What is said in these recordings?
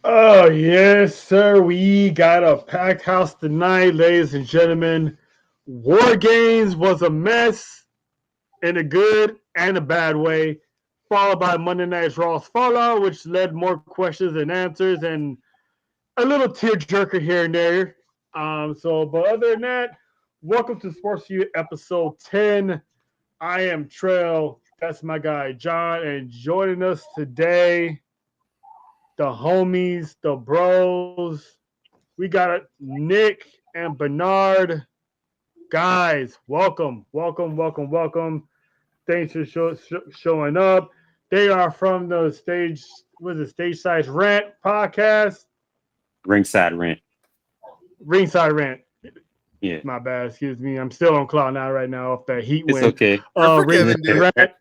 Oh, yes, sir. We got a packed house tonight, ladies and gentlemen. War Games was a mess in a good and a bad way, followed by Monday Night's Raw's Fallout, which led more questions than answers and a little tearjerker here and there. But other than that, welcome to Sports4U episode 10. I am Trail. That's my guy, John. And joining us today, the homies, the bros. We got Nick and Bernard. Guys, welcome, welcome, welcome, welcome. Thanks for showing up. They are from the Stage Size Rant podcast. Ringside Rant. Ringside Rant. Yeah. My bad, excuse me. I'm still on cloud now right now off that heat It's wind. okay. Rant.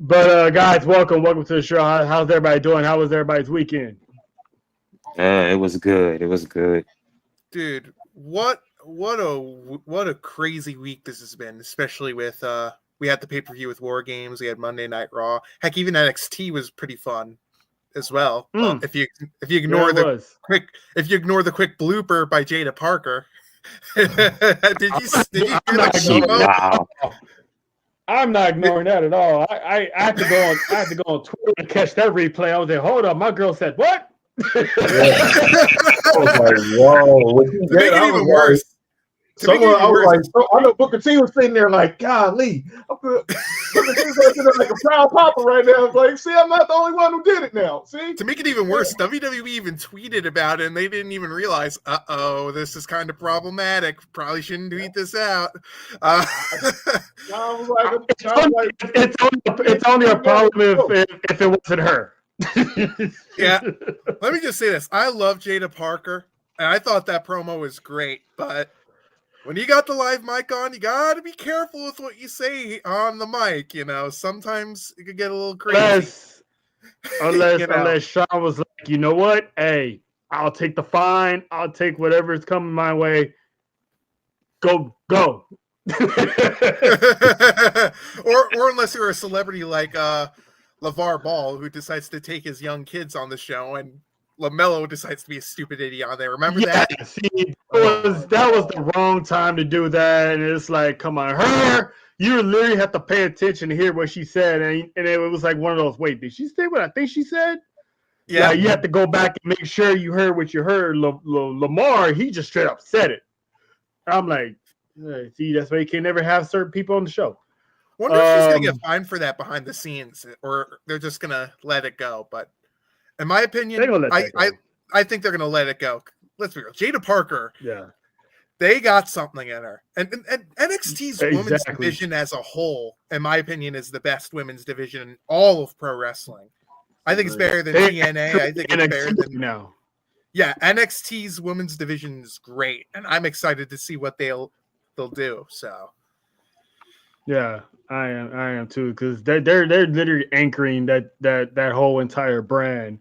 But guys, welcome to the show. How's everybody doing? How was everybody's weekend? It was good. It was good. Dude, what a crazy week this has been, especially with we had the pay-per-view with War Games, we had Monday Night Raw. Heck, even NXT was pretty fun as well. If you ignore the quick blooper by Jada Parker. did you hear that? Wow. I'm not ignoring that at all. I had to go on Twitter and catch that replay. I was like, hold up, my girl said what? I was like, whoa. To make it even worse. I know Booker T was sitting there like, golly. Booker T was sitting there like a proud papa right now. I was like, see, I'm not the only one who did it now. See? To make it even worse, WWE even tweeted about it and they didn't even realize, this is kind of problematic. Probably shouldn't tweet this out. It's only a problem if it wasn't her. Yeah. Let me just say this. I love Jada Parker, and I thought that promo was great, but when you got the live mic on, you got to be careful with what you say on the mic. Sometimes it could get a little crazy. Unless Sean was like, you know what? Hey, I'll take the fine. I'll take whatever is coming my way. Go. or unless you're a celebrity like LeVar Ball, who decides to take his young kids on the show, and LaMelo decides to be a stupid idiot on there. Remember that? See, that was the wrong time to do that. And it's like, come on, you literally have to pay attention to hear what she said. And it was like one of those, wait, did she say what I think she said? Yeah, you have to go back and make sure you heard what you heard. Lamar, he just straight up said it. I'm like, see, that's why you can never have certain people on the show. Wonder if she's going to get fined for that behind the scenes, or they're just going to let it go. But in my opinion, I think they're going to let it go. Let's be real. Jada Parker, they got something in her. And NXT's women's division as a whole, in my opinion, is the best women's division in all of pro wrestling. I think it's better than TNA. I think it's better than now. Yeah, NXT's women's division is great, and I'm excited to see what they'll do. So, yeah, I am too, because they're literally anchoring that whole entire brand.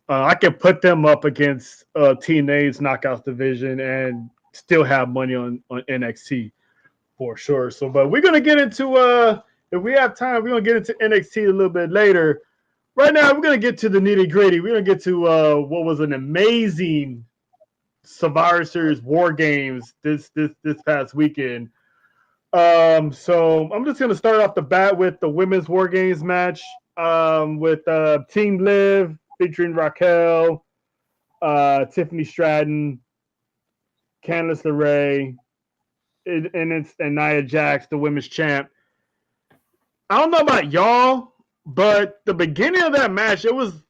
I could put them up against TNA's Knockouts division and still have money on NXT for sure. So, but we're gonna get into if we have time, we're gonna get into NXT a little bit later. Right now, we're gonna get to the nitty gritty. We're gonna get to what was an amazing Survivor Series War Games this past weekend. So I'm just gonna start off the bat with the women's War Games match with Team Liv featuring Raquel, Tiffany Stratton, Candice LeRae, and Nia Jax, the women's champ. I don't know about y'all, but the beginning of that match, it was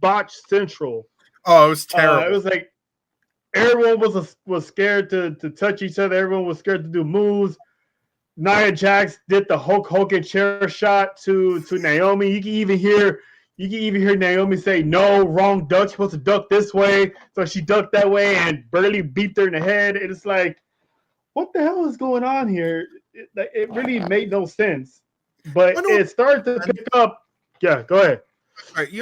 botched central. Oh, it was terrible. It was like everyone was scared to touch each other. Everyone was scared to do moves. Nia Jax did the Hulk Hogan chair shot to Naomi. You can even hear Naomi say, "No, wrong duck. You're supposed to duck this way." So she ducked that way and barely beat her in the head. And it's like, what the hell is going on here? It really made no sense. But it started to pick up. Yeah, go ahead. All right,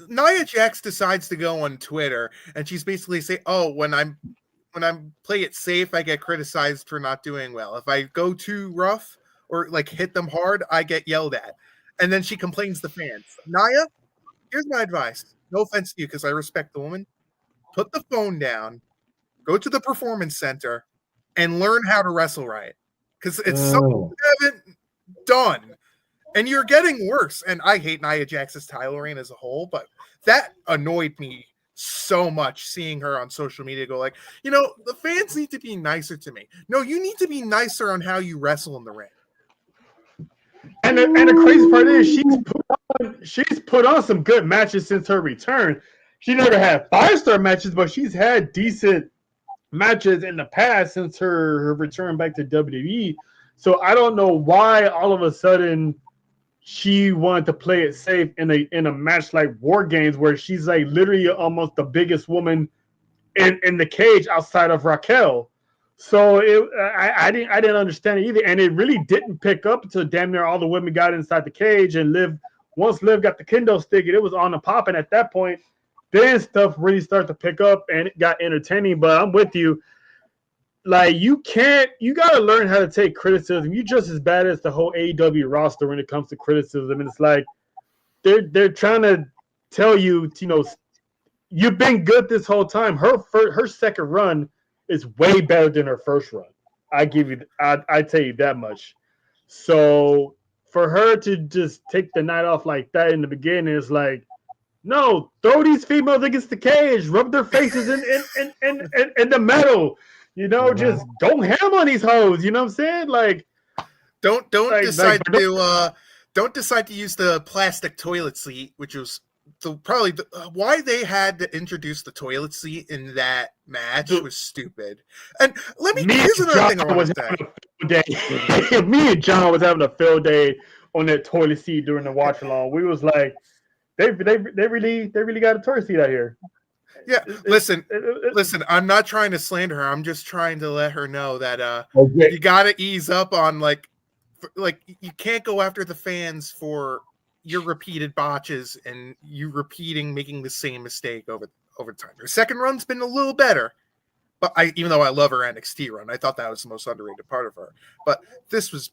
Nia Jax decides to go on Twitter, and she's basically saying, "Oh, when I play it safe, I get criticized for not doing well. If I go too rough or like hit them hard, I get yelled at." and then she complains to fans. Nia, here's my advice. No offense to you, because I respect the woman. Put the phone down, go to the performance center, and learn how to wrestle right. Because it's something you haven't done. And you're getting worse. And I hate Nia Jax's title reign as a whole, but that annoyed me so much seeing her on social media go like, the fans need to be nicer to me. No, you need to be nicer on how you wrestle in the ring. And the crazy part is she's put on some good matches since her return. She never had 5-star matches, but she's had decent matches in the past since her return back to WWE. So I don't know why all of a sudden she wanted to play it safe in a match like War Games, where she's like literally almost the biggest woman in the cage outside of Raquel. So I didn't understand it either, and it really didn't pick up until damn near all the women got inside the cage, and once Liv got the kendo stick, it was on the pop, and at that point, then stuff really started to pick up, and it got entertaining. But I'm with you. Like, you got to learn how to take criticism. You're just as bad as the whole AEW roster when it comes to criticism. And it's like, they're trying to tell you, you've been good this whole time. Her second run is way better than her first run. I tell you that much. So for her to just take the night off like that in the beginning, is like, no, throw these females against the cage, rub their faces in the metal. Just don't ham on these hoes. You know what I'm saying? Like, don't decide to use the plastic toilet seat, which was why they had to introduce the toilet seat in that match was stupid. And here's another thing I want to say. Me and John was having a field day on that toilet seat during the watch along. We was like, they really got a toilet seat out here. Yeah, listen. I'm not trying to slander her. I'm just trying to let her know that you got to ease up on like you can't go after the fans for your repeated botches and you making the same mistake over time. Her second run's been a little better, but even though I love her NXT run, I thought that was the most underrated part of her. But this was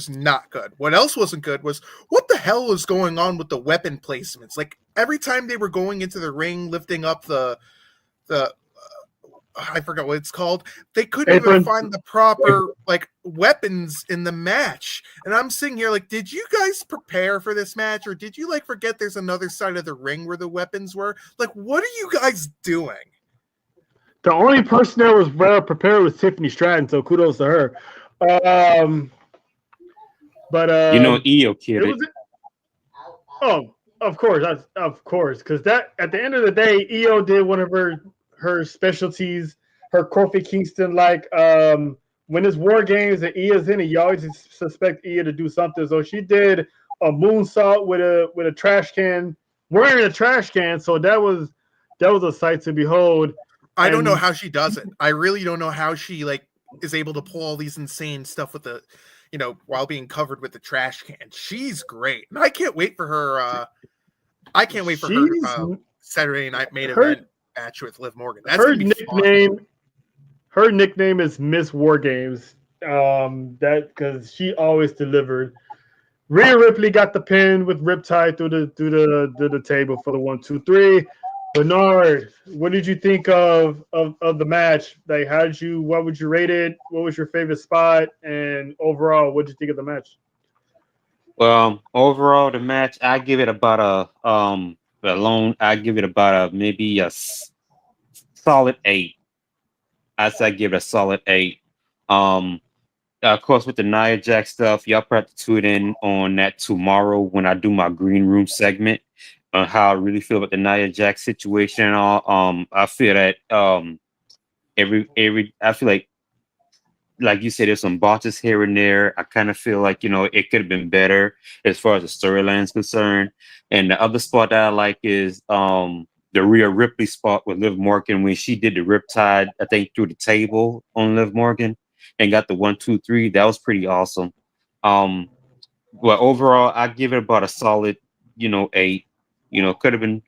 not good. What else wasn't good was what the hell was going on with the weapon placements. Like, every time they were going into the ring, lifting up the I forgot what it's called. They couldn't even find the proper weapons in the match. And I'm sitting here like, did you guys prepare for this match, or did you forget there's another side of the ring where the weapons were? Like, what are you guys doing? The only person that was well prepared was Tiffany Stratton, so kudos to her. But Io killed it. Oh, of course, because that at the end of the day, Io did one of her specialties, her Kofi Kingston when it's War Games and Ia's in it, you always suspect Ia to do something. So she did a moonsault with a trash can, wearing a trash can. So that was a sight to behold. I don't know how she does it. I really don't know how she is able to pull all these insane stuff with the, while being covered with the trash can. She's great, and I can't wait for her. Her Saturday Night Main Event match with Liv Morgan. That's her nickname is Miss War Games. That because she always delivered. Rhea Ripley got the pin with Riptide through the table for the 1, 2, 3. Bernard, what did you think of the match? Like, what would you rate it? What was your favorite spot? And overall, what did you think of the match? Well, overall, the match, I give it about maybe a solid 8. I'd say I give it a solid 8. Of course, with the Nia Jax stuff, y'all probably have to tune in on that tomorrow when I do my green room segment on how I really feel about the Nia Jax situation and all. I feel that I feel like you said, there's some botches here and there. I kind of feel like, it could have been better as far as the storyline is concerned. And the other spot that I like is the Rhea Ripley spot with Liv Morgan when she did the Riptide, I think, through the table on Liv Morgan and got the 1, 2, 3. That was pretty awesome. Well, overall, I give it about a solid, 8. Could have been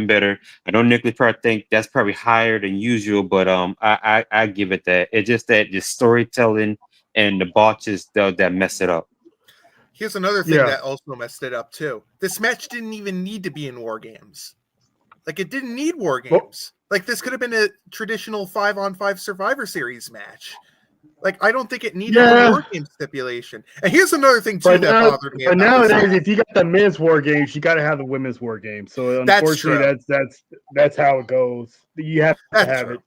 better. I know Nicholas probably think that's probably higher than usual, but I give it that. It's just that the storytelling and the botches that mess it up. Here's another thing that also messed it up too. This match didn't even need to be in War Games. Like, it didn't need War Games. Like, this could have been a traditional 5-on-5 Survivor Series match. Like, I don't think it needed a War Game stipulation. And here's another thing too that bothered me. But nowadays, if you got the men's War Games, you got to have the women's War Games. So unfortunately, that's how it goes. You have to have it.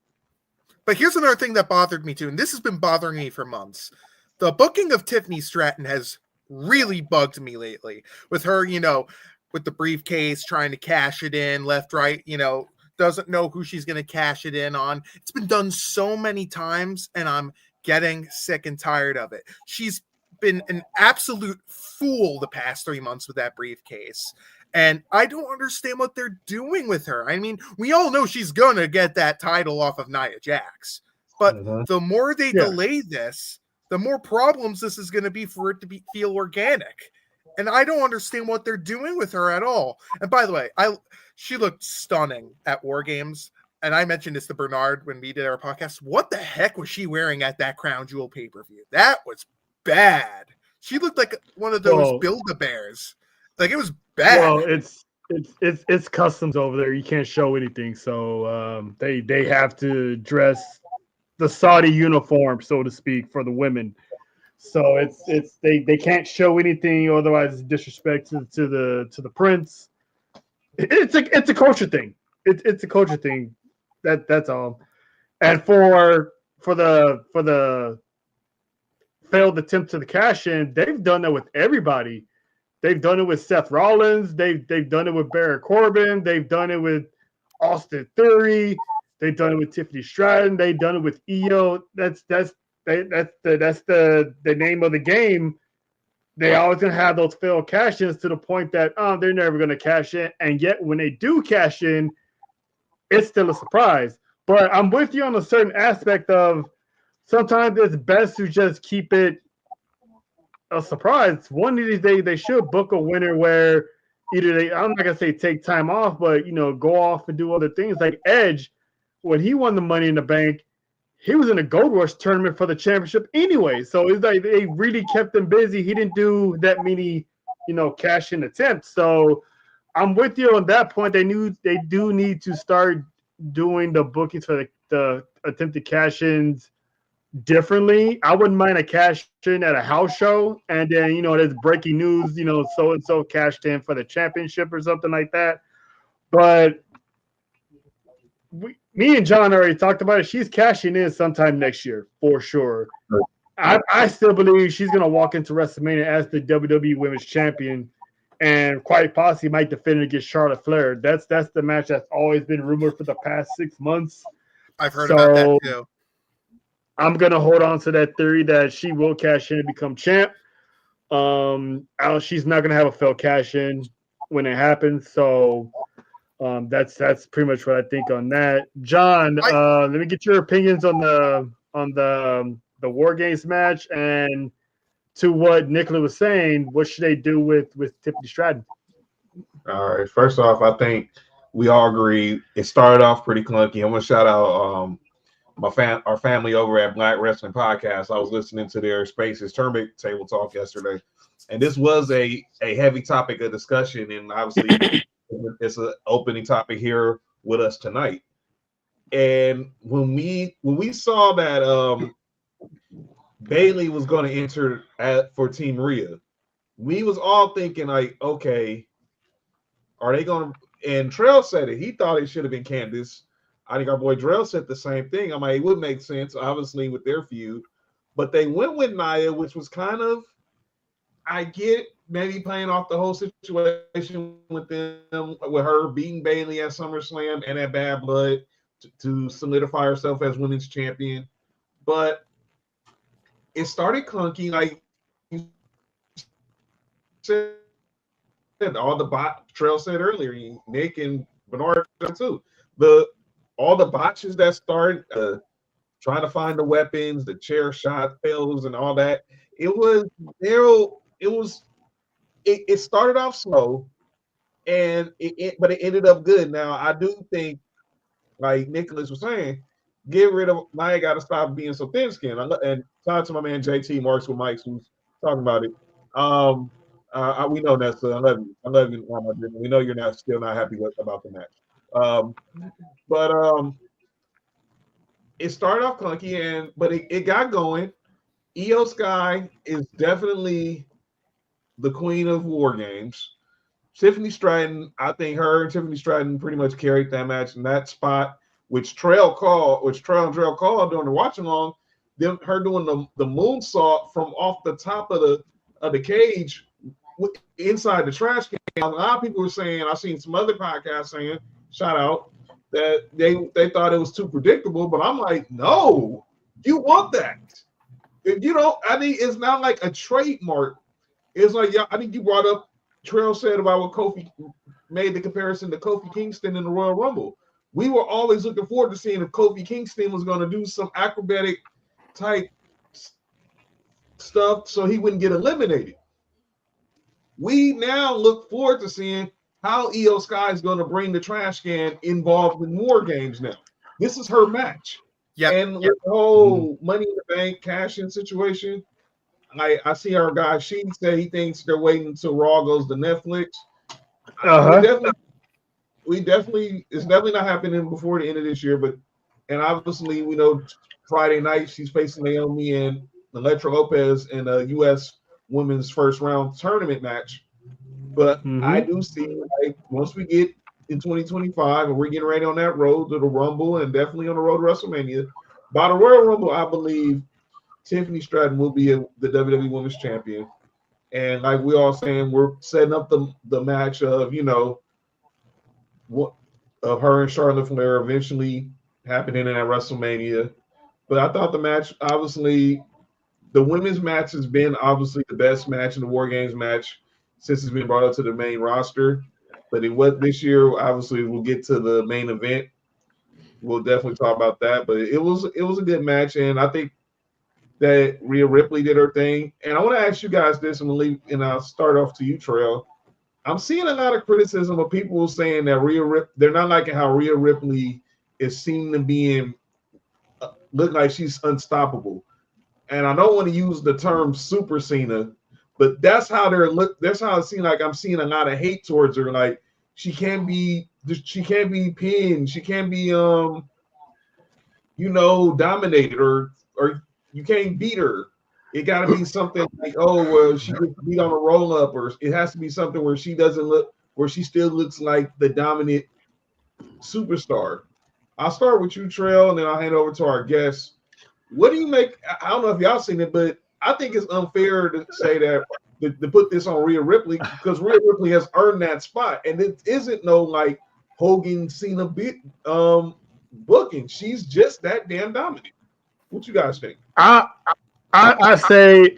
But here's another thing that bothered me too, and this has been bothering me for months. The booking of Tiffany Stratton has really bugged me lately. With her, with the briefcase, trying to cash it in left, right, doesn't know who she's going to cash it in on. It's been done so many times, and I'm getting sick and tired of it. She's been an absolute fool the past 3 months with that briefcase. And I don't understand what they're doing with her. I mean, we all know she's going to get that title off of Nia Jax. But the more they delay this, the more problems this is going to be for it to feel organic. And I don't understand what they're doing with her at all. And by the way, she looked stunning at War Games. And I mentioned this to Bernard when we did our podcast. What the heck was she wearing at that Crown Jewel pay-per-view? That was bad. She looked like one of those Build-A-Bears. Like, it was bad. Well, it's customs over there. You can't show anything. So they have to dress the Saudi uniform, so to speak, for the women. So they can't show anything, otherwise it's disrespect to the prince. It's a culture thing. It's a culture thing. That's all. And for the failed attempt to the cash in, they've done that with everybody. They've done it with Seth Rollins. They've done it with Baron Corbin. They've done it with Austin Theory. They've done it with Tiffany Stratton. They've done it with Io. That's the name of the game. They always gonna have those failed cash-ins to the point that they're never gonna cash in, and yet when they do cash in, it's still a surprise. But I'm with you on a certain aspect of sometimes it's best to just keep it a surprise. One of these days they should book a winner where either I'm not gonna say take time off, but go off and do other things. Like Edge, when he won the Money in the Bank, he was in a Gold Rush tournament for the championship anyway. So it's like they really kept him busy. He didn't do that many, cash in attempts. So I'm with you on that point. They do need to start doing the bookings for the attempted cash-ins differently. I wouldn't mind a cash in at a house show, and then there's breaking news, so and so cashed in for the championship or something like that. But me and John already talked about it. She's cashing in sometime next year for sure. I still believe she's gonna walk into WrestleMania as the WWE Women's Champion, and quite possibly might defend against Charlotte Flair. That's the match that's always been rumored for the past 6 months. I've heard about that too. I'm gonna hold on to that theory that she will cash in and become champ. She's not gonna have a failed cash in when it happens. So that's pretty much what I think on that. John, let me get your opinions on the War Games match, and to what Nicola was saying, what should they do with Tiffany Stratton? All right. First off, I think we all agree it started off pretty clunky. I'm gonna shout out our family over at Black Wrestling Podcast. I was listening to their Spaces Tournament Table Talk yesterday, and this was a heavy topic of discussion, and obviously it's an opening topic here with us tonight. And when we saw that Bayley was going to enter for Team Rhea, we was all thinking like, okay, are they going to? And Trell said it. He thought it should have been Candice. I think our boy Drell said the same thing. I mean, it would make sense, obviously, with their feud. But they went with Nia, which was kind of, I get maybe playing off the whole situation with them, with her beating Bayley at SummerSlam and at Bad Blood to solidify herself as women's champion. But it started clunky, like you said, all the Trell said earlier, Nick and Bernard too. All the botches that started trying to find the weapons, the chair shot fails, and all that. It started off slow, and but it ended up good. Now I do think, like Nicholas was saying, get rid of Nia. Got to stop being so thin-skinned. And shout out to my man JT Marks with Mike's who's talking about it. We know that, so I love you. I love you. We know you're still not happy about the match. But it started off clunky, but it got going. Io Sky is definitely the queen of war games. Tiffany Stratton, I think her and Tiffany Stratton pretty much carried that match in that spot, which Trail and Trail called during the watch along. Her doing the moonsault from off the top of the cage inside the trash can. A lot of people were saying, I've seen some other podcasts saying, shout out, that they thought it was too predictable, but I'm like, no, you want that. If you don't, I mean, it's not like a trademark. It's like, yeah, I think you brought up, Trail said about what Kofi made the comparison to Kofi Kingston in the Royal Rumble. We were always looking forward to seeing if Kofi Kingston was going to do some acrobatic type stuff so he wouldn't get eliminated. We now look forward to seeing how Io Sky is going to bring the trash can involved in war games now. This is her match. Yeah. And with the whole Money in the Bank cash-in situation, I see our guy Sheen said he thinks they're waiting until Raw goes to Netflix. We definitely it's definitely not happening before the end of this year, and obviously we know Friday night she's facing Naomi and Elektra Lopez in a U.S. women's first round tournament match. But I do see, like, once we get in 2025 and we're getting ready on that road to the Rumble and definitely on the road to WrestleMania, by the Royal Rumble, I believe Tiffany Stratton will be the WWE Women's Champion. And like we all saying, we're setting up the match of, of her and Charlotte Flair eventually happening at WrestleMania. But I thought the match, obviously, the women's match has been obviously the best match in the War Games match since it's been brought up to the main roster. But it was this year, obviously, we'll get to the main event. We'll definitely talk about that. But it was a good match, and I think that Rhea Ripley did her thing. And I want to ask you guys this, and I'll start off to you, Trail. I'm seeing a lot of criticism of people saying that they're not liking how Rhea Ripley is seen to be look like she's unstoppable. And I don't want to use the term Super Cena, but that's how that's how it seems like I'm seeing a lot of hate towards her. Like she can't be pinned, she can't be dominated or you can't beat her. It got to be something like, oh, well, she gets beat on a roll up, or it has to be something where she still looks like the dominant superstar. I'll start with you, Trail, and then I'll hand over to our guests. What do you make? I don't know if y'all seen it, but I think it's unfair to say that to put this on Rhea Ripley, because Rhea Ripley has earned that spot, and it isn't no like Hogan Cena booking. She's just that damn dominant. What you guys think? I'll say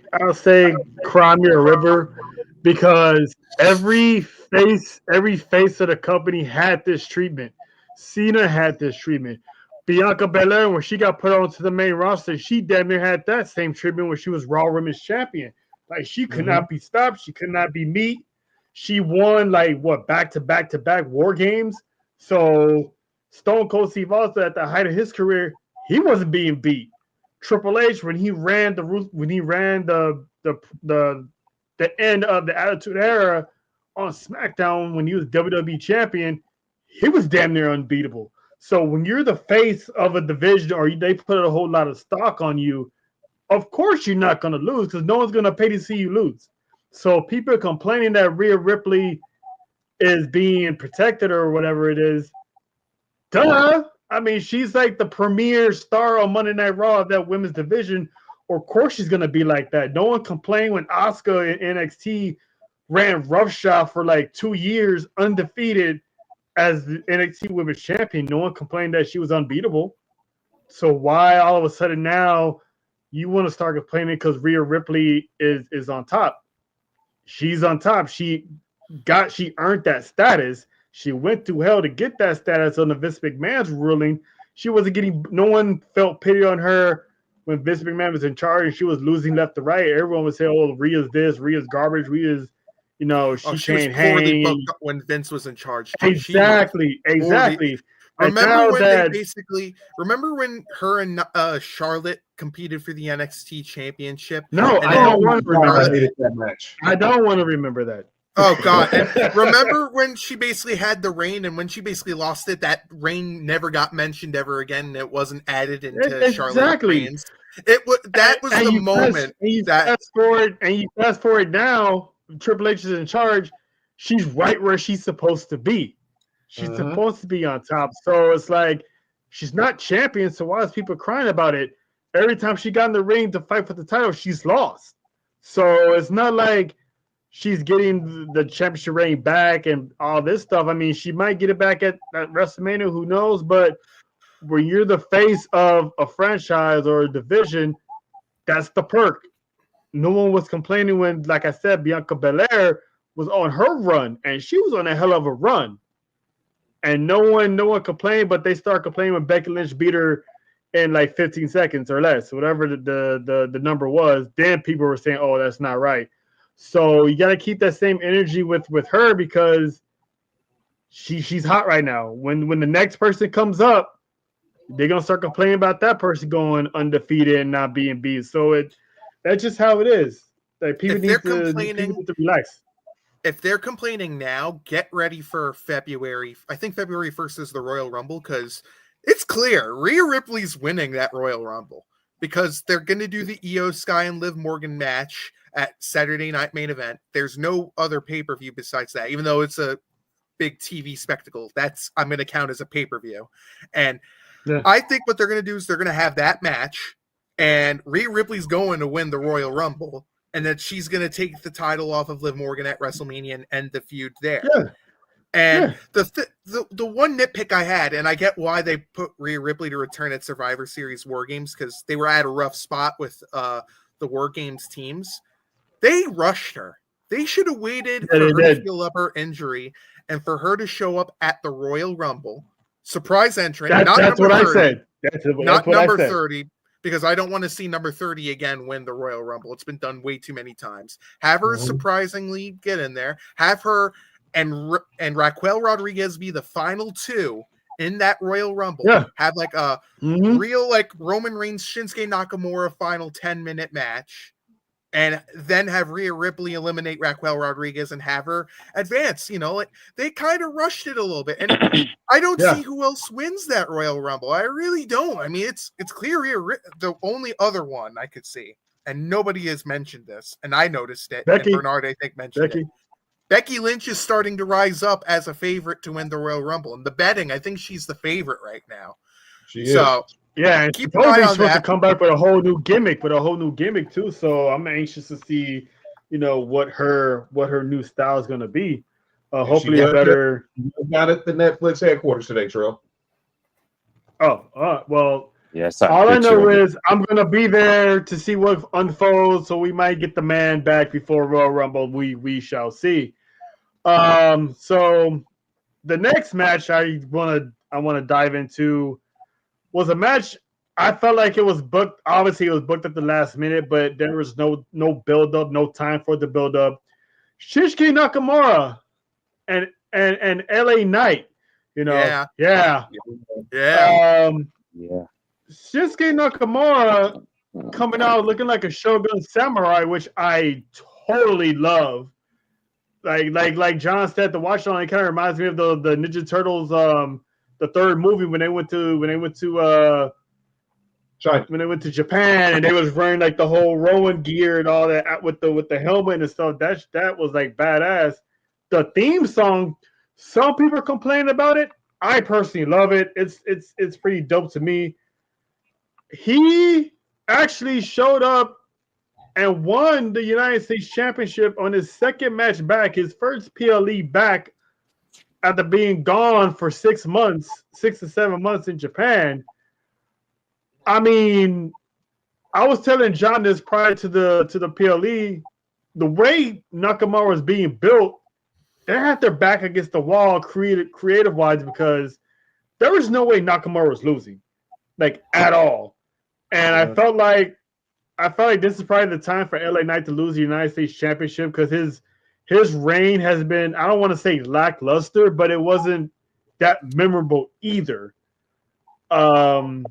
Crimea River, because every face of the company had this treatment. Cena had this treatment. Bianca Belair, when she got put onto the main roster, she damn near had that same treatment when she was Raw Women's Champion. Like she could not be stopped. She could not be beat. She won back to back War Games. So Stone Cold Steve Austin at the height of his career, he wasn't being beat. Triple H, when he ran the end of the Attitude Era on SmackDown when he was WWE champion, he was damn near unbeatable. So when you're the face of a division or they put a whole lot of stock on you, of course you're not going to lose because no one's going to pay to see you lose. So people are complaining that Rhea Ripley is being protected or whatever it is. Duh. I mean, she's like the premier star on Monday Night Raw of that women's division. Of course she's going to be like that. No one complained when Asuka in NXT ran roughshod for like 2 years undefeated as the NXT Women's Champion. No one complained that she was unbeatable. So why all of a sudden now you want to start complaining because Rhea Ripley is on top? She's on top. She earned that status. She went through hell to get that status under Vince McMahon's ruling. She wasn't getting. No one felt pity on her when Vince McMahon was in charge and she was losing left to right. Everyone would say, "Oh, Rhea's this, Rhea's garbage, Rhea's, she can't hang." When Vince was in charge, exactly. Remember when they basically when her and Charlotte competed for the NXT championship? No, I don't want to remember that match. I don't want to remember that. Oh God! And remember when she basically had the reign, and when she basically lost it, that reign never got mentioned ever again, and it wasn't added into Charlotte Reigns. It was the moment. You fast forward now. Triple H is in charge. She's right where she's supposed to be. She's supposed to be on top. So it's like she's not champion. So why is people crying about it? Every time she got in the ring to fight for the title, she's lost. So it's not like she's getting the championship reign back and all this stuff. I mean, she might get it back at WrestleMania, who knows? But when you're the face of a franchise or a division, that's the perk. No one was complaining when, like I said, Bianca Belair was on her run, and she was on a hell of a run. And no one complained, but they start complaining when Becky Lynch beat her in like 15 seconds or less, whatever the number was. Then people were saying, "Oh, that's not right." So you got to keep that same energy with her because she's hot right now. When the next person comes up, they're gonna start complaining about that person going undefeated and not being beat. So that's just how it is. Like people need to relax. If they're complaining now, get ready for February. I think February 1st is the Royal Rumble because it's clear Rhea Ripley's winning that Royal Rumble because they're going to do the Io Sky and Liv Morgan match at Saturday Night Main Event. There's no other pay-per-view besides that, even though it's a big TV spectacle. I'm going to count as a pay-per-view. And I think what they're going to do is they're going to have that match, and Rhea Ripley's going to win the Royal Rumble, and then she's going to take the title off of Liv Morgan at WrestleMania and end the feud there. Yeah. And the one nitpick I had, and I get why they put Rhea Ripley to return at Survivor Series War Games because they were at a rough spot with the War Games teams. They rushed her. They should have waited for her to heal up her injury and for her to show up at the Royal Rumble. Surprise entrant. That's what 30, I said. Not number 30, because I don't want to see number 30 again win the Royal Rumble. It's been done way too many times. Have her surprisingly get in there. Have her and Raquel Rodriguez be the final two in that Royal Rumble. Yeah. Have like a real like Roman Reigns, Shinsuke Nakamura final 10-minute match. And then have Rhea Ripley eliminate Raquel Rodriguez and have her advance. You know, like they kind of rushed it a little bit. And I don't see who else wins that Royal Rumble. I really don't. I mean, it's clear the only other one I could see. And nobody has mentioned this. And I noticed it. Becky. And Bernard, I think, mentioned it. Becky Lynch is starting to rise up as a favorite to win the Royal Rumble. And the betting, I think she's the favorite right now. She is. Yeah, and keep an eye on supposed to come back with a whole new gimmick, too. So I'm anxious to see, what her new style is going to be. Hopefully, a better. Got it. The Netflix headquarters today, Trill. Oh, well. Yes. All I know is I'm going to be there to see what unfolds. So we might get the man back before Royal Rumble. We shall see. So the next match I want to dive into was a match I felt like it was booked. Obviously, it was booked at the last minute, but there was no build-up, no time for the build-up. Shinsuke Nakamura and LA Knight, Yeah. Shinsuke Nakamura coming out looking like a Shogun Samurai, which I totally love. Like John said, the watch on it kind of reminds me of the Ninja Turtles the third movie when they went to Japan and they was wearing like the whole Rowan gear and all that with the helmet and stuff. That was like badass. The theme song, some people complain about it. I personally love it. It's pretty dope to me. He actually showed up and won the United States Championship on his second match back, his first PLE back after being gone for 6 to 7 months in Japan. I mean, I was telling John this prior to the PLE, the way Nakamura was being built, they had their back against the wall creative wise because there was no way Nakamura was losing, like at all. And I felt like this is probably the time for LA Knight to lose the United States Championship because his reign has been, I don't want to say lackluster, but it wasn't that memorable either. So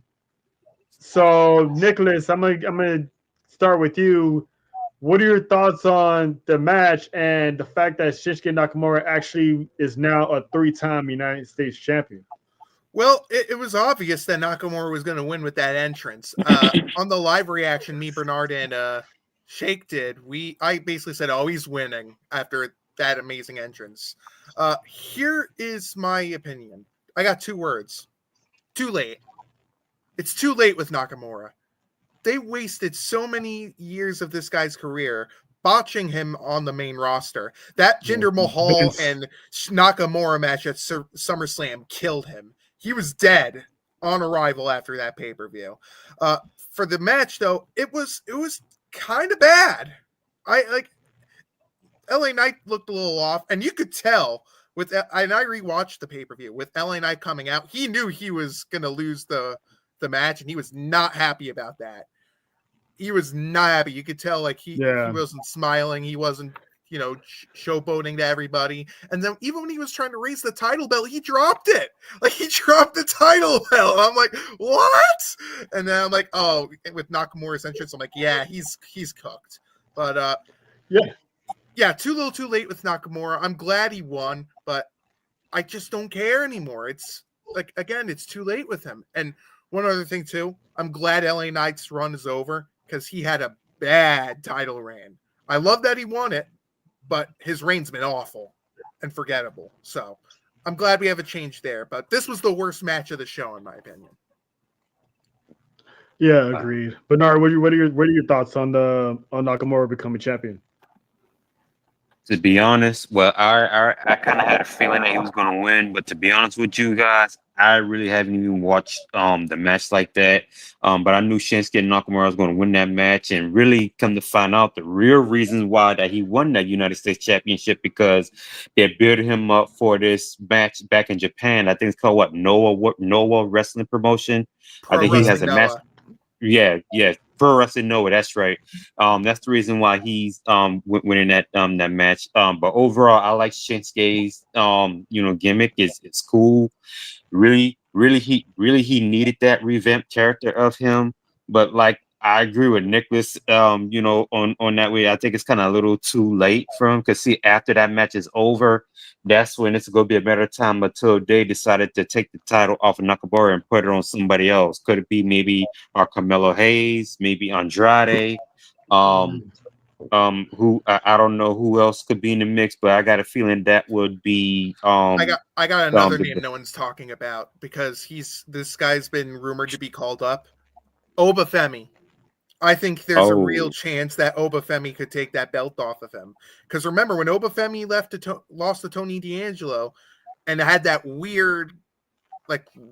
Nicholas, I'm gonna start with you. What are your thoughts on the match and the fact that Shinsuke Nakamura actually is now a 3-time United States champion? Well, it was obvious that Nakamura was going to win with that entrance. On the live reaction, me, Bernard, and Shake did, I basically said, oh, he's winning after that amazing entrance. Here is my opinion. I got 2 words. Too late. It's too late with Nakamura. They wasted so many years of this guy's career botching him on the main roster. That Jinder Mahal and Nakamura match at SummerSlam killed him. He was dead on arrival after that pay-per-view. For the match, though, it was kind of bad. LA Knight looked a little off, and you could tell and I rewatched the pay-per-view with LA Knight coming out. He knew he was going to lose the match, and he was not happy about that. He was not happy. You could tell he wasn't smiling. He wasn't, showboating to everybody. And then even when he was trying to raise the title belt, he dropped it. He dropped the title belt. I'm like, what? And then I'm like, oh, with Nakamura's entrance, I'm like, yeah, he's cooked. But yeah, too little, too late with Nakamura. I'm glad he won, but I just don't care anymore. It's again, it's too late with him. And one other thing too, I'm glad LA Knight's run is over because he had a bad title reign. I love that he won it, but his reign's been awful and forgettable. So I'm glad we have a change there. But this was the worst match of the show, in my opinion. Yeah, agreed. Bernard, what are your thoughts on Nakamura becoming champion? To be honest, well, I kind of had a feeling that he was going to win, but to be honest with you guys, I really haven't even watched the match like that. But I knew Shinsuke Nakamura was going to win that match, and really come to find out the real reasons why that he won that United States Championship, because they built him up for this match back in Japan. I think it's called what, Noah Wrestling Promotion. I think he has a match. Yeah. Pro Wrestling Noah, that's right. That's the reason why he's winning that match. But overall, I like Shinsuke's gimmick. It's cool. Really he needed that revamped character of him. But I agree with Nicholas, on that way. I think it's kind of a little too late for him, because after that match is over, that's when it's going to be a better time until they decided to take the title off of Nakamura and put it on somebody else. Could it be maybe Carmelo Hayes, maybe Andrade, who I don't know who else could be in the mix, but I got a feeling that would be I got another name no one's talking about, because this guy's been rumored to be called up. Obafemi. I think there's a real chance that Obafemi could take that belt off of him. Because remember, when Obafemi lost to Tony D'Angelo and had that weird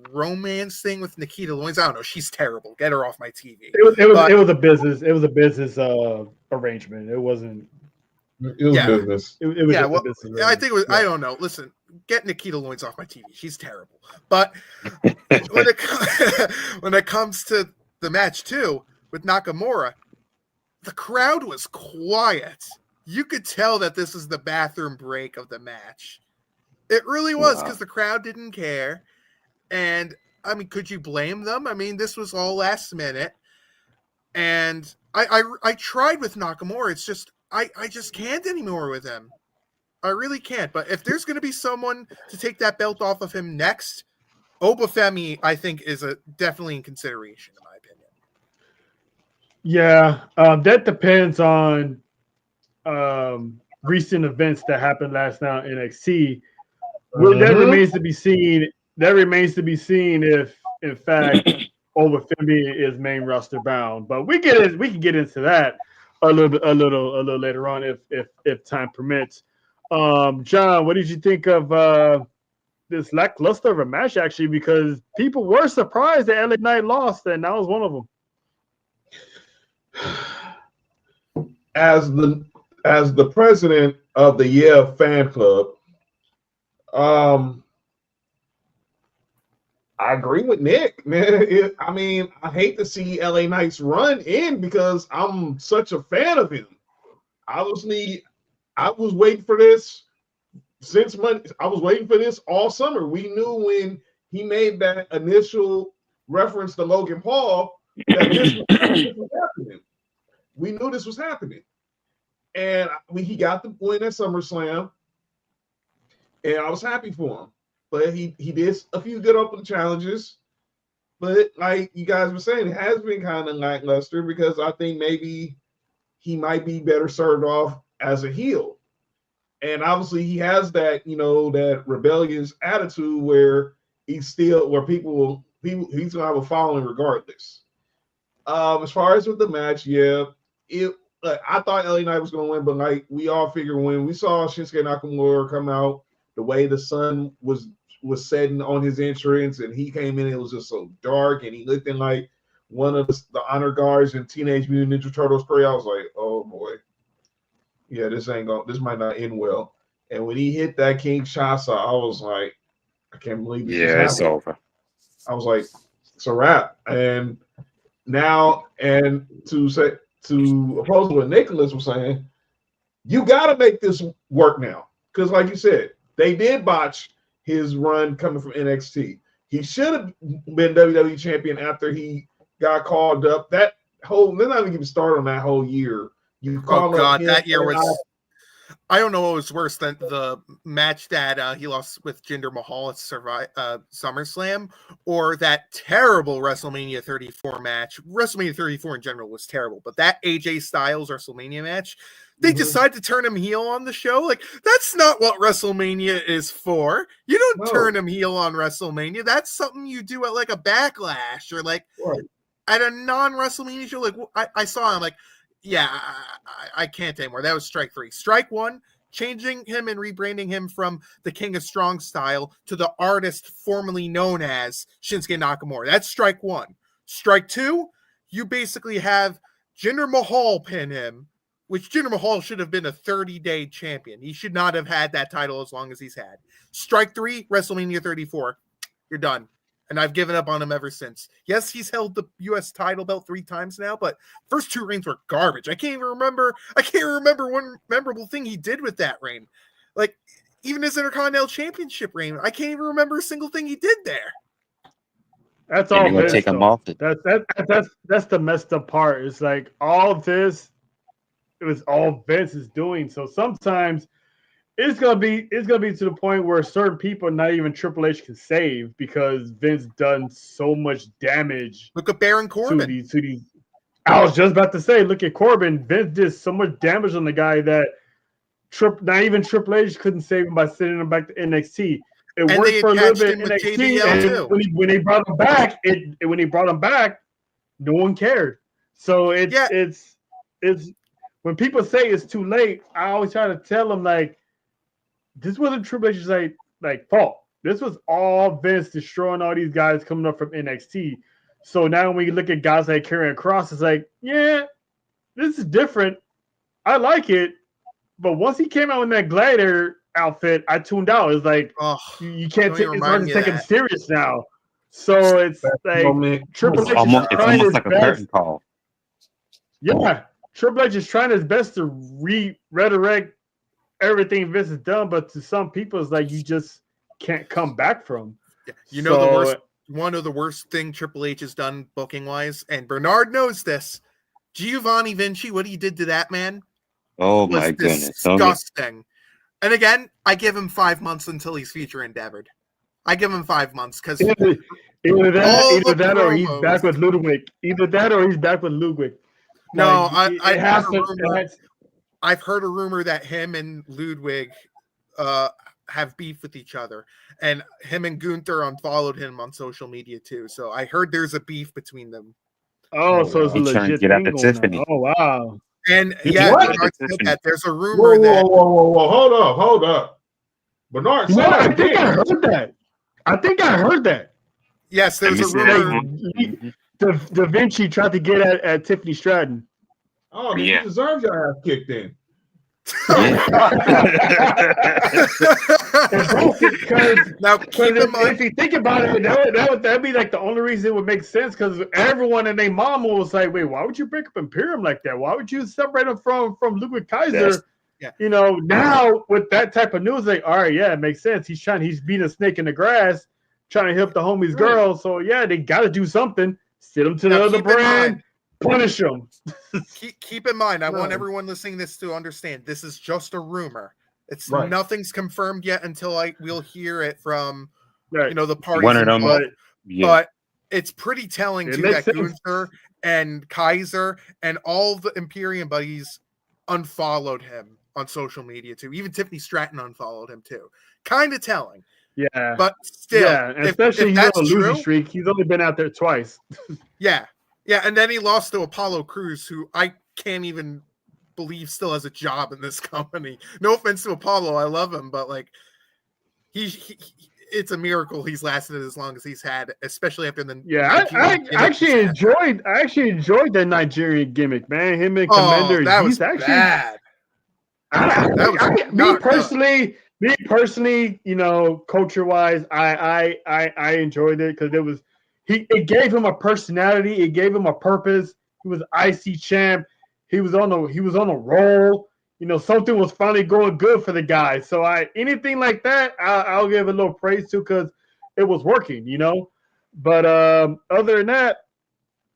romance thing with Nikita Lyons, I don't know. She's terrible. Get her off my TV. It was a business. It was a business arrangement. It wasn't. It was business. It was a business. I think it was. Yeah. I don't know. Listen, get Nikita Lyons off my TV. She's terrible. But when it comes to the match too with Nakamura, the crowd was quiet. You could tell that this is the bathroom break of the match. It really was, because the crowd didn't care. And I mean, could you blame them? I mean, this was all last minute. And I tried with Nakamura. It's just I just can't anymore with him. I really can't. But if there's going to be someone to take that belt off of him next, Obafemi, I think, is definitely in consideration, in my opinion. Yeah, that depends on recent events that happened last night in NXT. That remains to be seen. That remains to be seen if, in fact, Obafemi is main roster bound. But we can get into that a little later on if time permits. John, what did you think of this lackluster of a match, actually, because people were surprised that LA Knight lost, and that was one of them. As the president of the fan club, I agree with Nick, man. I hate to see LA Knight's run in, because I'm such a fan of him. I was waiting for this since Monday, I was waiting for this all summer. We knew when he made that initial reference to Logan Paul that this was happening. We knew this was happening. And he got the win at SummerSlam, and I was happy for him. But he did a few good open challenges. But like you guys were saying, it has been kind of lackluster because I think maybe he might be better served off as a heel. And obviously he has that, that rebellious attitude where he's gonna have a following regardless. As far as with the match, I thought LA Knight was gonna win, but like we all figured when we saw Shinsuke Nakamura come out, the way the sun was setting on his entrance, and he came in, it was just so dark, and he looked in like one of the honor guards in Teenage Mutant Ninja Turtles 3. I was like, oh boy, yeah, this might not end well. And when he hit that King Shasa, I was like, I can't believe this. Yeah, it's over. I was like, it's a wrap. And now, and to oppose what Nicholas was saying, you got to make this work now, because like you said, they did botch his run coming from NXT. He should have been WWE champion after he got called up. They're not even started on that whole year. That year was. I don't know what was worse than the match that he lost with Jinder Mahal at SummerSlam, or that terrible WrestleMania 34 match. WrestleMania 34 in general was terrible, but that AJ Styles WrestleMania match, they decide to turn him heel on the show. Like, that's not what WrestleMania is for. You don't turn him heel on WrestleMania. That's something you do at like a Backlash or like at a non-WrestleMania show. Like, I saw him like, yeah, I can't anymore. That was strike 3. Strike 1, changing him and rebranding him from the King of Strong Style to the artist formerly known as Shinsuke Nakamura. That's strike 1. Strike 2, you basically have Jinder Mahal pin him, which Jinder Mahal should have been a 30-day champion. He should not have had that title as long as he's had. Strike 3, WrestleMania 34. You're done. And I've given up on him ever since. Yes, he's held the U.S. title belt 3 times now, but first 2 reigns were garbage. I can't remember one memorable thing he did with that reign. Like, even his Intercontinental Championship reign, I can't even remember a single thing he did there. That's all. Vince, take him off it. That's the messed up part. It's like all this, it was all Vince is doing. So sometimes it's gonna be to the point where certain people, not even Triple H, can save because Vince done so much damage. Look at Baron Corbin. To these. I was just about to say, look at Corbin. Vince did so much damage on the guy that not even Triple H couldn't save him by sending him back to NXT. It worked for a little bit in NXT, and when he brought him back, no one cared. So it's when people say it's too late, I always try to tell them like, this wasn't Triple H's like fault. This was all Vince destroying all these guys coming up from NXT. So now when you look at guys like Karrion Kross, it's like, yeah, this is different. I like it. But once he came out in that Gladiator outfit, I tuned out. It's like, you can't take him serious now. So it's like Triple H is trying his best. Yeah, Triple H is trying his best to resurrect everything Vince has done, but to some people, it's like you just can't come back from. Yeah. The worst. One of the worst thing Triple H has done booking wise, and Bernard knows this. Giovanni Vinci, what he did to that man. Oh my goodness! Disgusting. And again, I give him 5 months until he's future endeavored. I give him 5 months because either that or he's back with Ludwig. Either that or he's back with Ludwig. No, I've heard a rumor that him and Ludwig have beef with each other, and him and Gunther unfollowed him on social media too. So I heard there's a beef between them. Oh, so it's a legit thing going on. Oh wow! And Bernard said that there's a rumor that. Whoa! Hold up! Bernard said I think I heard that. Yes, there's a rumor. Da Vinci tried to get at Tiffany Stratton. Oh, he deserves your ass kicked in. Now, if you think about it, that'd be like the only reason it would make sense, because everyone and their mama was like, "Wait, why would you break up Imperium like that? Why would you separate them from Ludwig Kaiser Yeah. You know, now with that type of news, like, all right, yeah, it makes sense. He's being a snake in the grass, trying to help the homie's girl. So yeah, they got to do something. Send him to the other brand, punish him. keep in mind, I want everyone listening to this to understand this is just a rumor. It's nothing's confirmed yet until we'll hear it from the parties involved. But it's pretty telling too that Gunther and Kaiser and all the Imperium buddies unfollowed him on social media too. Even Tiffany Stratton unfollowed him too. Kind of telling. Yeah. But still, especially if he's on a losing streak. He's only been out there twice. Yeah. And then he lost to Apollo Crews, who I can't even believe still has a job in this company. No offense to Apollo, I love him, but like he it's a miracle he's lasted as long as he's had, especially after the I actually enjoyed that Nigerian gimmick, man. Him and Commander. That was bad. Me personally, culture wise, I enjoyed it because it gave him a personality, it gave him a purpose. He was IC champ. He was on a roll. Something was finally going good for the guy. So anything like that, I'll give a little praise to because it was working. But other than that,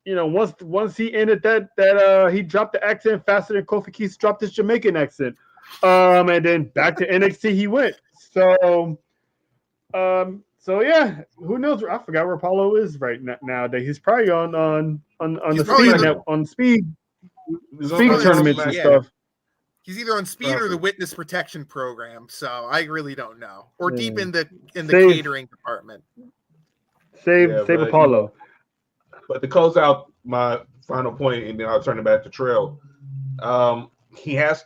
once he ended that he dropped the accent faster than Kofi Keith dropped his Jamaican accent. And then back to NXT he went. So yeah, who knows? I forgot where Apollo is right nowadays. He's probably on the speed tournaments and stuff. He's either on speed or the witness protection program. So I really don't know. Or deep in the catering department. Save Apollo. But to close out my final point, and then I'll turn it back to Trail. They have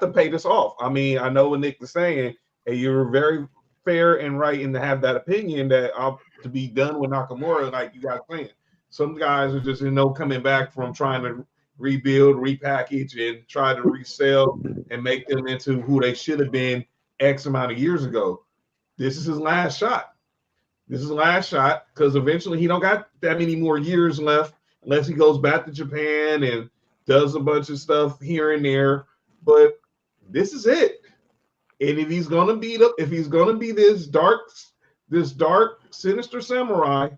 to pay this off. I mean, I know what Nick is saying, and you're very fair and right in to have that opinion that to be done with Nakamura, like you guys saying. Some guys are just coming back from trying to rebuild, repackage, and try to resell and make them into who they should have been X amount of years ago. This is his last shot. Because eventually he don't got that many more years left unless he goes back to Japan and does a bunch of stuff here and there. But this is it. And if he's gonna be this dark sinister samurai,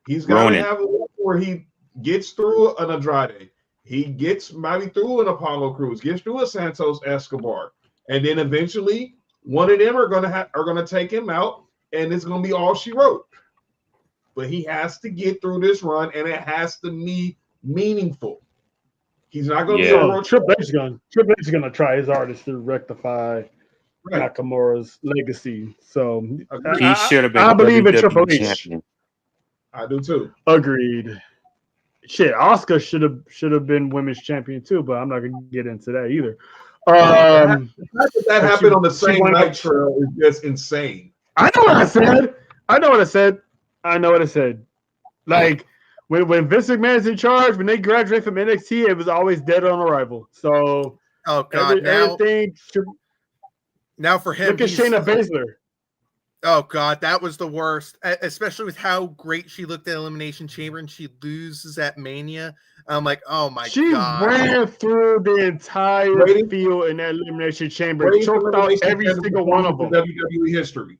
he's got to have a way where he gets through an Andrade. He gets maybe through an Apollo Crews, gets through a Santos Escobar, and then eventually one of them are gonna take him out, and it's gonna be all she wrote. But he has to get through this run, and it has to be meaningful. He's not going to be a Triple H is going to try his hardest to rectify Nakamura's legacy. So he should have been. I believe in Triple H. Champion. I do too. Agreed. Shit, Asuka should have been women's champion too, but I'm not going to get into that either. That happened on the same night trail is just insane. I know what I said. Like when Vince McMahon's in charge, when they graduate from NXT, it was always dead on arrival. So everything. Now for him, look at Shayna Baszler. Oh God, that was the worst. Especially with how great she looked at Elimination Chamber, and she loses at Mania. I'm like, oh my God. She ran through the entire field in that Elimination Chamber, choked out every single one of them. WWE history.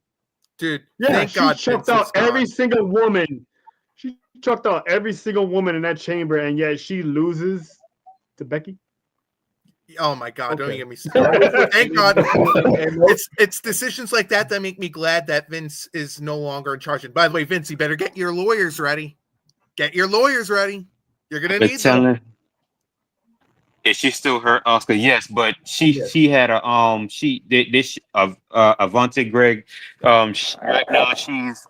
Dude, thank God she choked out every single woman. She choked out every single woman in that chamber, and yet she loses to Becky. Oh my God! Don't get me started. Thank God. It's decisions like that make me glad that Vince is no longer in charge. And by the way, Vince, you better get your lawyers ready. Get your lawyers ready. You're gonna need them. Is she still hurt, Oscar? Yes, but she had a she did this Avante Greg right now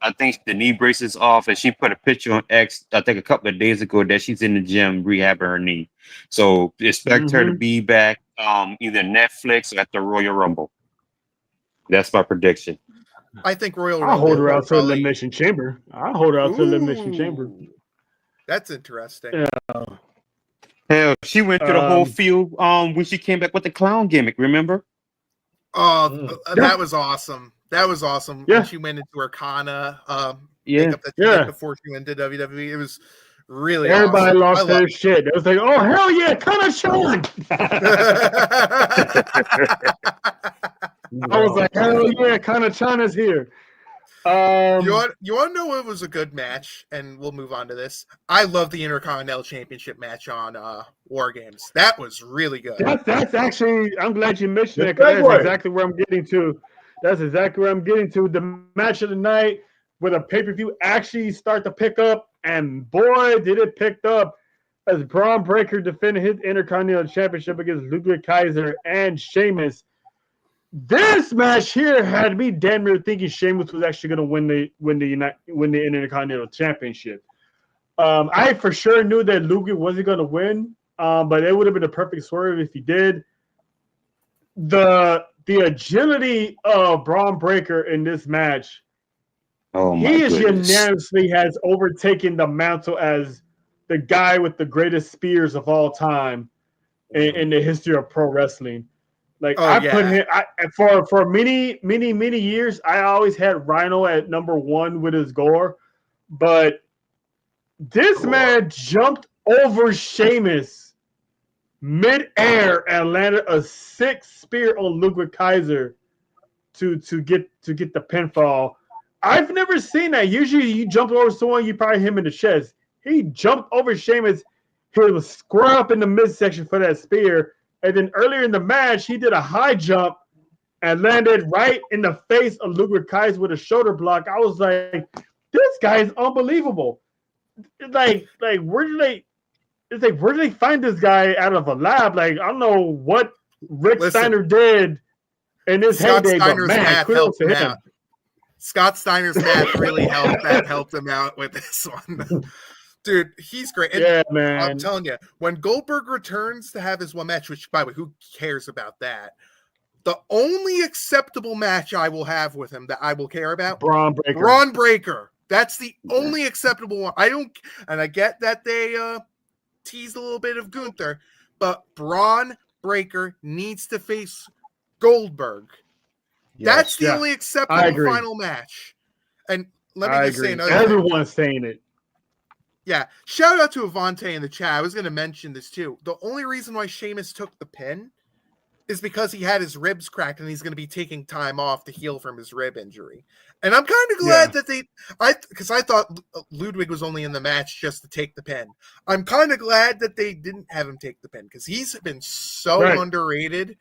I think the knee brace is off, and she put a picture on X I think a couple of days ago that she's in the gym rehabbing her knee. So expect her to be back either Netflix or at the Royal Rumble. That's my prediction. I think Royal Rumble. I'll hold her out to Elimination Chamber. That's interesting. Yeah. Hell, she went through the whole field when she came back with the clown gimmick, remember? Oh, that was awesome. That was awesome. Yeah. When she went into her Kana makeup that she did before she went to WWE. It was really everybody awesome. lost their shit. It was like, oh hell yeah, Kana-chan! I was like, hell yeah, Kana-chan is here. You want to know what was a good match, and we'll move on to this. I love the Intercontinental Championship match on Wargames. That was really good. That's actually, I'm glad you mentioned that, because that's exactly where I'm getting to. That's exactly where I'm getting to. The match of the night where the pay-per-view actually start to pick up, and boy, did it pick up as Braun Breaker defended his Intercontinental Championship against Ludwig Kaiser and Sheamus. This match here had me damn near thinking Sheamus was actually going to win the Intercontinental Championship. I for sure knew that Ludwig wasn't going to win, but it would have been a perfect swerve if he did. The agility of Braun Breaker in this match, unanimously has overtaken the mantle as the guy with the greatest spears of all time in the history of pro wrestling. Like put him for many years. I always had Rhino at number 1 with his gore, but this man jumped over Sheamus mid-air and landed a 6 spear on Ludwig Kaiser to get the pinfall. I've never seen that. Usually, you jump over someone, you probably hit him in the chest. He jumped over Sheamus. He was square up in the midsection for that spear. And then earlier in the match, he did a high jump and landed right in the face of Ludwig Kaiser with a shoulder block. I was like, this guy is unbelievable. Where did they find this guy out of a lab? Like, I don't know what Rick Steiner did in his heyday, but man, kudos to him. Scott Steiner's math really helped him out with this one. Dude, he's great. And yeah, man. I'm telling you, when Goldberg returns to have his one match, which, by the way, who cares about that? The only acceptable match I will have with him that I will care about, Braun Breaker. That's the only acceptable one. I get that they teased a little bit of Gunther, but Braun Breaker needs to face Goldberg. Yes, that's the only acceptable final match. And let me just say another thing. Everyone's saying it. Yeah, shout out to Avante in the chat. I was going to mention this too. The only reason why Sheamus took the pin is because he had his ribs cracked and he's going to be taking time off to heal from his rib injury. And I'm kind of glad that because I thought Ludwig was only in the match just to take the pin. I'm kind of glad that they didn't have him take the pin because he's been so underrated.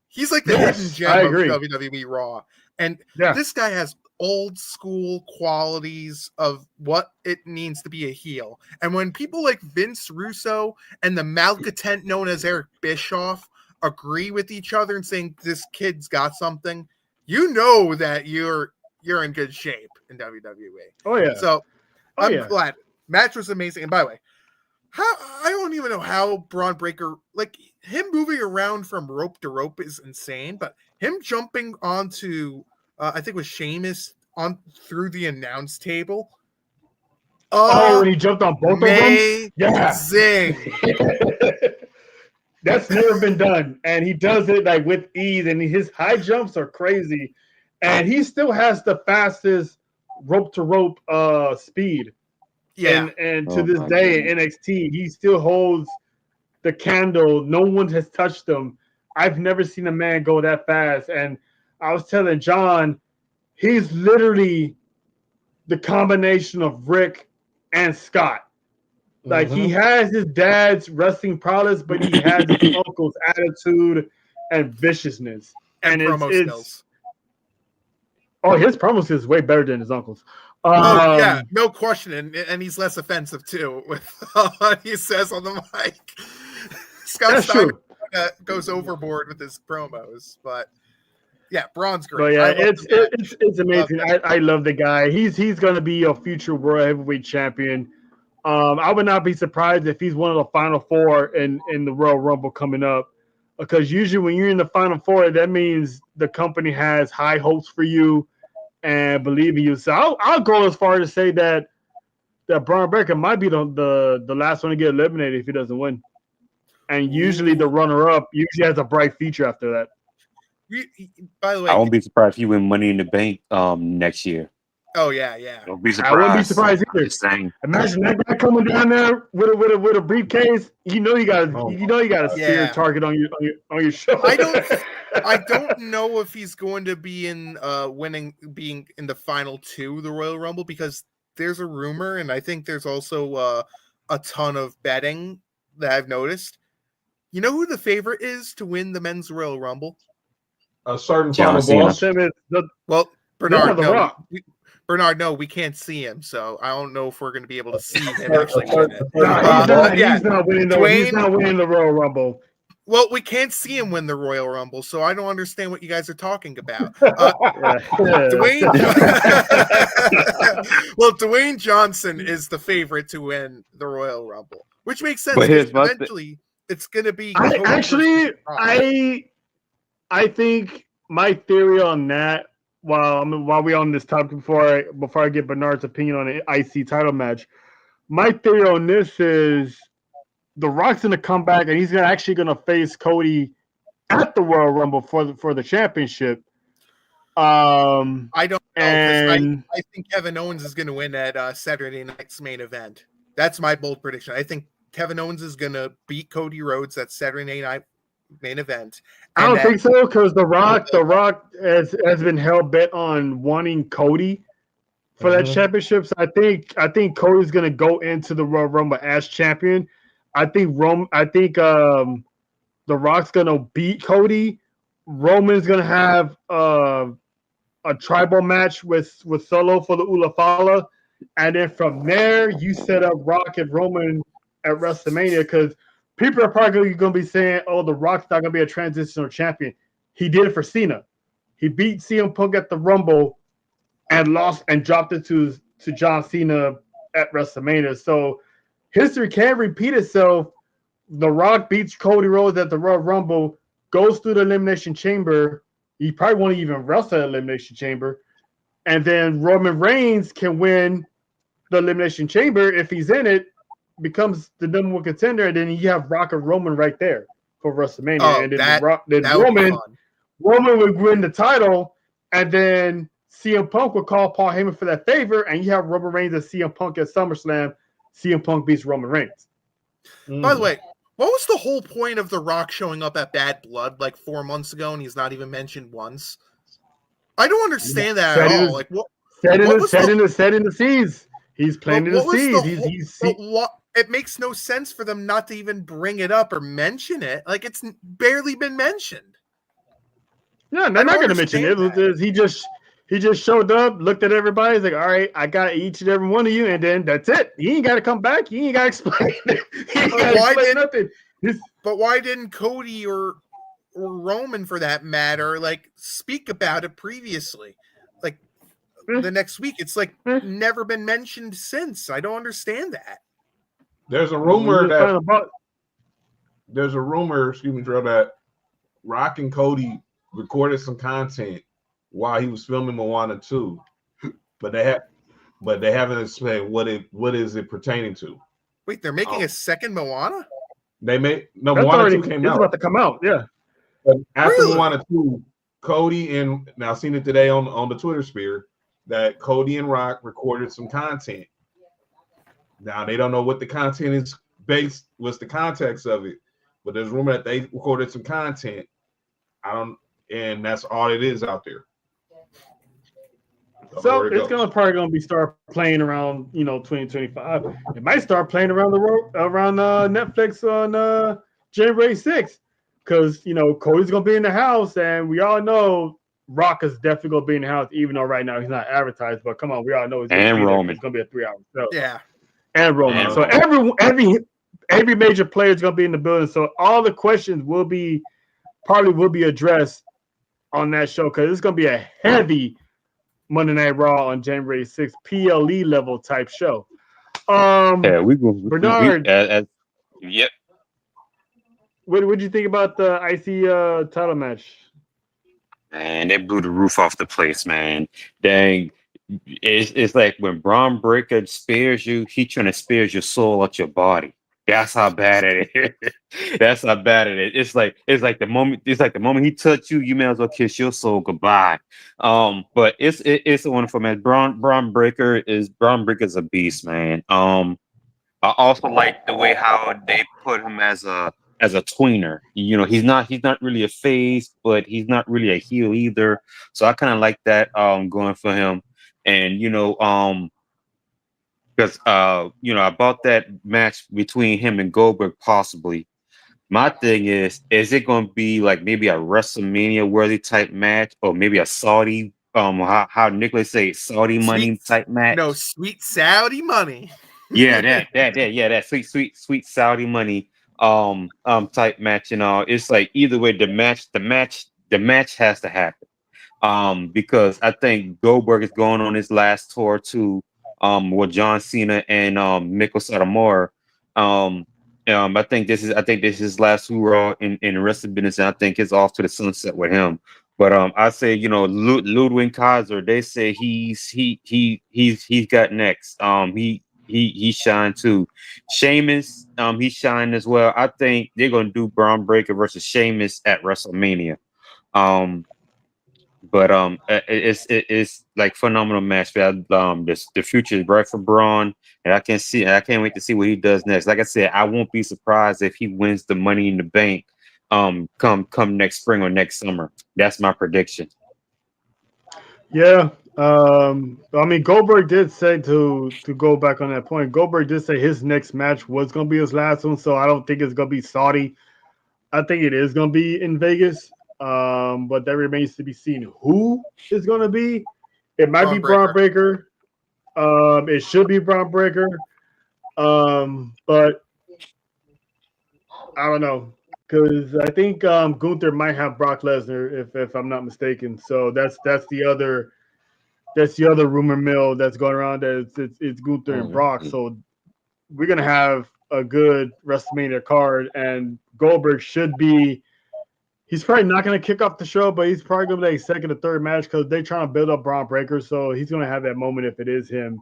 He's like the hidden gem of WWE Raw. And this guy has old school qualities of what it means to be a heel. And when people like Vince Russo and the malcontent known as Eric Bischoff agree with each other and saying this kid's got something, you know that you're in good shape in WWE. Oh yeah. So I'm glad. Match was amazing. And by the way, I don't even know how Braun Breaker, like him moving around from rope to rope is insane, but him jumping onto I think it was Sheamus on through the announce table. When he jumped on both of them? Yeah. Zing. That's never been done. And he does it like with ease, and his high jumps are crazy. And he still has the fastest rope to rope speed. Yeah. And to this day in NXT, he still holds the candle. No one has touched him. I've never seen a man go that fast. And I was telling John, he's literally the combination of Rick and Scott. Like he has his dad's wrestling prowess, but he has his uncle's attitude and viciousness. And promo skills. Oh, his promo skills is way better than his uncle's. Yeah, no question. And he's less offensive too with what he says on the mic. Scott Steiner goes overboard with his promos, but yeah, Braun's great. But yeah, it's amazing. I love the guy. He's going to be a future world heavyweight champion. I would not be surprised if he's one of the final four in the Royal Rumble coming up, because usually when you're in the final four, that means the company has high hopes for you and believe in you. So I'll go as far as to say that Braun Breaker might be the last one to get eliminated if he doesn't win. And usually the runner-up usually has a bright future after that. By the way, I won't be surprised if he win Money in the Bank next year. Oh yeah. Don't be surprised. I wouldn't be surprised either. Just saying. Imagine that guy coming down there with a briefcase. You know you got a spear target on your shoulder. I don't know if he's going to be in being in the final two of the Royal Rumble, because there's a rumor, and I think there's also a ton of betting that I've noticed. You know who the favorite is to win the men's Royal Rumble? A certain final boss. Well, Bernard, no. Bernard, no, we can't see him, so I don't know if we're going to be able to see him actually win it. He's not winning the Royal Rumble. Well, we can't see him win the Royal Rumble, so I don't understand what you guys are talking about. Dwayne Johnson is the favorite to win the Royal Rumble, which makes sense. Eventually, it's going to be. I think my theory on that, while we're on this topic, before I get Bernard's opinion on the IC title match, my theory on this is The Rock's going to come back and he's actually going to face Cody at the Royal Rumble for the championship. I don't know. I think Kevin Owens is going to win at Saturday night's main event. That's my bold prediction. I think Kevin Owens is going to beat Cody Rhodes at Saturday night main event. I don't think so, because The Rock has been hell bent on wanting Cody for that championship. So I think Cody's going to go into the Royal Rumble as champion. I think The Rock's going to beat Cody. Roman's going to have a tribal match with Solo for the Ula Fala. And then from there, you set up Rock and Roman at WrestleMania, because people are probably going to be saying, oh, The Rock's not going to be a transitional champion. He did it for Cena. He beat CM Punk at the Rumble and lost and dropped it to John Cena at WrestleMania. So history can repeat itself. The Rock beats Cody Rhodes at the Royal Rumble, goes through the Elimination Chamber. He probably won't even wrestle at Elimination Chamber. And then Roman Reigns can win the Elimination Chamber if he's in it, becomes the number one contender, and then you have Rock and Roman right there for WrestleMania. Oh, and then Roman would win the title, and then CM Punk would call Paul Heyman for that favor, and you have Roman Reigns and CM Punk at SummerSlam. CM Punk beats Roman Reigns. By the way, what was the whole point of The Rock showing up at Bad Blood like 4 months ago, and he's not even mentioned once? I don't understand that at all. Like, what? Setting the seeds. He's planting the seeds. It makes no sense for them not to even bring it up or mention it. Like, it's barely been mentioned. Yeah, they're not going to mention it. He just showed up, looked at everybody. He's like, all right, I got each and every one of you, and then that's it. He ain't got to come back. He ain't got to explain nothing. But why didn't Cody or Roman, for that matter, like, speak about it previously? Like, the next week, it's like never been mentioned since. I don't understand that. There's a rumor, excuse me, Joe, that Rock and Cody recorded some content while he was filming Moana 2, but they haven't explained what is it pertaining to. Wait, they're making a second Moana? Moana 2 came out. It's about to come out, yeah. But after Moana 2, Cody and now seen it today on the Twitter sphere that Cody and Rock recorded some content. Now they don't know what the content is based, what's the context of it, but there's rumor that they recorded some content. And that's all it is out there. So it's probably gonna be start playing around 2025. It might start playing around Netflix on January 6th, because Cody's gonna be in the house, and we all know Rock is definitely gonna be in the house, even though right now he's not advertised. But come on, we all know he's Roman. It's gonna be a 3-hour show. Yeah, and Roman. So every major player is gonna be in the building. So all the questions will be addressed on that show, because it's gonna be a heavy Monday Night Raw on January 6th, PLE level type show. Bernard. Yep. What did you think about the IC title match? Man, they blew the roof off the place, man. Dang. It's like when Braun Breaker spears you, he trying to spear your soul out your body. That's how bad it is. That's how bad it is. It's like the moment he touched you, you may as well kiss your soul goodbye. But it's a wonderful match. Braun Breaker's a beast, man. I also like the way how they put him as a tweener. You know, he's not really a face, but he's not really a heel either. So I kind of like that going for him. And because about that match between him and Goldberg possibly. My thing is it going to be like maybe a WrestleMania worthy type match, or maybe a Saudi how Nicholas say Saudi money type match? No, sweet Saudi money. Yeah, that sweet Saudi money type match and all. It's like either way the match has to happen. Because I think Goldberg is going on his last tour too, with John Cena and Mikko Satomura. I think this is his last hurrah in the wrestling business, and I think it's off to the sunset with him. But I say, Ludwig Kaiser, they say he's got next. He shined too. Sheamus, he shined as well. I think they're gonna do Braun Breaker versus Sheamus at WrestleMania. But it's like phenomenal match. The future is bright for Braun, and I can't wait to see what he does next. Like I said, I won't be surprised if he wins the Money in the Bank come next spring or next summer. That's my prediction. Yeah. I mean, Goldberg did say to go back on that point. Goldberg did say his next match was going to be his last one, so I don't think it's going to be Saudi. I think it is going to be in Vegas. But that remains to be seen who is going to be. It might be Braun Breaker. It should be Braun Breaker. But I don't know, because I think Gunther might have Brock Lesnar if I'm not mistaken. So that's the other rumor mill that's going around that it's Gunther and Brock. So we're gonna have a good WrestleMania card, and Goldberg should be. He's probably not going to kick off the show, but he's probably going to be like second or third match because they're trying to build up Braun Breaker. So he's going to have that moment if it is him.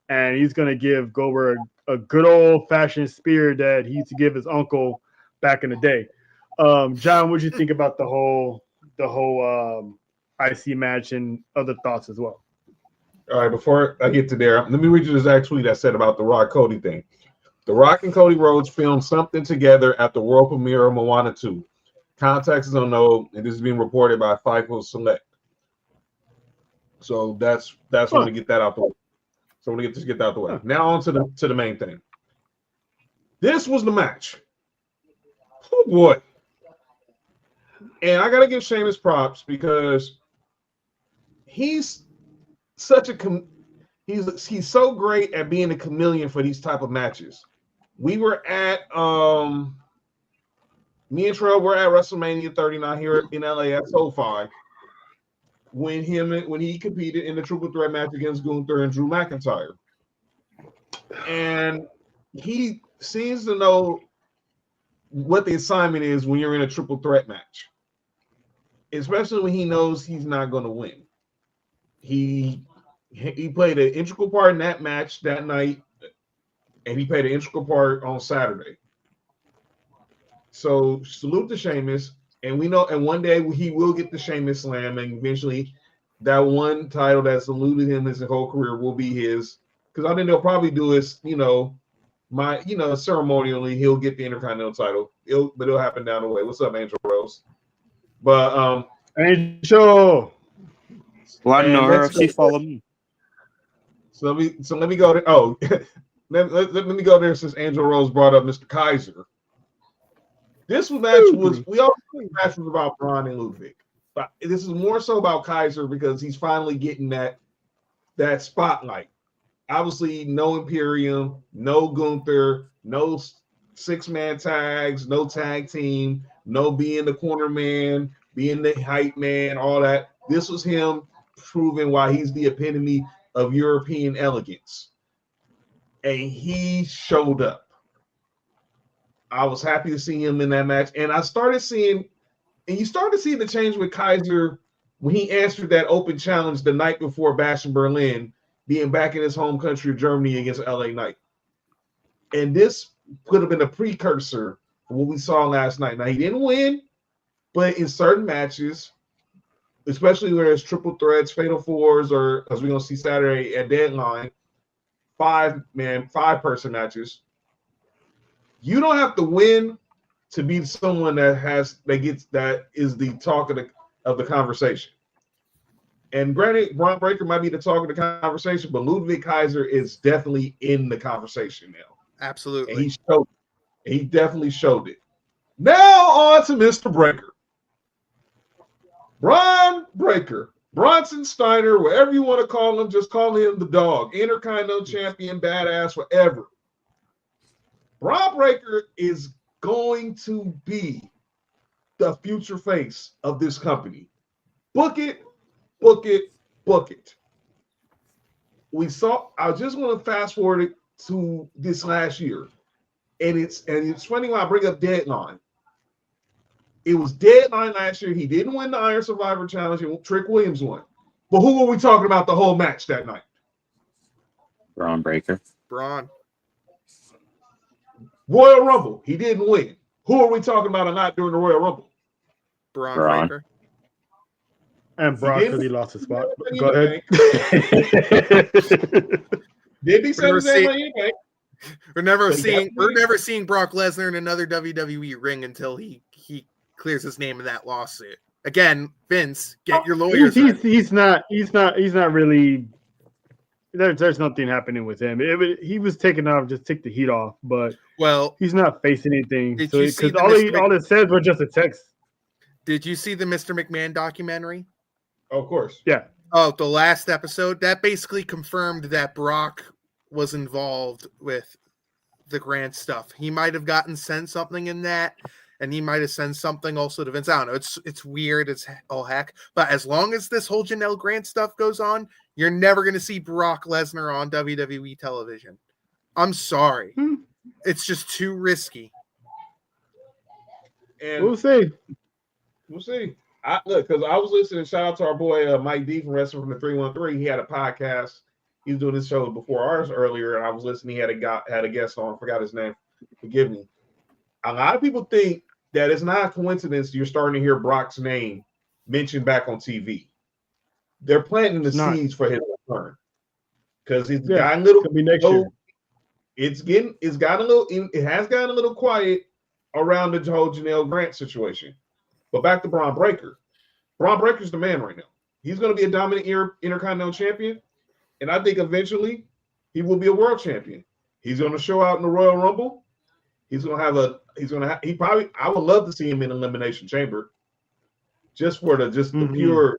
And he's going to give Goldberg a good old-fashioned spear that he used to give his uncle back in the day. John, what do you think about the whole IC match and other thoughts as well? All right, before I get to there, let me read you this actual tweet I said about the Rock Cody thing. The Rock and Cody Rhodes filmed something together at the world premiere of Moana 2. Context is unknown, and this is being reported by FIFO Select. So that's when we get that out the way. So we get that out the way. Now on to the main thing. This was the match. Oh boy. And I gotta give Sheamus props because he's such a he's so great at being a chameleon for these type of matches. We were at me and Trell were at WrestleMania 39 here in LA at SoFi when he competed in the triple threat match against Gunther and Drew McIntyre. And he seems to know what the assignment is when you're in a triple threat match, especially when he knows he's not going to win. He played an integral part in that match that night, and he played an integral part on Saturday. So salute to Sheamus, and we know, and one day he will get the Sheamus Slam, and eventually that one title that's eluded him his whole career will be his. Because I think they'll probably do is, ceremonially he'll get the Intercontinental title. It'll happen down the way. What's up, Angel Rose? But Angel. Well, I know her. She followed me. So let me go to let me go there since Angel Rose brought up Mr. Kaiser. This match was match was about Braun and Ludwig. But this is more so about Kaiser because he's finally getting that spotlight. Obviously, no Imperium, no Gunther, no 6-man tags, no tag team, no being the corner man, being the hype man, all that. This was him proving why he's the epitome of European elegance. And he showed up. I was happy to see him in that match. And you started seeing the change with Kaiser when he answered that open challenge the night before Bash in Berlin, being back in his home country of Germany against LA Knight. And this could have been a precursor for what we saw last night. Now he didn't win, but in certain matches, especially where it's triple threats, fatal fours, or as we're gonna see Saturday at Deadline, 5-person matches. You don't have to win to be someone that is the talk of the conversation. And granted, Braun Breaker might be the talk of the conversation, but Ludwig Kaiser is definitely in the conversation now. Absolutely. And he definitely showed it. Now on to Mr. Breaker. Braun Breaker, Bronson Steiner, whatever you want to call him, just call him the dog. Intercontinental champion, badass, whatever. Braun Breaker is going to be the future face of this company. Book it, book it, book it. I just want to fast forward it to this last year. And it's funny when I bring up Deadline. It was Deadline last year. He didn't win the Iron Survivor Challenge, and Trick Williams won. But who were we talking about the whole match that night? Braun Breaker. Braun. Royal Rumble. He didn't win. Who are we talking about a lot during the Royal Rumble? Braun Breaker. And Brock because he lost his spot. Go ahead. Did he say that? We're never seeing Brock Lesnar in another WWE ring until he clears his name in that lawsuit. Again, Vince, get your lawyers. He's not really. There's nothing happening with him. He was taken off, just take the heat off, but he's not facing anything. Because all it says was just a text. Did you see the Mr. McMahon documentary? Oh, of course. Yeah. Oh, the last episode that basically confirmed that Brock was involved with the Grant stuff. He might have sent something in that, and he might have sent something also to Vince. I don't know. It's weird. It's all heck. But as long as this whole Janelle Grant stuff goes on, you're never going to see Brock Lesnar on WWE television. I'm sorry. It's just too risky. And we'll see. Look, because I was listening. Shout out to our boy Mike D from Wrestling from the 313. He had a podcast. He was doing this show before ours earlier, and I was listening. He had a guest on. Forgot his name. Forgive me. A lot of people think that it's not a coincidence you're starting to hear Brock's name mentioned back on TV. They're planting the seeds for his return because he's gotten a little. It has gotten a little quiet around the whole Janelle Grant situation. But back to Braun Breaker. Braun Breaker's the man right now. He's going to be a dominant Intercontinental champion. And I think eventually he will be a world champion. He's going to show out in the Royal Rumble. I would love to see him in Elimination Chamber just for the pure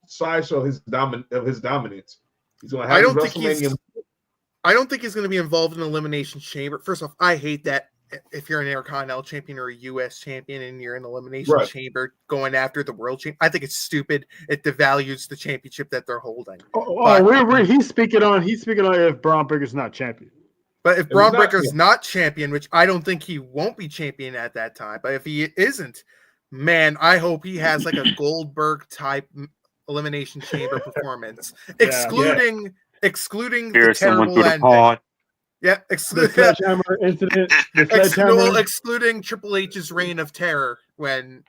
sideshow of his dominance. He's going to have WrestleMania. I don't think he's going to be involved in Elimination Chamber. First off, I hate that if you're an Intercontinental champion or a U.S. champion and you're in the Elimination Chamber going after the world champion. I think it's stupid. It devalues the championship that they're holding. He's speaking on if Braun Breaker's not champion. But if Braun Breaker's not champion, which I don't think he won't be champion at that time, but if he isn't, man, I hope he has like a Goldberg type Elimination Chamber performance, excluding the terrible ending. Yeah, excluding Triple H's reign of terror when,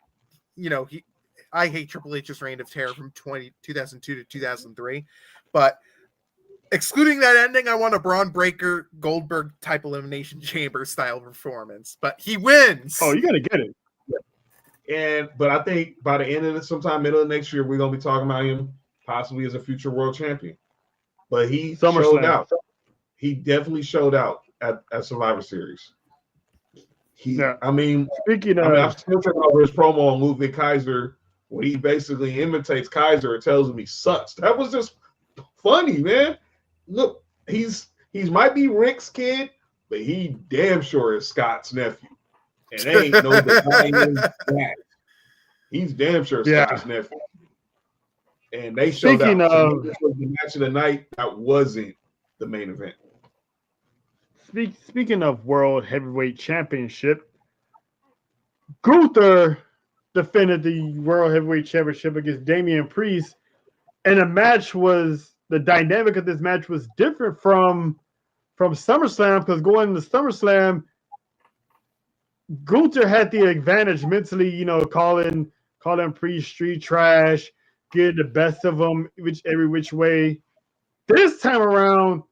I hate Triple H's reign of terror from 2002 to 2003, but excluding that ending, I want a Braun Breaker Goldberg type Elimination Chamber style performance, but he wins. Oh, you got to get it. But I think by the end of sometime middle of next year, we're going to be talking about him possibly as a future world champion. But he showed out. He definitely showed out at Survivor Series. I'm still talking about his promo on Ludwig Kaiser when he basically imitates Kaiser and tells him he sucks. That was just funny, man. Look, he's might be Rick's kid, but he damn sure is Scott's nephew. And they ain't no denying that. He's damn sure Scott's nephew. And they showed out. This was the match of the night that wasn't the main event. Speaking of World Heavyweight Championship, Gunther defended the World Heavyweight Championship against Damian Priest, and the dynamic of this match was different from SummerSlam, because going into SummerSlam, Gunther had the advantage mentally, calling Priest street trash, getting the best of him every which way. This time around,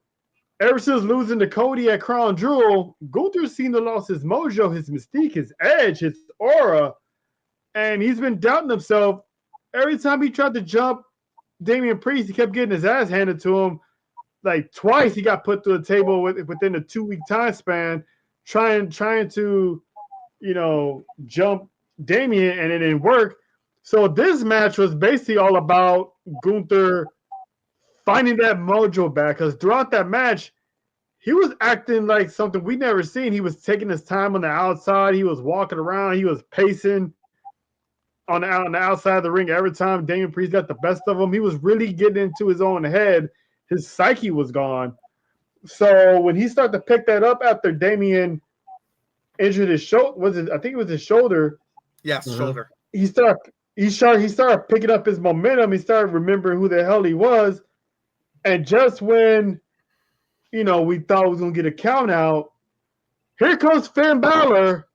ever since losing to Cody at Crown Jewel, Gunther's seemed to lost his mojo, his mystique, his edge, his aura, and he's been doubting himself. Every time he tried to jump Damian Priest, he kept getting his ass handed to him. Like twice he got put to the table within a 2-week time span, trying to, jump Damian, and it didn't work. So this match was basically all about Gunther finding that mojo back, because throughout that match, he was acting like something we never seen. He was taking his time on the outside. He was walking around. He was pacing on the outside of the ring every time Damian Priest got the best of him. He was really getting into his own head. His psyche was gone. So when he started to pick that up after Damian injured his shoulder, I think it was his shoulder. Yes, shoulder. He started picking up his momentum. He started remembering who the hell he was. And just when, we thought we was going to get a count out, here comes Finn Balor,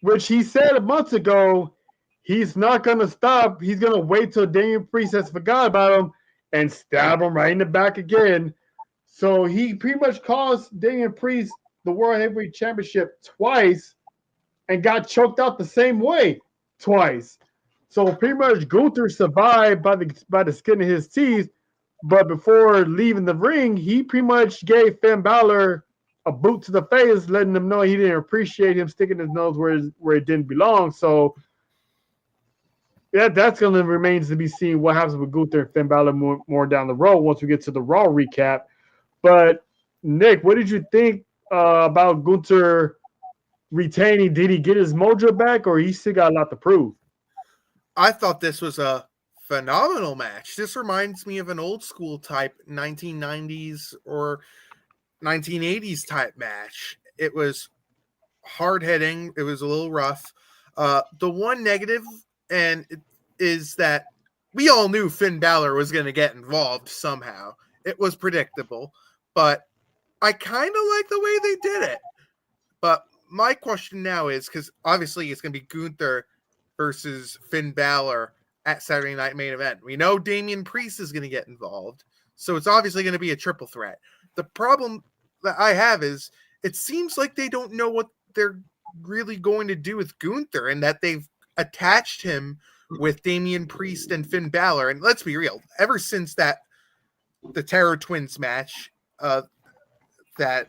which he said months ago, he's not going to stop. He's going to wait till Damian Priest has forgot about him and stab him right in the back again. So he pretty much cost Damian Priest the World Heavyweight Championship twice and got choked out the same way twice. So pretty much Gunther survived by the skin of his teeth. But before leaving the ring, he pretty much gave Finn Balor a boot to the face, letting him know he didn't appreciate him sticking his nose where it didn't belong. So yeah, that's going to remains to be seen what happens with Gunther and Finn Balor more down the road once we get to the Raw recap. But Nick, what did you think about Gunther retaining? Did he get his mojo back, or he still got a lot to prove? I thought this was a phenomenal match. This reminds me of an old school type 1990s or 1980s type match. It was hard hitting. It was a little rough. The one negative is that we all knew Finn Balor was going to get involved somehow. It was predictable, but I kind of like the way they did it. But my question now is, because obviously it's going to be Gunther versus Finn Balor at Saturday Night Main Event. We know Damian Priest is going to get involved, so it's obviously going to be a triple threat. The problem that I have is it seems like they don't know what they're really going to do with Gunther, and that they've attached him with Damian Priest and Finn Balor. And let's be real, ever since the Terror Twins match that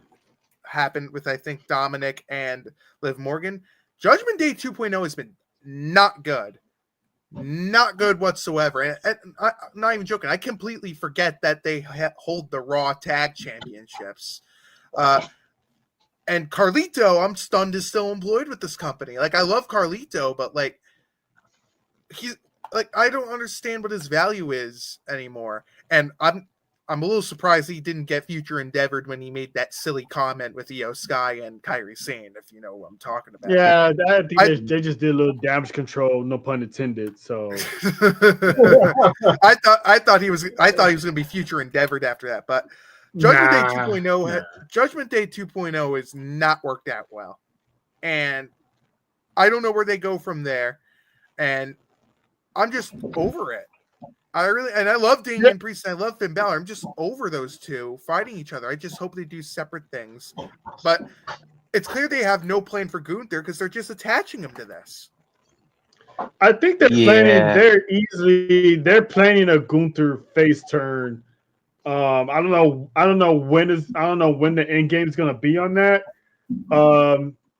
happened with, I think, Dominic and Liv Morgan, Judgment Day 2.0 has been not good. Not good whatsoever. And I'm not even joking. I completely forget that they hold the Raw Tag Championships. And Carlito, I'm stunned, is still employed with this company. Like, I love Carlito, but I don't understand what his value is anymore. And I'm a little surprised he didn't get future endeavored when he made that silly comment with Io Sky and Kairi Sane, if you know what I'm talking about. Yeah, I think they just did a little damage control, no pun intended. So I thought he was going to be future endeavored after that, but Judgment Day 2.0 Judgment Day 2.0 has not worked out well. And I don't know where they go from there. And I'm just over it. I love Damian Priest and I love Finn Balor. I'm just over those two fighting each other. I just hope they do separate things. But it's clear they have no plan for Gunther because they're just attaching him to this. I think they're planning a Gunther face turn. I don't know when the end game is gonna be on that.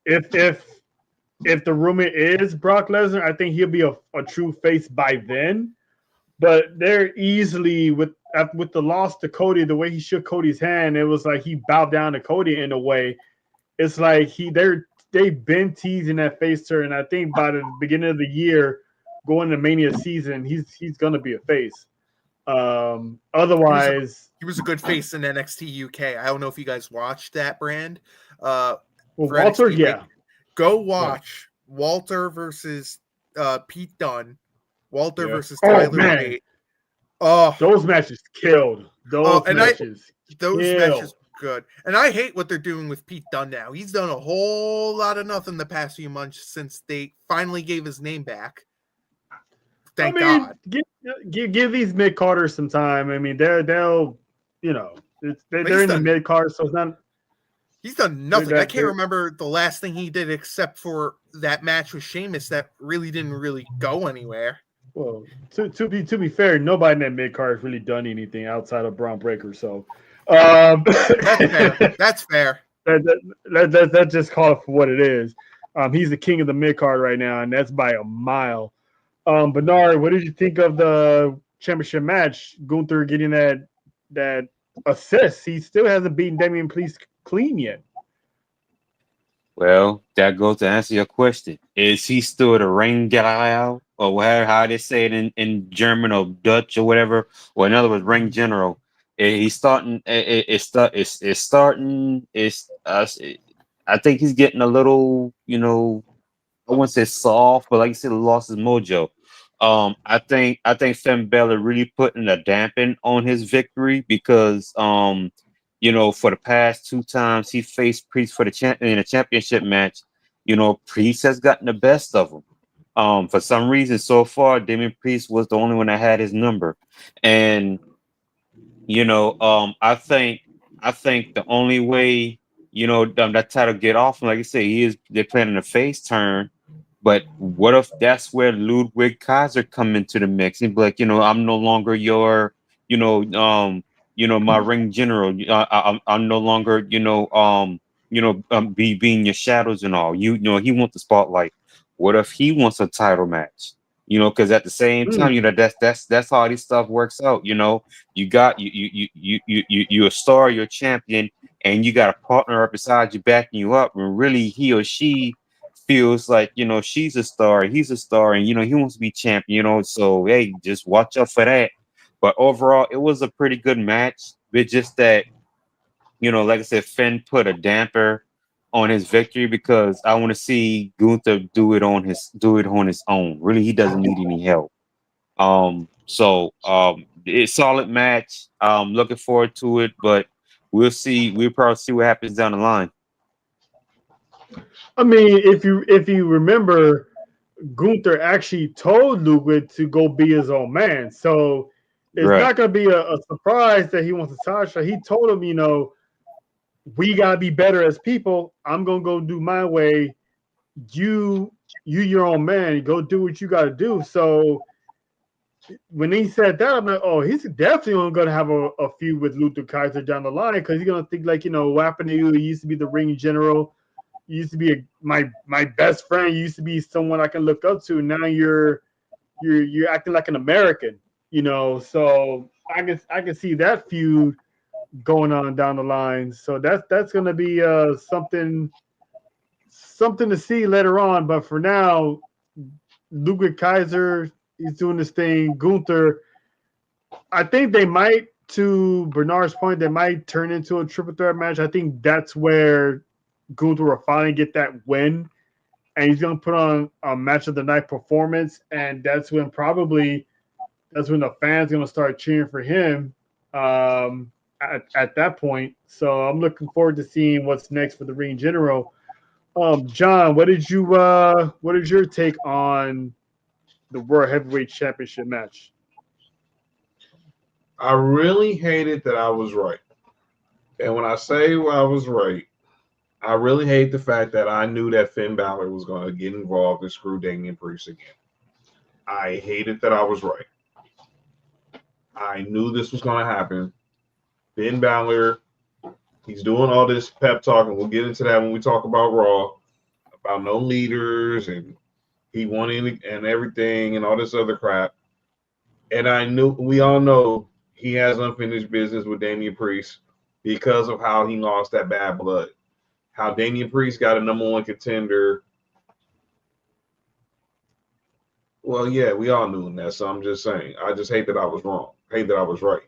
If the rumor is Brock Lesnar, I think he'll be a true face by then. But they're easily with the loss to Cody, the way he shook Cody's hand, it was like he bowed down to Cody in a way. It's like they've been teasing that face turn. I think by the beginning of the year, going to Mania season, he's gonna be a face. Otherwise, he was a good face in NXT UK. I don't know if you guys watched that brand. Walter, NXT, go watch Walter versus Pete Dunne. Walter versus Tyler Bate. Oh, those matches killed. Those matches good. And I hate what they're doing with Pete Dunne now. He's done a whole lot of nothing the past few months since they finally gave his name back. Thank God. Give these mid-carders some time. I mean, they'll you know, they're in the mid-card, so it's not. He's done nothing. I can't remember the last thing he did except for that match with Sheamus that really didn't go anywhere. Well, to be fair, nobody in that mid-card has really done anything outside of Braun Breaker. So that's fair. That just call it for what it is. He's the king of the mid-card right now, and that's by a mile. Bernard, what did you think of the championship match? Gunther getting that assist. He still hasn't beaten Damian Priest clean yet. Well, that goes to answer your question. Is he still the ring general, or how they say it in German or Dutch or whatever? Or in other words, ring general. He's starting. It's starting. I think he's getting a little, I wouldn't say soft, but like you said, lost his mojo. I think Finn Balor really putting a dampen on his victory because for the past 2 times he faced Priest for in a championship match, Priest has gotten the best of him. For some reason, so far, Damian Priest was the only one that had his number, and I think the only way that title get off, like I say, they're planning a face turn. But what if that's where Ludwig Kaiser come into the mix? He'd be like, I'm no longer your, my ring general. I'm no longer, being your shadows and all. He wants the spotlight. What if he wants a title match? Because at the same time, that's how this stuff works out. You got you're a star, you're a champion, and you got a partner up beside you backing you up. And really, he or she feels like she's a star, he's a star, and he wants to be champion. So hey, just watch out for that. But overall, it was a pretty good match. It's just that like I said, Finn put a damper on his victory because I want to see Gunther do it on his own. Really, he doesn't need any help. So it's a solid match. Looking forward to it, but we'll see. We'll probably see what happens down the line. I mean, if you remember, Gunther actually told Ludwig to go be his own man. So it's not going to be a surprise that he wants a Sasha. He told him, we got to be better as people. I'm going to go do my way. You your own man. Go do what you got to do. So when he said that, I'm like, oh, he's definitely going to have a feud with Ludwig Kaiser down the line because he's going to think like, what happened to you? He used to be the ring general. You used to be my best friend. You used to be someone I can look up to. Now you're acting like an American, So I can see that feud going on down the line. So that's going to be something to see later on. But for now, Ludwig Kaiser, he's doing this thing. Gunther, I think they might, to Bernard's point, they might turn into a triple threat match. I think that's where Gunther will finally get that win, and he's going to put on a match of the night performance, and that's when the fans going to start cheering for him at that point. So I'm looking forward to seeing what's next for the ring general. John, what is your take on the World Heavyweight Championship match? I really hated that I was right, and when I say I was right, I really hate the fact that I knew that Finn Balor was going to get involved and screw Damian Priest again. I hated that I was right. I knew this was going to happen. Finn Balor, he's doing all this pep talk, and we'll get into that when we talk about Raw, about no leaders, and he won and everything and all this other crap. And I knew, we all know he has unfinished business with Damian Priest because of how he lost that bad blood. How Damian Priest got a #1 contender. Well, yeah, we all knew that. So I'm just saying. I just hate that I was wrong. Hate that I was right.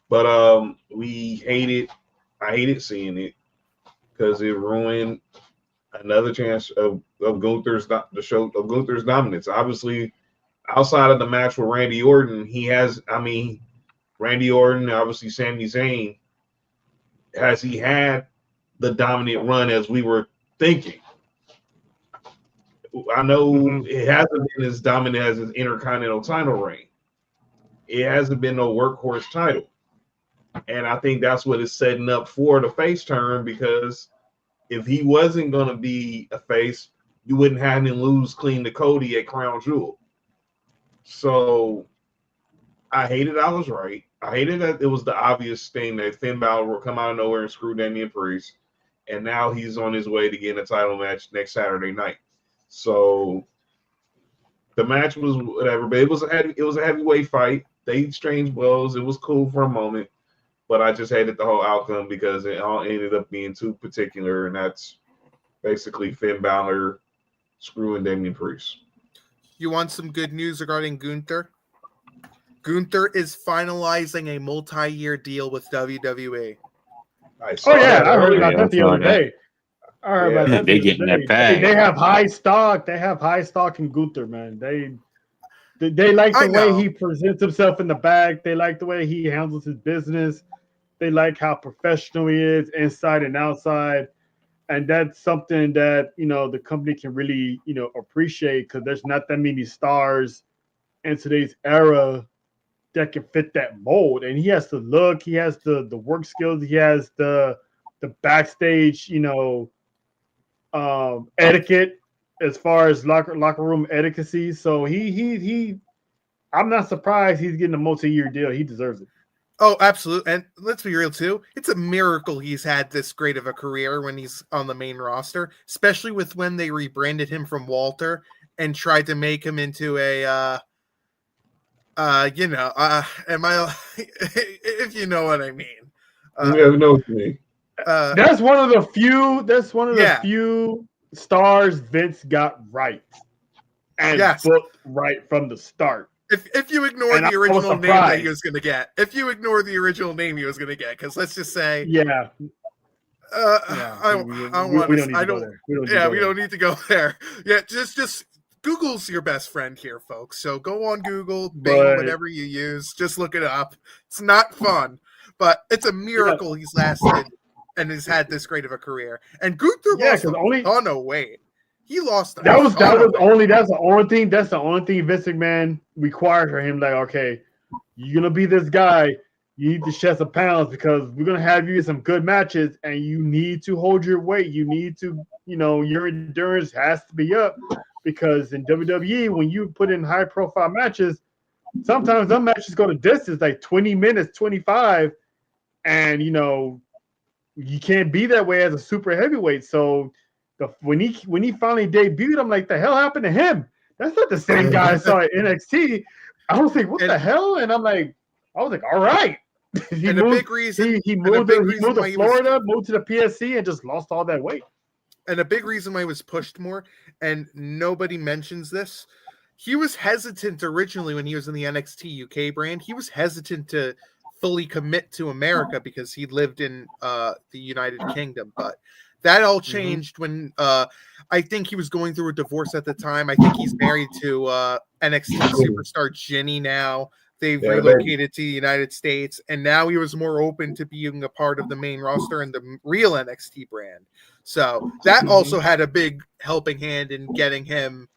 But I hated seeing it because it ruined another chance of Gunther's dominance. Obviously, outside of the match with Randy Orton, Randy Orton, obviously Sami Zayn. has he had the dominant run as we were thinking? I know it hasn't been as dominant as his Intercontinental title reign. It hasn't been no workhorse title. And I think that's what it's setting up for the face turn, because if he wasn't going to be a face, you wouldn't have him lose clean to Cody at Crown Jewel. So I hated I was right. I hated that it was the obvious thing that Finn Balor would come out of nowhere and screw Damian Priest. And now he's on his way to getting a title match next Saturday night. So the match was whatever, but it was a heavyweight fight. They exchanged blows. It was cool for a moment, but I just hated the whole outcome because it all ended up being too particular, and that's basically Finn Balor screwing Damian Priest. You want some good news regarding Gunther? Gunther is finalizing a multi-year deal with WWE. I heard about that the other day. They getting that bag. They have high stock. They have high stock in Gunther, man. They like the way he presents himself in the bag. They like the way he handles his business. They like how professional he is inside and outside. And that's something that, the company can really, appreciate, because there's not that many stars in today's era that can fit that mold. And he has the look, he has the work skills, he has the backstage, etiquette as far as locker room etiquette. So he I'm not surprised he's getting a multi-year deal. He deserves it. Oh, absolutely. And let's be real too. It's a miracle he's had this great of a career when he's on the main roster, especially with when they rebranded him from Walter and tried to make him into a if you know what I mean. We know what you mean. That's one of the few stars Vince got right and booked right from the start. If you ignore the original name that he was going to get, because let's just say, we don't need to go there. Yeah, just Google's your best friend here, folks. So go on Google, Bing, whatever you use, just look it up. It's not fun, but it's a miracle he's lasted and has had this great of a career. And Gunther lost a ton of weight. He lost. That's the only thing Vince McMahon required for him. Like, okay, you're gonna be this guy. You need to shed some pounds because we're gonna have you in some good matches, and you need to hold your weight. You need to, your endurance has to be up, because in WWE, when you put in high profile matches, sometimes some matches go to distance like 20 minutes, 25, and you can't be that way as a super heavyweight. So when he finally debuted, I'm like, the hell happened to him? That's not the same guy I saw at NXT. I was like, what the hell? And I was like, all right. He moved to Florida, moved to the PSC, and just lost all that weight. And a big reason why he was pushed more, and nobody mentions this, he was hesitant originally when he was in the NXT UK brand. He was hesitant to fully commit to America because he lived in the United Kingdom, but that all changed when I think he was going through a divorce at the time. I think he's married to NXT superstar Jenny now. They've relocated to the United States, and now he was more open to being a part of the main roster and the real NXT brand. So that also had a big helping hand in getting him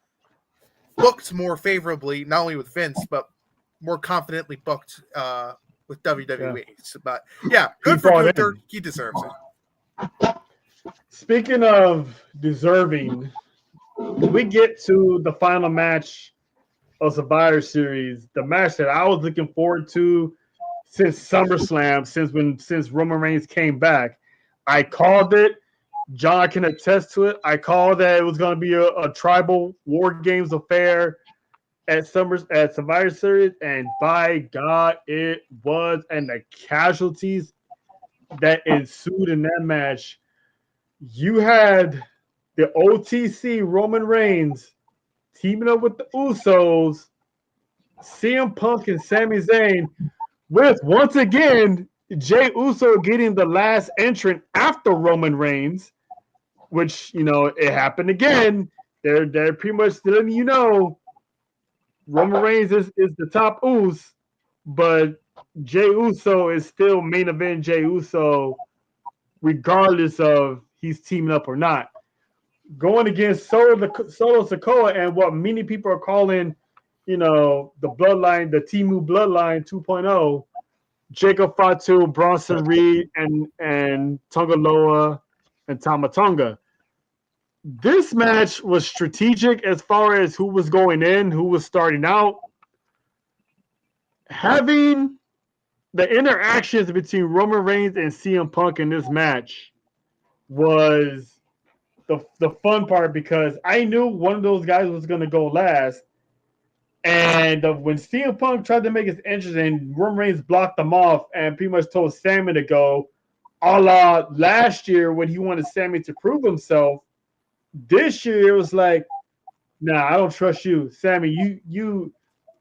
booked more favorably, not only with Vince, but more confidently booked with WWE. So, but yeah, good for Gunther. He deserves it. Speaking of deserving, we get to the final match of Survivor Series, the match that I was looking forward to since SummerSlam, since Roman Reigns came back. I called it. John can attest to it. I called that it was going to be a tribal war games affair at Survivor Series, and by God, it was. And the casualties that ensued in that match. You had the OTC Roman Reigns teaming up with the Usos, CM Punk and Sami Zayn, with once again Jey Uso getting the last entrant after Roman Reigns, which it happened again. They're pretty much letting Roman Reigns is the top Us, but Jey Uso is still main event Jey Uso regardless of he's teaming up or not. Going against Solo Sikoa and what many people are calling, the bloodline, the Timu bloodline 2.0, Jacob Fatu, Bronson Reed, and Tongaloa and Tamatonga. This match was strategic as far as who was going in, who was starting out. Having the interactions between Roman Reigns and CM Punk in this match was the fun part, because I knew one of those guys was going to go last. And when CM Punk tried to make his entrance and Roman Reigns blocked them off and pretty much told Sammy to go, a la last year when he wanted Sammy to prove himself, this year it was like, nah, I don't trust you. Sammy,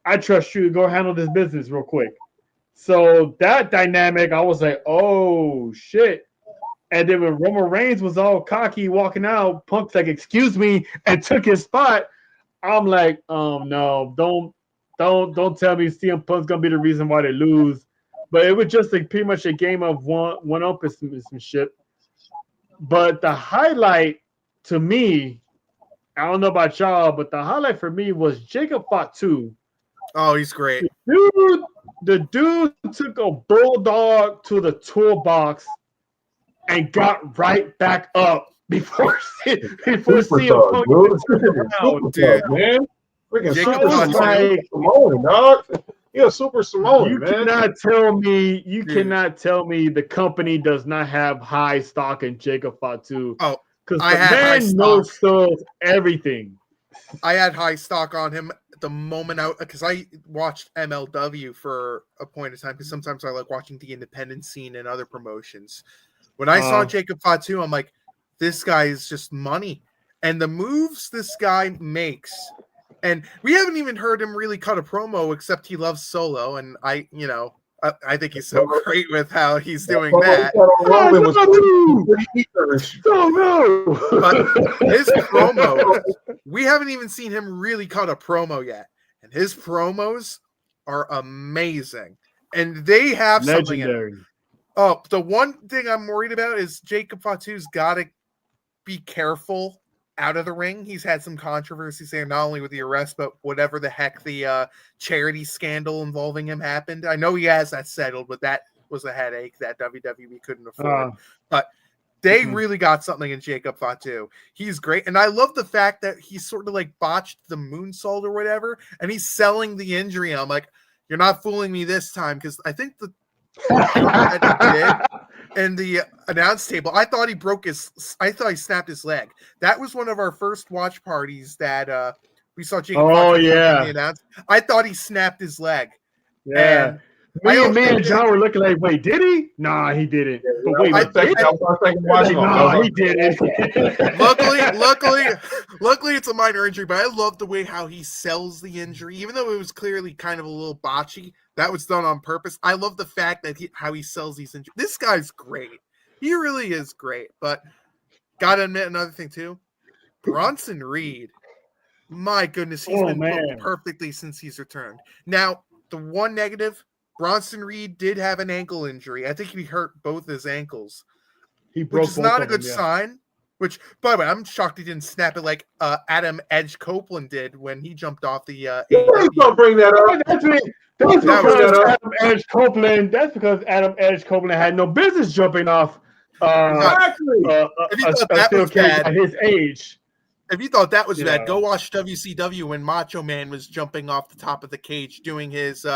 I trust you to go handle this business real quick. So that dynamic, I was like, oh, shit. And then when Roman Reigns was all cocky walking out, Punk's like, excuse me, and took his spot. I'm like, no, don't tell me CM Punk's gonna be the reason why they lose. But it was just like pretty much a game of one-upmanship. But the highlight to me, I don't know about y'all, but the highlight for me was Jacob Fatu. Oh, he's great. The dude took a bulldog to the toolbox and got right back up before CM Punk turned around, dude. Man, freaking Super Samoan, dog. You're a Super Samoan, man. You cannot tell me the company does not have high stock in Jacob Fatu. Oh, because the man knows everything. I had high stock on him the moment out, because I watched MLW for a point of time, because sometimes I like watching the independent scene and other promotions. When I saw Jacob Fatu, I'm like, this guy is just money. And the moves this guy makes, and we haven't even heard him really cut a promo, except he loves Solo, and I think he's so great with how he's doing that. But his promo, we haven't even seen him really cut a promo yet. And his promos are amazing. And they have legendary. Something. Oh, the one thing I'm worried about is Jacob Fatu's got to be careful out of the ring. He's had some controversies there, not only with the arrest, but whatever the heck the charity scandal involving him happened. I know he has that settled, but that was a headache that WWE couldn't afford. But they really got something in Jacob Fatu. He's great. And I love the fact that he sort of like botched the moonsault or whatever, and he's selling the injury. And I'm like, you're not fooling me this time, because I think the and the announce table, I thought he snapped his leg. That was one of our first watch parties that we saw Jacob the announce. I thought he snapped his leg. Yeah. And me and John were looking like, wait, did he? Nah, he didn't. But wait, he didn't. Luckily, it's a minor injury, but I love the way how he sells the injury, even though it was clearly kind of a little botchy. That was done on purpose. I love the fact that how he sells these injuries. This guy's great. He really is great. But gotta admit another thing too. Bronson Reed. My goodness, he's been booked perfectly since he's returned. Now, the one negative, Bronson Reed did have an ankle injury. I think he hurt both his ankles. He broke, which is not a good sign. Which, by the way, I'm shocked he didn't snap it like Adam Edge Copeland did when he jumped off the. Don't bring that up. That's because Adam Edge Copeland had no business jumping off. Exactly. If you thought that was bad at his age. If you thought that was bad, go watch WCW when Macho Man was jumping off the top of the cage doing his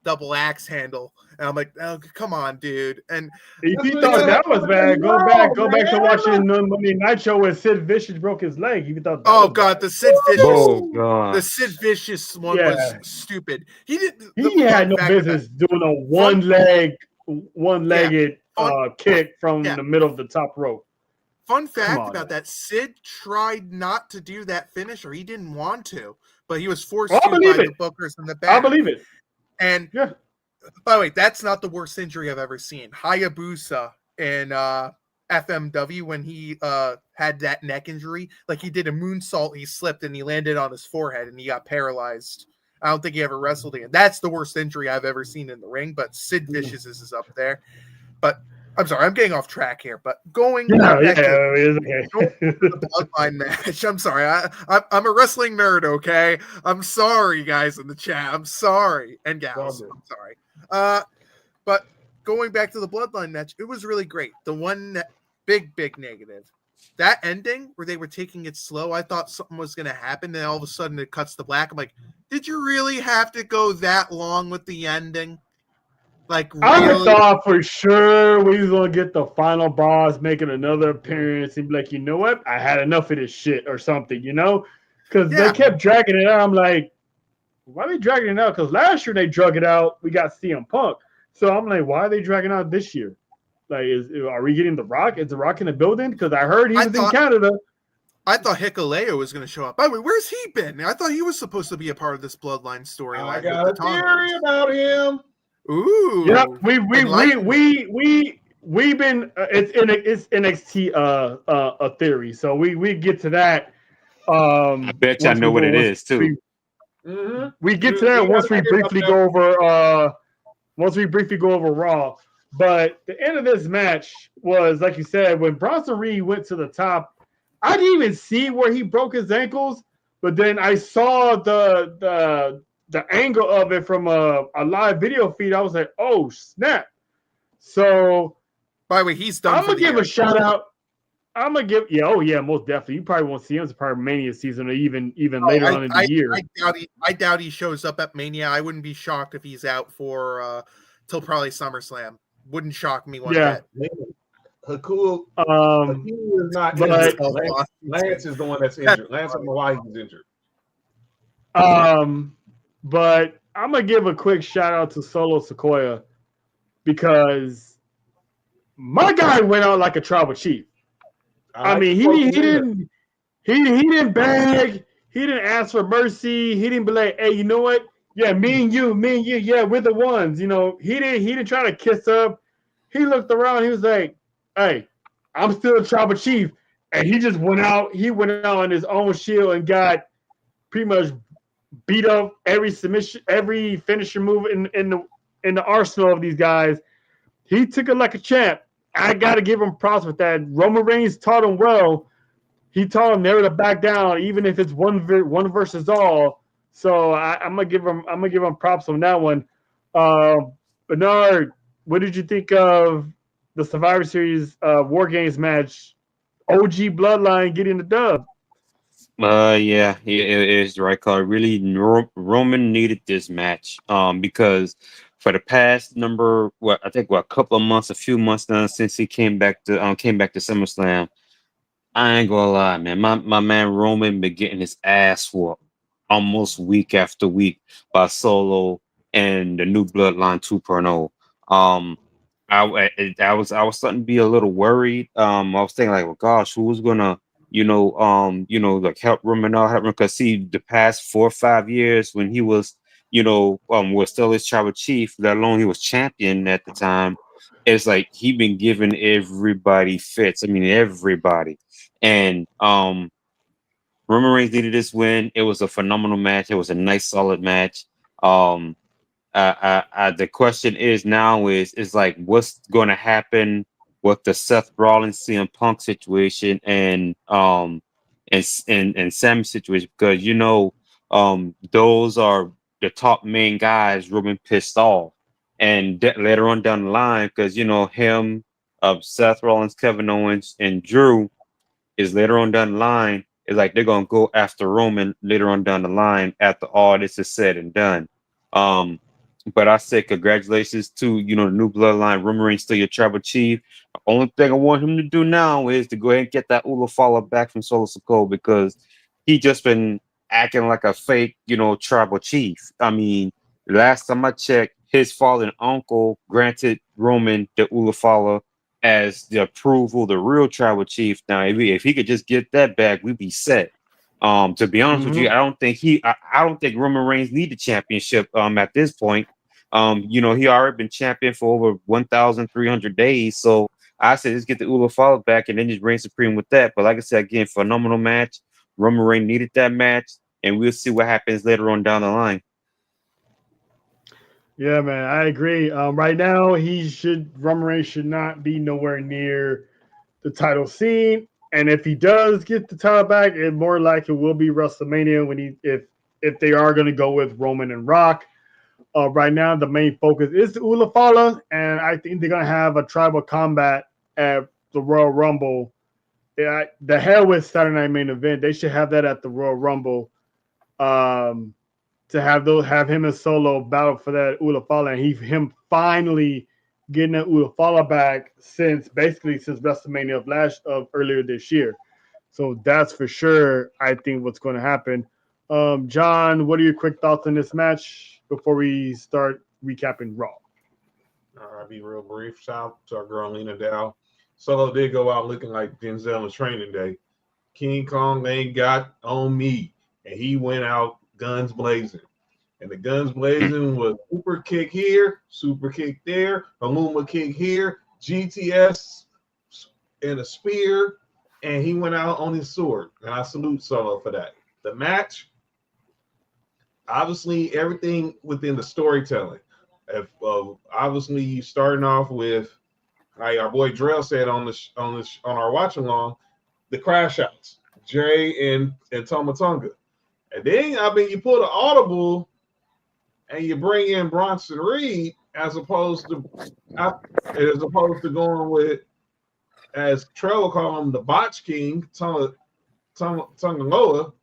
double axe handle, and I'm like, oh, come on, dude. And if you thought that was bad, go back to watching Monday Night Show where Sid Vicious broke his leg. If you thought the Sid Vicious one was stupid. He had no business doing a one-legged kick from the middle of the top rope. Fun fact about that: Sid tried not to do that finish, or he didn't want to, but he was forced to by the bookers in the back. I believe it. And by the way, that's not the worst injury I've ever seen. Hayabusa in FMW, when he had that neck injury, like he did a moonsault, he slipped and he landed on his forehead and he got paralyzed. I don't think he ever wrestled again. That's the worst injury I've ever seen in the ring, but Sid Vicious is up there. But I'm sorry, I'm getting off track here, but going back to the Bloodline match. I'm sorry, I'm a wrestling nerd. Okay, I'm sorry, guys in the chat. I'm sorry, and gals. I'm sorry. But going back to the Bloodline match, it was really great. The one big negative, that ending where they were taking it slow. I thought something was going to happen, then all of a sudden it cuts to black. I'm like, did you really have to go that long with the ending? Like, really? I thought for sure we was gonna get the final boss making another appearance and be like, you know what? I had enough of this shit or something, because they kept dragging it out. I'm like, why are they dragging it out? Because last year they drug it out. We got CM Punk, so I'm like, why are they dragging out this year? Like, are we getting The Rock? Is The Rock in the building? Because I heard he was in Canada. I thought Hikuleo was going to show up. By the way, where's he been? I thought he was supposed to be a part of this Bloodline storyline. I got a theory about him. Ooh. Yep. We've been it's NXT a theory. So we get to that. I bet you I know what it is too. We get to that once we briefly go over Raw. But the end of this match was, like you said, when Bronson Reed went to the top, I didn't even see where he broke his ankles, but then I saw the angle of it from a live video feed. I was like, oh snap. So by the way, he's done. I'm gonna give a shout out. I'm gonna give most definitely. You probably won't see him. It's probably Mania season or even later on in the year. I doubt he shows up at Mania. I wouldn't be shocked if he's out for till probably SummerSlam. Wouldn't shock me one bit. Hakul is not injured. Lance is the one that's injured. Lance, I don't know why he's injured. But I'm gonna give a quick shout out to Solo Sikoa because my guy went out like a tribal chief. I mean, he didn't beg, he didn't ask for mercy, he didn't be like, hey, you know what? Yeah, me and you, yeah, we're the ones. He didn't try to kiss up. He looked around, he was like, hey, I'm still a tribal chief. And he just went out on his own shield and got pretty much beat up every submission, every finisher move in the arsenal of these guys. He took it like a champ. I got to give him props with that. Roman Reigns taught him well. He taught him never to back down, even if it's one versus all. So I'm gonna give him props on that one. Bernard, what did you think of the Survivor Series War Games match? OG Bloodline getting the dub. Yeah, it is the right call. Really, Roman needed this match. Because for the past a couple of months, a few months now since he came back to SummerSlam, I ain't gonna lie, man. My man Roman been getting his ass whooped almost week after week by Solo and the new Bloodline 2.0. I was starting to be a little worried. I was thinking like, well, gosh, who's gonna like help Roman out, because see, the past 4 or 5 years when he was, was still his tribal chief, let alone he was champion at the time, it's like he been giving everybody fits. I mean, everybody. And Roman Reigns needed this win. It was a phenomenal match. It was a nice, solid match. The question is now is like, what's going to happen with the Seth Rollins CM Punk situation and Sammy situation, because those are the top main guys Roman pissed off, and later on down the line, because him, Seth Rollins, Kevin Owens, and Drew is later on down the line. It's like they're gonna go after Roman later on down the line after all this is said and done. But I say congratulations to the new Bloodline. Roman Reigns still your tribal chief. The only thing I want him to do now is to go ahead and get that Ula follow back from Solo Sikoa, because he just been acting like a fake, tribal chief. I mean, last time I checked, his fallen uncle granted Roman the Ula follow as the approval, the real tribal chief. Now, if he could just get that back, we'd be set. To be honest with you, I don't think Roman Reigns need the championship at this point. He already been champion for over 1,300 days. So I said, let's get the Ula follow back and then just reign supreme with that. But like I said, again, phenomenal match. Roman Reigns needed that match, and we'll see what happens later on down the line. Yeah, man, I agree. Right now, Roman Reigns should not be nowhere near the title scene. And if he does get the title back, it more like it will be WrestleMania when if they are going to go with Roman and Rock. Right now, the main focus is the Ulafala, and I think they're going to have a tribal combat at the Royal Rumble. Yeah, the hell with Saturday Night Main Event. They should have that at the Royal Rumble. To have him and Solo battle for that Ulafala, and him finally getting that Ulafala back since WrestleMania of earlier this year. So that's for sure. I think what's going to happen. John, what are your quick thoughts on this match before we start recapping Raw? I'll be real brief. Shout out to our girl Lena Dow. Solo did go out looking like Denzel in Training Day. King Kong they ain't got on me, and he went out guns blazing. And the guns blazing was super kick here, super kick there, Haluma kick here, GTS and a spear, and he went out on his sword. And I salute Solo for that. The match, obviously, everything within the storytelling. If obviously you starting off with, like our boy Drell said on our watch along, the crash outs, Jay and Tomatonga, and then you pull the audible and you bring in Bronson Reed as opposed to going with, as Trevor called him, the Botch King, Tungaloa,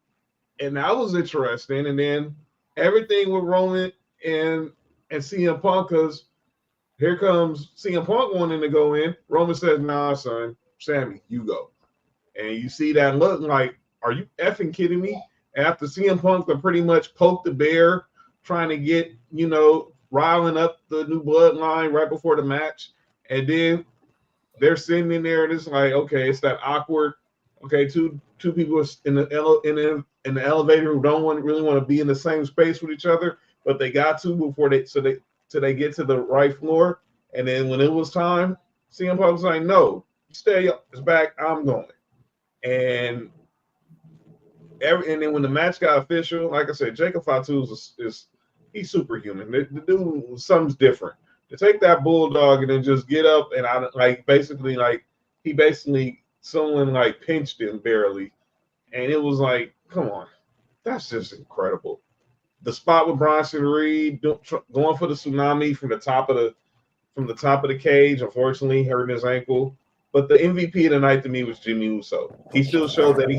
and that was interesting. And then everything with Roman and CM Punk, because here comes CM Punk wanting to go in. Roman says, "Nah, son, Sammy, you go." And you see that look like, are you effing kidding me? After CM Punk to pretty much poke the bear, trying to get, riling up the new bloodline right before the match. And then they're sitting in there and it's like, okay, it's that awkward, okay, two people in the elevator who don't really want to be in the same space with each other, but they got to before they get to the right floor. And then when it was time, CM Punk was like, "No, stay up, it's back, I'm going." And then when the match got official, like I said, Jacob Fatu is he's superhuman. The dude, something's different. To take that bulldog and then just get up and someone like pinched him barely, and it was like, come on, that's just incredible. The spot with Bronson Reed going for the tsunami from the top of the cage, unfortunately hurting his ankle. But the MVP of the night to me was Jimmy Uso. He still showed that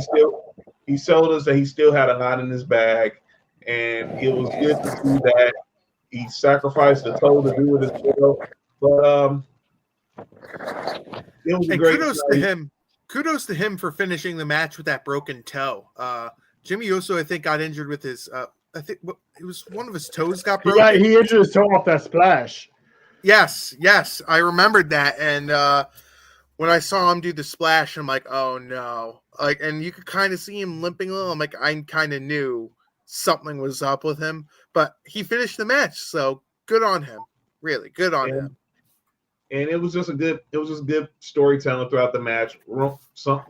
he showed us that he still had a lot in his bag, and it was good to see that he sacrificed the toe to do it as well. But it was a great kudos to him. Kudos to him for finishing the match with that broken toe. Jimmy Uso, I think, got injured with his. I think it was one of his toes got broken. He injured his toe off that splash. Yes, I remembered that, and when I saw him do the splash, I'm like, oh no! Like, and you could kind of see him limping a little. I'm like, I kind of knew something was up with him, but he finished the match, so good on him. Really good on him. And it was just good storytelling throughout the match.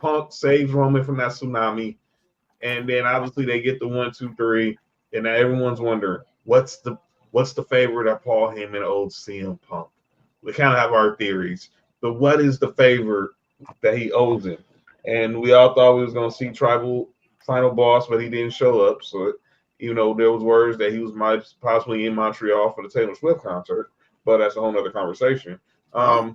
Punk saves Roman from that tsunami, and then obviously they get the 1, 2, 3, and now everyone's wondering what's the favorite of Paul Heyman owed CM Punk. We kind of have our theories, but what is the favor that he owes him? And we all thought we was going to see Tribal Final Boss, but he didn't show up. So, there was words that he was possibly in Montreal for the Taylor Swift concert, but that's a whole nother conversation. They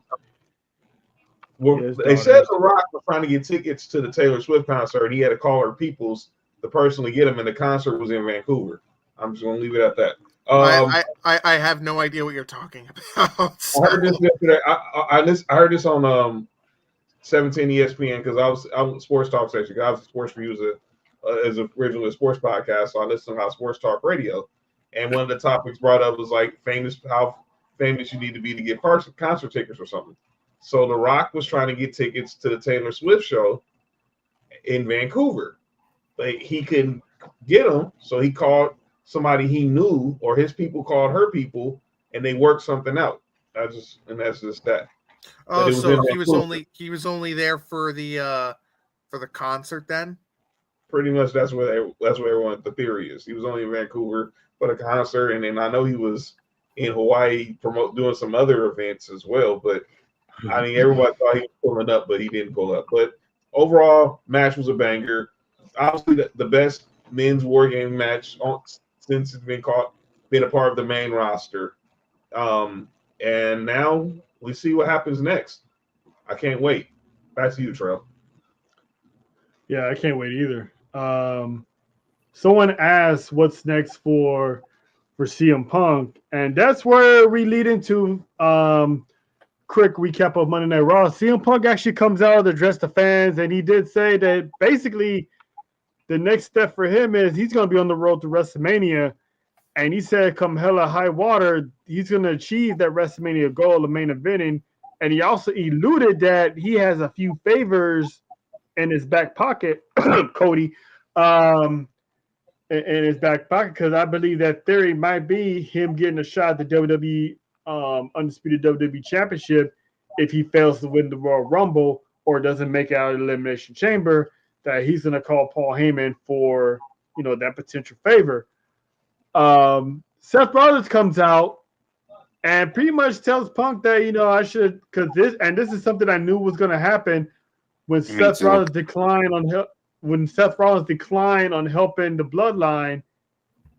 said The Rock was trying to get tickets to the Taylor Swift concert. He had to call her peoples to personally get them, and the concert was in Vancouver. I'm just going to leave it at that. I have no idea what you're talking about. So. I heard this yesterday. I heard this on 17 ESPN because I was Sports Talk station. I was Sports4U as originally a sports podcast, so I listened to Sports Talk Radio, and one of the topics brought up was like how famous you need to be to get concert tickets or something. So The Rock was trying to get tickets to the Taylor Swift show in Vancouver, but he couldn't get them, so he called somebody he knew, or his people called her people, and they worked something out. That's just that. Oh, so he was only there for the concert then? Pretty much that's where everyone, the theory is. He was only in Vancouver for the concert, and then I know he was in Hawaii doing some other events as well. But I mean, everybody thought he was pulling up, but he didn't pull up. But overall, match was a banger. Obviously, the best men's war game match since it's been a part of the main roster. And now we see what happens next. I can't wait. Back to you, Trail. Yeah, I can't wait either. Someone asked what's next for CM Punk, and that's where we lead into quick recap of Monday Night Raw. CM Punk actually comes out to address the fans, and he did say that basically the next step for him is he's going to be on the road to WrestleMania, and he said come hella high water, he's going to achieve that WrestleMania goal of main eventing, and he also alluded that he has a few favors in his back pocket, Cody, in his back pocket, because I believe that theory might be him getting a shot at the WWE Undisputed WWE Championship if he fails to win the Royal Rumble or doesn't make it out of the Elimination Chamber, that he's going to call Paul Heyman for, that potential favor. Seth Rollins comes out and pretty much tells Punk that, I should, because this is something I knew was going to happen when Seth Rollins declined on helping the Bloodline.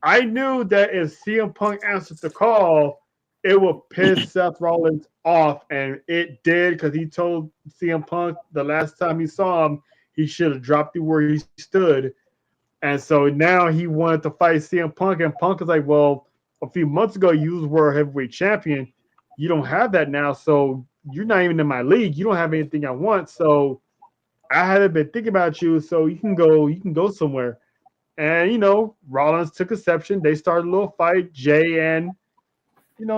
I knew that if CM Punk answered the call, it would piss Seth Rollins off, and it did, because he told CM Punk the last time he saw him, he should have dropped it where he stood. And so now he wanted to fight CM Punk, and Punk is like, well, a few months ago, you was World Heavyweight Champion. You don't have that now, so you're not even in my league. You don't have anything I want, so I haven't been thinking about you, so you can go somewhere. And, Rollins took exception. They started a little fight. Jay and,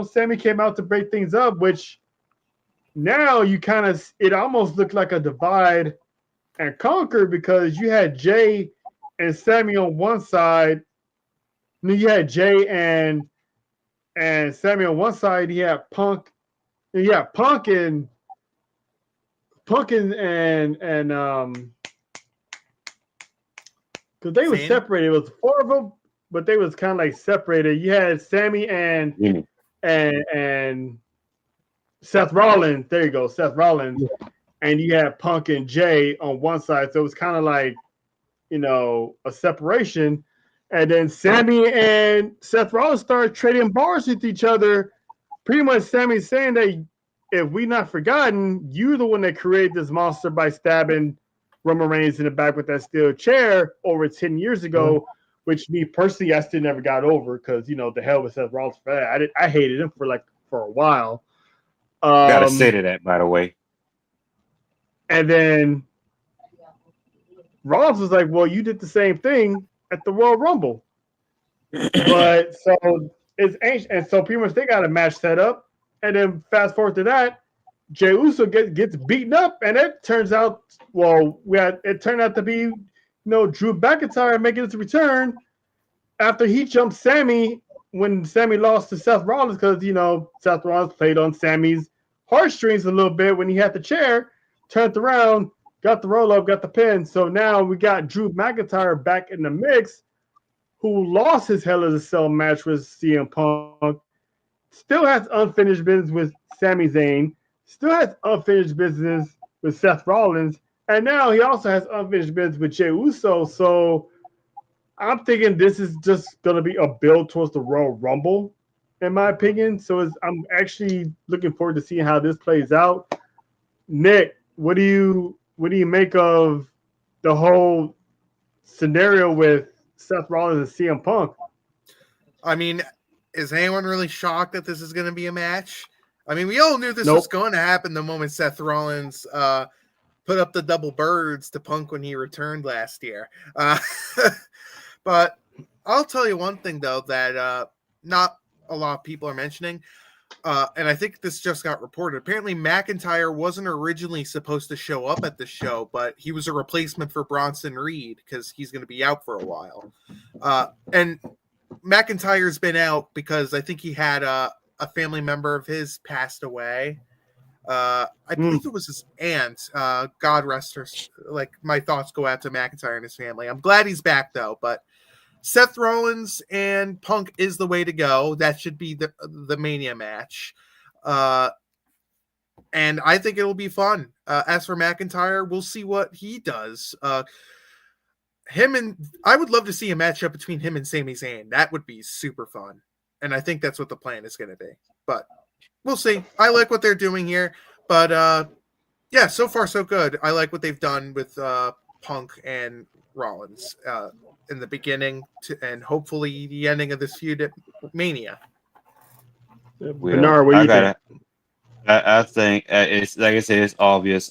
Sammy came out to break things up, which now it almost looked like a divide and conquer, because you had Jay and Sammy on one side. You had Jay and Sammy on one side. You had Punk. You had Punk and because they were separated. It was 4 of them, but they was kind of like separated. You had Sammy and Seth Rollins. There you go, Seth Rollins. And you had Punk and Jay on one side. So it was kind of like, a separation. And then Sammy and Seth Rollins started trading bars with each other. Pretty much Sammy saying that if we not forgotten, you're the one that created this monster by stabbing Roman Reigns in the back with that steel chair over 10 years ago, which me personally, I still never got over, because, the hell with Seth Rollins for that. I hated him for a while. Gotta say to that, by the way. And then Rollins was like, well, you did the same thing at the Royal Rumble. But so it's ancient. And so pretty much they got a match set up. And then fast forward to that, Jey Uso gets beaten up. And it turns out, it turned out to be, Drew McIntyre making his return after he jumped Sammy when Sammy lost to Seth Rollins, because, Seth Rollins played on Sammy's heartstrings a little bit when he had the chair, turned around, got the roll-up, got the pin. So now we got Drew McIntyre back in the mix, who lost his Hell in a Cell match with CM Punk, still has unfinished business with Sami Zayn, still has unfinished business with Seth Rollins, and now he also has unfinished business with Jey Uso. So I'm thinking this is just going to be a build towards the Royal Rumble, in my opinion. So I'm actually looking forward to seeing how this plays out. Nick, what do you make of the whole scenario with Seth Rollins and CM Punk? I mean, is anyone really shocked that this is going to be a match? I mean, we all knew this was going to happen the moment Seth Rollins put up the double birds to Punk when he returned last year. But I'll tell you one thing, though, that not a lot of people are mentioning, and I think this just got reported. Apparently, McIntyre wasn't originally supposed to show up at the show, but he was a replacement for Bronson Reed because he's going to be out for a while. And McIntyre's been out because I think he had a family member of his passed away. I believe it was his aunt. God rest her. Like, my thoughts go out to McIntyre and his family. I'm glad he's back, though, but Seth Rollins and Punk is the way to go. That should be the Mania match. And I think it'll be fun. As for McIntyre, we'll see what he does. I would love to see a matchup between him and Sami Zayn. That would be super fun. And I think that's what the plan is going to be. But we'll see. I like what they're doing here. But yeah, so far so good. I like what they've done with Punk and Rollins in the beginning and hopefully the ending of this feud at Mania. Bernard, what do you think? I think it's like I said, it's obvious.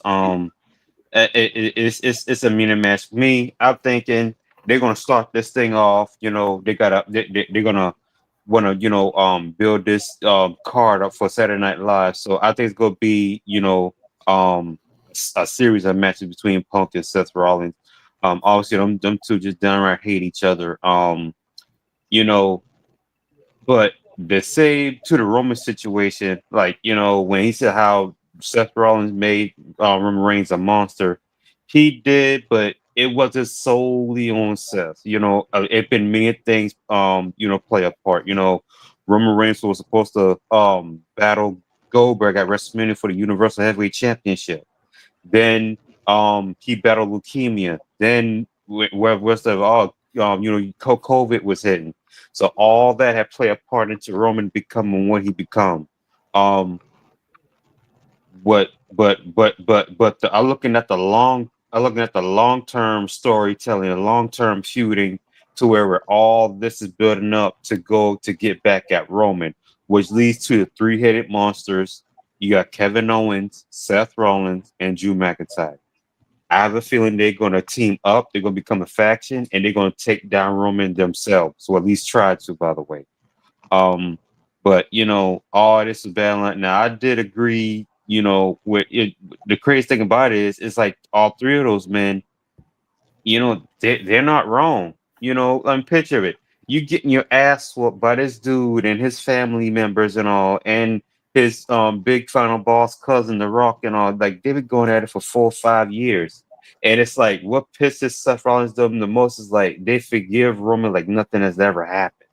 It's a Mania match. For me, I'm thinking they're gonna start this thing off. They're gonna want to build this card up for Saturday Night Live. So I think it's gonna be a series of matches between Punk and Seth Rollins. Obviously them two just downright hate each other. But the save to the Roman situation, like when he said how Seth Rollins made Roman Reigns a monster, he did, but it wasn't solely on Seth. It been many things play a part. Roman Reigns was supposed to battle Goldberg at WrestleMania for the Universal Heavyweight Championship. Then he battled leukemia. Then COVID was hitting. So all that had played a part into Roman becoming what he become. I'm looking at the long-term storytelling, the long-term feuding to where all this is building up to go to get back at Roman, which leads to the three-headed monsters. You got Kevin Owens, Seth Rollins, and Drew McIntyre. I have a feeling they're going to team up. They're going to become a faction, and they're going to take down Roman themselves, or at least try to, by the way. But all this is bad. Now, I did agree. With it. The crazy thing about it is, it's like all three of those men. They're not wrong. Picture it. You getting your ass whooped by this dude and his family members and all, and his big final boss cousin, The Rock, and all. Like, they've been going at it for 4 or 5 years. And it's like, what pisses Seth Rollins them the most is like they forgive Roman like nothing has ever happened.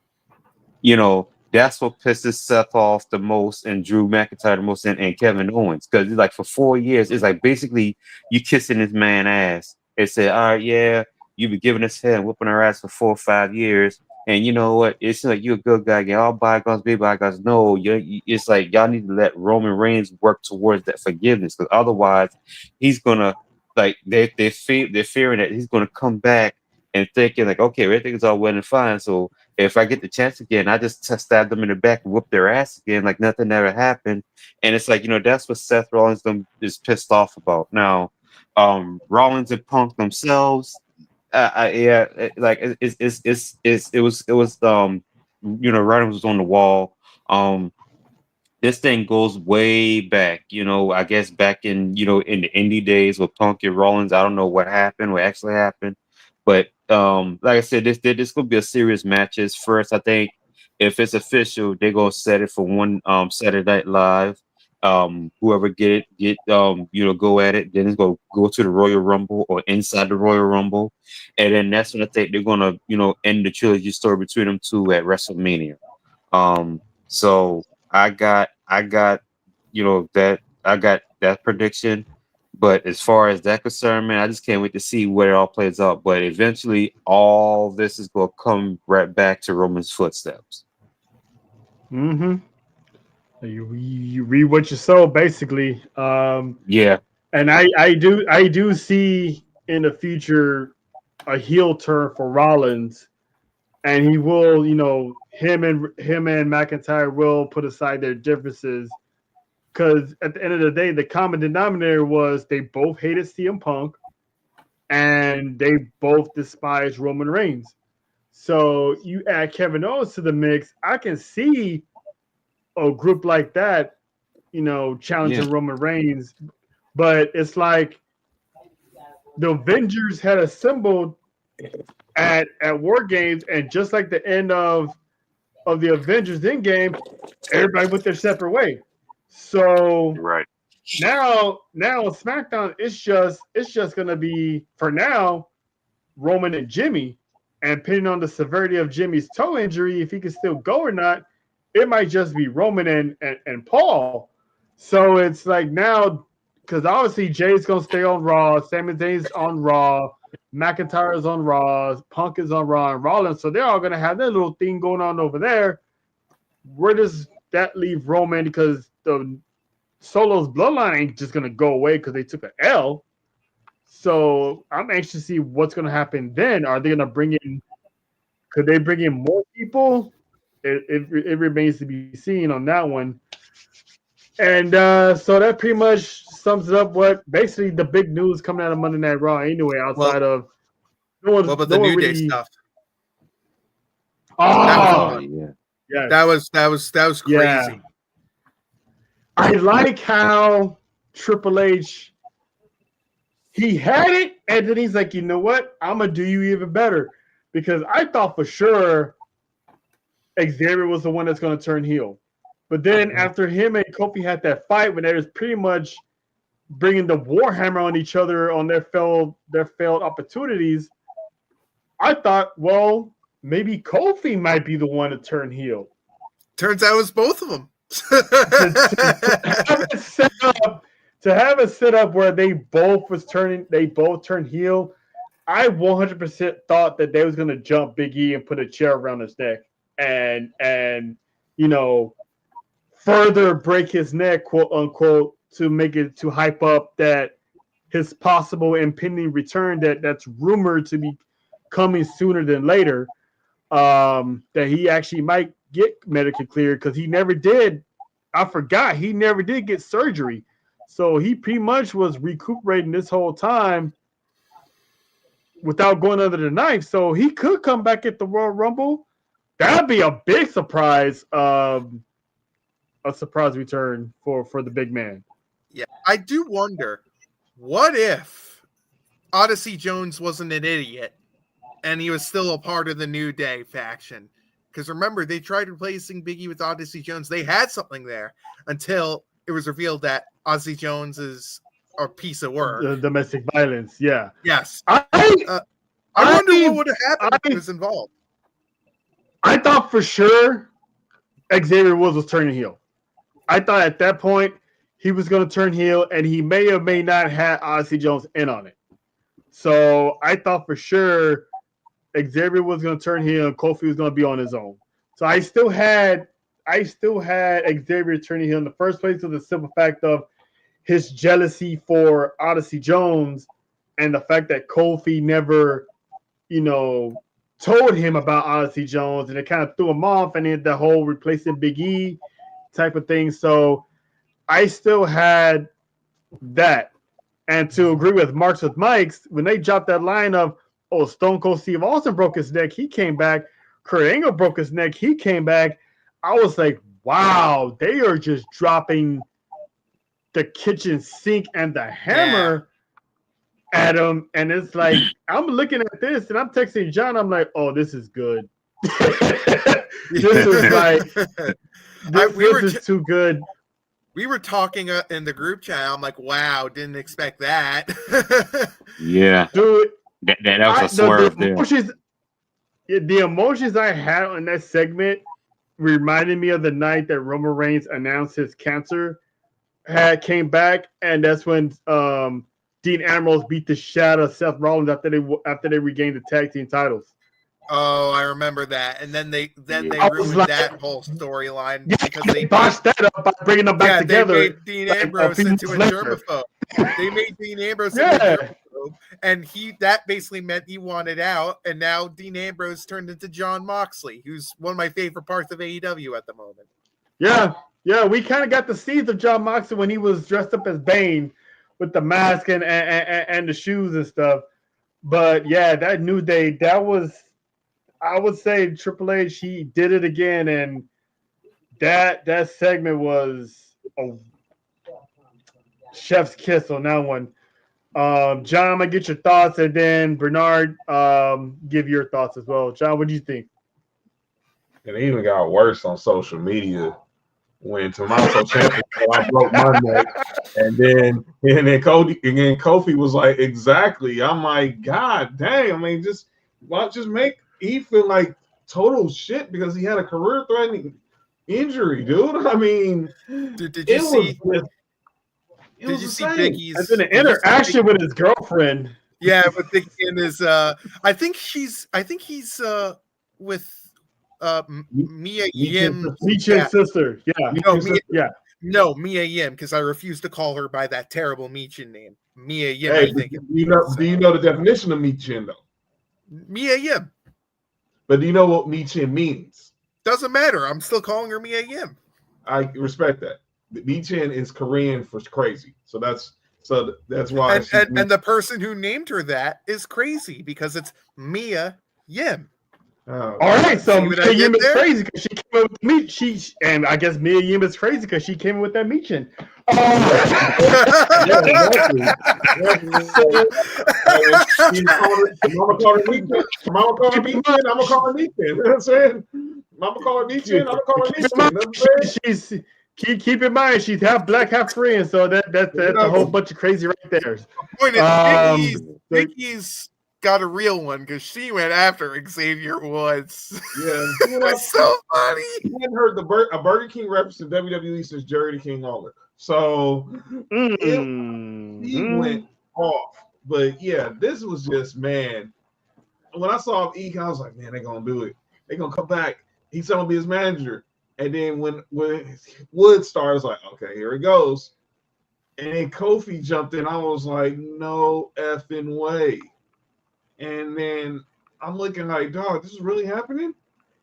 That's what pisses Seth off the most, and Drew McIntyre the most, and Kevin Owens. Because like for 4 years, it's like basically you kissing this man ass and say, all right, yeah, you've been giving us head and whooping our ass for 4 or 5 years. And you know what? It's like you're a good guy. Get all bygones, be bygones. No, it's like y'all need to let Roman Reigns work towards that forgiveness, because otherwise, he's gonna they're fearing that he's gonna come back and thinking like, okay, everything is all well and fine. So if I get the chance again, I just stab them in the back and whoop their ass again, like nothing ever happened. And it's like that's what Seth Rollins is pissed off about now. Rollins and Punk themselves. It was writing was on the wall. This thing goes way back, I guess back in in the indie days with Punk and Rollins. I don't know what actually happened, but like I said, this could be a serious matches. First, I think if it's official, they're gonna set it for one Saturday Night Live. Whoever get go at it, then it's gonna go to the Royal Rumble or inside the Royal Rumble, and then that's when I think they're gonna end the trilogy story between them two at WrestleMania. So I got that prediction. But as far as that concerned, man, I just can't wait to see where it all plays out. But eventually, all this is gonna come right back to Roman's footsteps. Mm-hmm. You read what you sow, basically. Yeah. And I do see in the future a heel turn for Rollins, and he will, him and McIntyre will put aside their differences, because at the end of the day, the common denominator was they both hated CM Punk, and they both despised Roman Reigns. So you add Kevin Owens to the mix, I can see a group like that, challenging Roman Reigns. But it's like the Avengers had assembled at War Games, and just like the end of the Avengers Endgame, everybody went their separate way. So right now SmackDown, it's just gonna be for now Roman and Jimmy, And depending on the severity of Jimmy's toe injury, if he can still go or not, it might just be Roman and Paul. So it's like now, because obviously Jay's going to stay on Raw, Sami Zayn's on Raw, McIntyre's on Raw, Punk is on Raw, and Rollins. So they're all going to have their little thing going on over there. Where does that leave Roman? Because the Solo's bloodline ain't just going to go away because they took an L. So I'm anxious to see what's going to happen then. Are they going to bring in? Could they bring in more people? It remains to be seen on that one. And so that pretty much sums it up. What basically the big news coming out of Monday Night Raw anyway, outside of what about the New Day stuff? Oh yeah, that was crazy. Yeah. I like how Triple H. He had it, and then he's like, you know what? I'm going to do you even better. Because I thought for sure Xavier was the one that's going to turn heel. But then after him and Kofi had that fight, when they was pretty much bringing the Warhammer on each other on their failed opportunities, I thought, well, maybe Kofi might be the one to turn heel. Turns out it was both of them. To have it set up where they both turned heel, I 100% thought that they was gonna jump Big E and put a chair around his neck and further break his neck, quote unquote, to hype up that his possible impending return that's rumored to be coming sooner than later. That he actually might get medically cleared because he never did. I forgot he never did get surgery. So he pretty much was recuperating this whole time without going under the knife. So he could come back at the Royal Rumble. That'd be a big surprise. A surprise return for the big man. Yeah, I do wonder, what if Odyssey Jones wasn't an idiot and he was still a part of the New Day faction? Because remember, they tried replacing Big E with Odyssey Jones. They had something there until it was revealed that Odyssey Jones is a piece of work. Domestic violence, yeah. Yes. I wonder what would have happened if he was involved. I thought for sure Xavier Woods was turning heel. I thought at that point he was going to turn heel, and he may or may not have Odyssey Jones in on it. So I thought for sure Xavier was going to turn heel and Kofi was going to be on his own. So I still had Xavier turning heel in the first place for the simple fact of his jealousy for Odyssey Jones and the fact that Kofi never, told him about Odyssey Jones, and it kind of threw him off, and then the whole replacing Big E type of thing. So I still had that. And to agree with Marks with Mike's, when they dropped that line of, oh, Stone Cold Steve Austin broke his neck, he came back. Kurt Angle broke his neck, he came back. I was like, wow, they are just dropping the kitchen sink and the hammer at him. And it's like, I'm looking at this and I'm texting John. I'm like, oh, this is good. This is like, this is too good. We were talking in the group chat. I'm like, wow, didn't expect that. Yeah. Dude, that was a swerve there. The emotions I had on that segment reminded me of the night that Roman Reigns announced his cancer came back, and that's when Dean Ambrose beat the shit out of Seth Rollins after they regained the tag team titles. Oh, I remember that. And then they ruined that whole storyline because they botched that up by bringing them back together. They made Dean Ambrose into a germaphobe. They made Dean Ambrose into a germaphobe, and that basically meant he wanted out. And now Dean Ambrose turned into Jon Moxley, who's one of my favorite parts of AEW at the moment. Yeah, we kind of got the seeds of Jon Moxley when he was dressed up as Bane with the mask and the shoes and stuff. But yeah, that New Day, that was, I would say Triple H, he did it again, and that segment was a chef's kiss on that one. John, I'm gonna get your thoughts, and then Bernard, give your thoughts as well. John, what do you think? It even got worse on social media when Tommaso Ciampa I broke my neck, and then Kofi was like, exactly. I'm like, God damn! I mean, just make he feel like total shit because he had a career-threatening injury, dude. I mean, dude, did you see Biggie's? And then the interaction with his girlfriend. Yeah, with Biggie and his. I think he's with Mia Yim. Michin's sister. Yeah. No, Mia Yim, because I refuse to call her by that terrible Michin name. Mia Yim. Hey, do you know the definition of Michin though? Mia Yim. But do you know what Michin means? Doesn't matter. I'm still calling her Mia Yim. I respect that. Michin is Korean for crazy, so that's why. And the person who named her that is crazy because it's Mia Yim. Oh, all right, so Mia Yim is crazy because she came up with meat. And I guess Mia Yim is crazy because she came with that Michin. Yeah, exactly. Mama call her Michin. Mama call her Michin. I'm gonna call her Michin. You know what I'm saying? Mama call her Michin. I'm gonna call her Michin. Keep in mind she's half black, half Korean, so that's a whole bunch of crazy right there. The point is, Biggie's got a real one because she went after Xavier Woods. Yeah, it's so funny. He hadn't heard a Burger King reference to WWE since Jerry the King Lawler, so he went off. But yeah, this was just, man. When I saw him, I was like, man, they're gonna do it. They're gonna come back. He's gonna be his manager. And then when Wood started, I was like, okay, here it goes. And then Kofi jumped in. I was like, no effing way. And then I'm looking like, dog, this is really happening?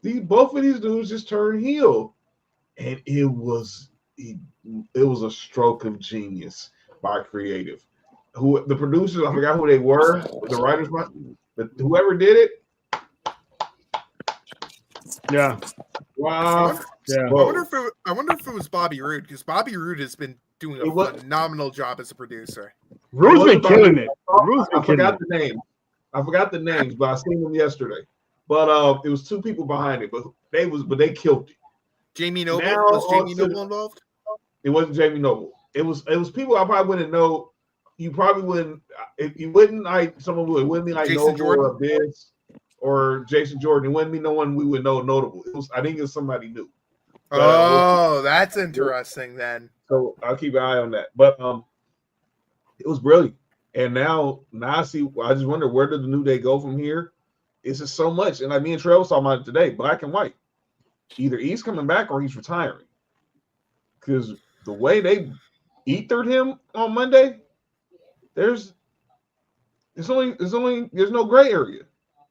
Both of these dudes just turned heel. And it was a stroke of genius by creative. The producers, I forgot who they were, the writers, but whoever did it. Yeah. Wow. Yeah. I wonder if it was Bobby Roode, because Bobby Roode has been doing a phenomenal job as a producer. Roode's been killing it. I forgot the names, but I seen them yesterday. But it was two people behind it, but they killed it. Jamie Noble? Was Jamie Noble involved? It wasn't Jamie Noble. It was people I probably wouldn't know. You probably wouldn't. If you wouldn't like someone who wouldn't be like Jason Noble Jordan? or Abyss or Jason Jordan. It wouldn't be no one we would know notable. I think it was somebody new. But, that's interesting then. So I'll keep an eye on that. But it was brilliant. And now I see. I just wonder, where did the New Day go from here? It's just so much. And like me and Trey was talking about it today, black and white. Either he's coming back or he's retiring. Because the way they ethered him on Monday, there's no gray area.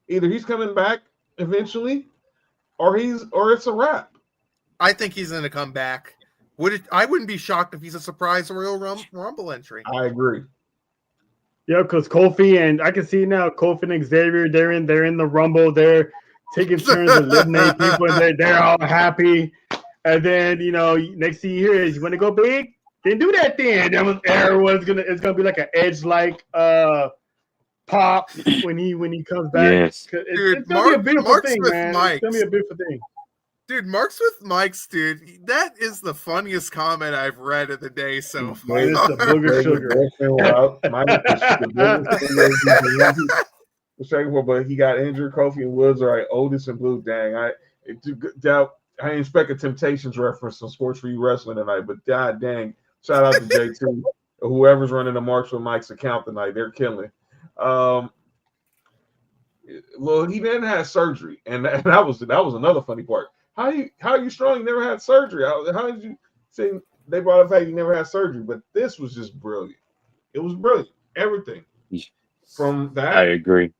Either he's coming back eventually, or it's a wrap. I think he's going to come back. I wouldn't be shocked if he's a surprise Royal Rumble entry. I agree. Yeah, because Kofi, and I can see now Kofi and Xavier, they're in the Rumble. They're taking turns eliminating people, and they're all happy. And then next thing you hear is, you want to go big? Then do that. Then it's gonna be like an Edge-like pop when he comes back. Yes. It's gonna be a beautiful thing, man. It's gonna be a beautiful thing. Dude, Marks with Mikes, dude. That is the funniest comment I've read of the day so far. It's the booger sugar. But he got injured. Kofi and Woods are like Otis and Blue. Dang, I didn't expect a Temptations reference on Sports4U Wrestling tonight, but god dang, shout out to J2, whoever's running the Marks with Mike's account tonight. They're killing. Well, he didn't have surgery, and that was another funny part. How are you strong? You never had surgery. How did you say they brought up the fact you never had surgery? But this was just brilliant. It was brilliant. Everything from that. I agree.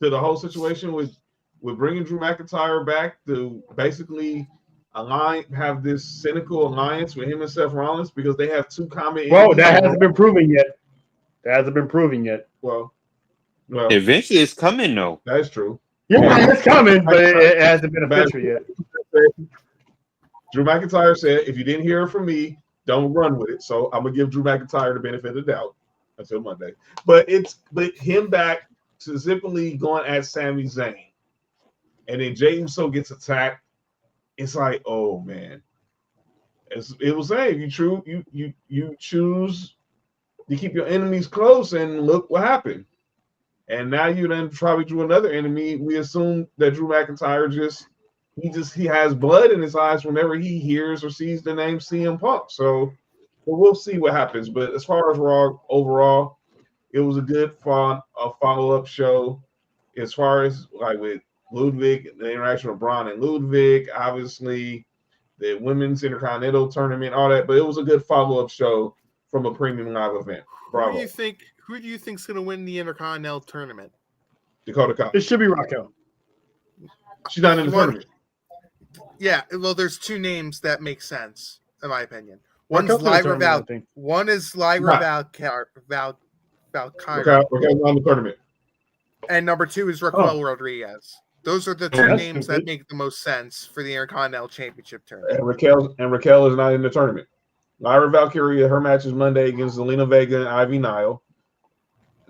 To the whole situation with bringing Drew McIntyre back to basically have this cynical alliance with him and Seth Rollins because they have two common. Whoa, that hasn't been proven yet. Well, eventually it's coming though. That's true. Yeah, it's coming, but it hasn't been official yet. Drew McIntyre said, if you didn't hear it from me, don't run with it. So I'm gonna give Drew McIntyre the benefit of the doubt until Monday. But him back specifically going at Sami Zayn, and then Jey Uso gets attacked. It's like, oh man. It was saying, you choose to keep your enemies close, and look what happened. And now you then probably drew another enemy. We assume that Drew McIntyre he has blood in his eyes whenever he hears or sees the name CM Punk. So we'll see what happens. But as far as Raw overall, it was a good follow-up show. As far as like with Ludwig, the interaction with Braun and Ludwig, obviously the women's intercontinental tournament, all that. But it was a good follow-up show from a premium live event. Bravo. Who do you think's going to win the Intercontinental tournament? Dakota Kai. It should be Raquel. She's not in the tournament. Yeah, well, there's two names that make sense, in my opinion. One's Lyra Val. One is Lyra Valkyrie. Raquel's not in the tournament. And number two is Raquel Rodriguez. Those are the two names that make the most sense for the Intercontinental Championship tournament. And Raquel is not in the tournament. Lyra Valkyria, her match is Monday against Zelina Vega and Ivy Nile.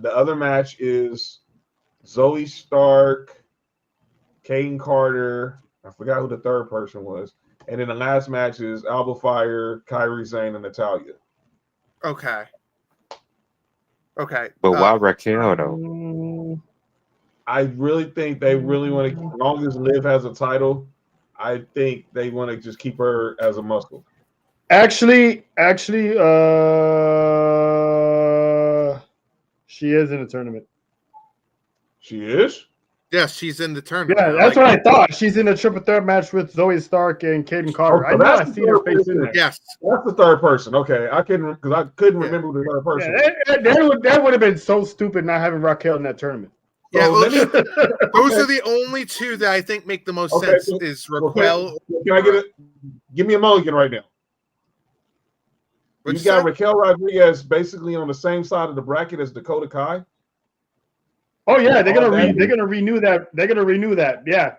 The other match is Zoe Stark, Kaden Carter. I forgot who the third person was. And then the last match is Alba Fire, Kairi Sane, and Natalya. Okay. But why Raquel, though? I really think they really want to, as long as Liv has a title, I think they want to just keep her as a muscle. Actually, she is in the tournament. She is? Yes, she's in the tournament. Yeah, that's what I thought. She's in a triple threat match with Zoe Stark and Kaden Carter. I know I see her face in there. Yes, that's the third person. Okay, I couldn't remember the third person. Yeah, that would have been so stupid not having Raquel in that tournament. Yeah, those are the only two that I think make the most sense. Is Raquel? Can I get it? Give me a mulligan right now. You got Raquel Rodriguez basically on the same side of the bracket as Dakota Kai. Oh yeah, they're gonna renew that. They're gonna renew that. Yeah.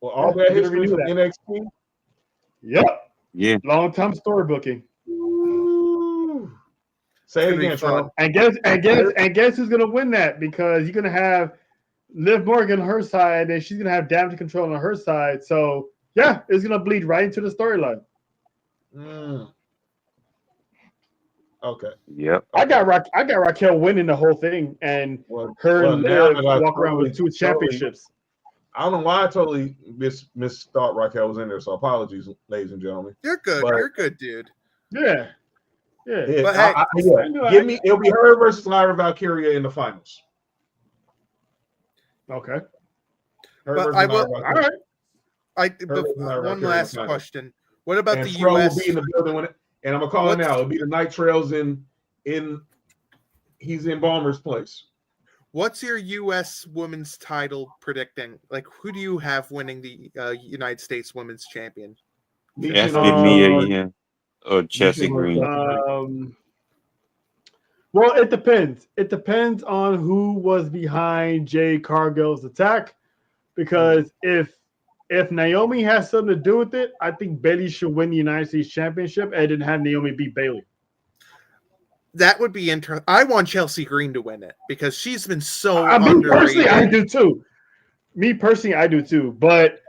Well, all that history from NXT. Yep. Yeah. Long time story booking. Say it again, Sean. And guess who's gonna win that? Because you're gonna have Liv Morgan on her side, and she's gonna have damage control on her side. So yeah, it's gonna bleed right into the storyline. Okay. Yep. I got Raquel winning the whole thing, and her and Liv walk around with 2 championships. I don't know why I totally misthought Raquel was in there. So apologies, ladies and gentlemen. You're good. You're good, dude. Yeah. But hey, it'll be her versus Lyra Valkyria in the finals. Okay. But I will. All right. One last question. What about the U.S.? Will be in the building and I'm gonna call it now. It'll be the Night Trails in. He's in Balmer's place. What's your U.S. women's title predicting? Like, who do you have winning the United States Women's Champion? Ask me or Chelsea Green. Well, it depends. It depends on who was behind Jade Cargill's attack. Because if Naomi has something to do with it, I think Bayley should win the United States Championship and then have Naomi beat Bayley. That would be interesting. I want Chelsea Green to win it because she's been so underrated. Personally, I do too. Me personally, I do too. But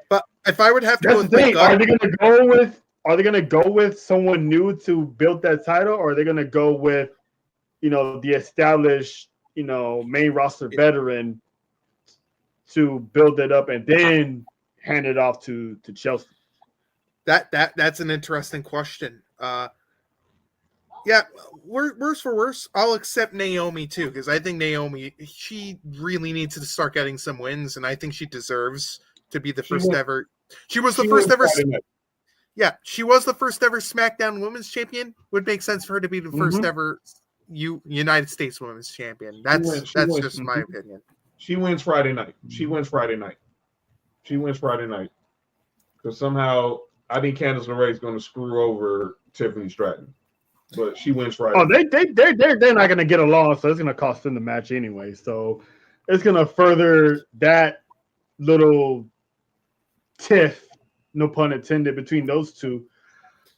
if I would have to go with are they going to go with someone new to build that title, or are they going to go with, the established, main roster veteran to build it up and then hand it off to Chelsea? That's an interesting question. Yeah, worse for worse, I'll accept Naomi too, because I think Naomi, she really needs to start getting some wins, and I think she deserves to be the first ever. She was the first ever. Yeah, she was the first ever SmackDown Women's Champion. Would make sense for her to be the first ever United States Women's Champion. That's just my opinion. She wins Friday night. Because somehow I think Candice LeRae is going to screw over Tiffany Stratton. But she wins Friday. Oh, they're not going to get along, so it's going to cost them the match anyway. So it's going to further that little tiff, no pun intended, between those two.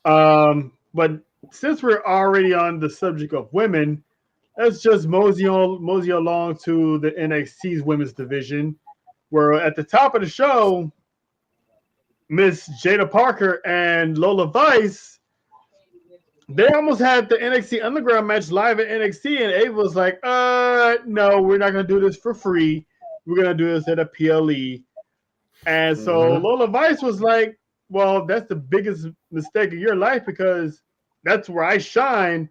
But since we're already on the subject of women, let's just mosey along to the NXT's women's division, where at the top of the show, Miss Jada Parker and Lola Vice They almost had the NXT Underground match live at NXT, and Abe was like, no, we're not going to do this for free. We're going to do this at a PLE. And so Lola Vice was like, well, that's the biggest mistake of your life because that's where I shine,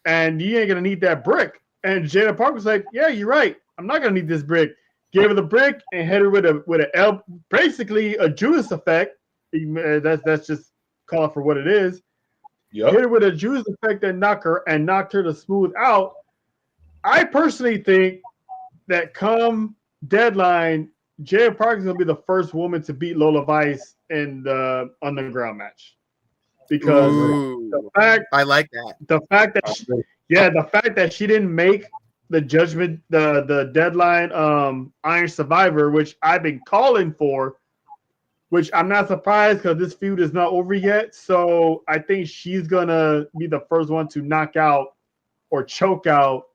and you ain't going to need that brick. And Jada Park was like, yeah, you're right. I'm not going to need this brick. Gave her the brick and hit her with a basically a Judas effect. That's just call it for what it is. Yep. Hit her with a Judas effect and knocked her to smooth out. I personally think that come deadline, Jada Park is going to be the first woman to beat Lola Vice in the Underground match. Because the fact I like that. The fact that she didn't make the judgment, the deadline Iron Survivor, which I've been calling for, which I'm not surprised because this feud is not over yet. So I think she's gonna be the first one to knock out or choke out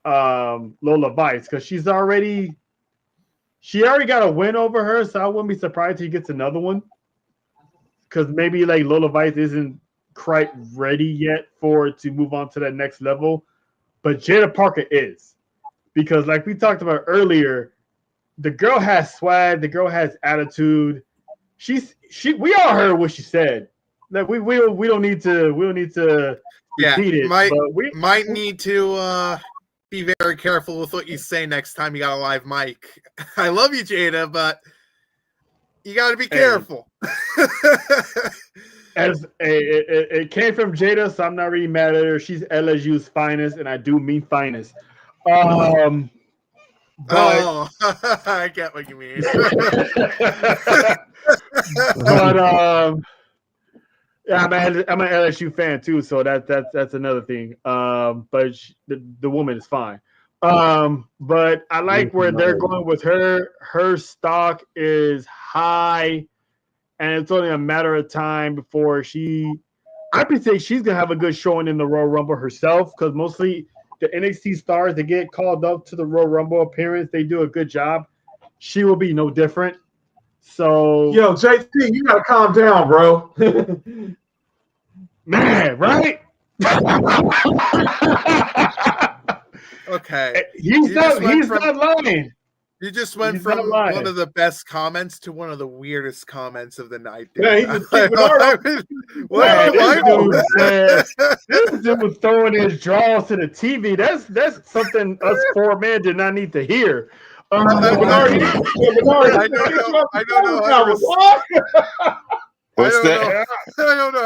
Lola Vice because she already got a win over her. So I wouldn't be surprised if she gets another one because maybe like Lola Vice isn't quite ready yet to move on to that next level. But Jada Parker is, because like we talked about earlier, the girl has swag. The girl has attitude. We all heard what she said. Like we don't need to repeat it. Might need to be very careful with what you say next time you got a live mic. I love you, Jada, but you got to be careful. As it came from Jada, so I'm not really mad at her. She's LSU's finest, and I do mean finest. I get what you mean. But yeah, I'm an LSU fan too, so that's another thing. But the woman is fine. But I like where they're going with her. Her stock is high. And it's only a matter of time before I could say she's going to have a good showing in the Royal Rumble herself because mostly the NXT stars that get called up to the Royal Rumble appearance, they do a good job. She will be no different. So, yo, JT, you got to calm down, bro. Man, right? Okay. He's not lying. You just went from one of the best comments to one of the weirdest comments of the night. Dude. Yeah, he just this dude was throwing his draws to the TV. That's something us four men did not need to hear. I don't know how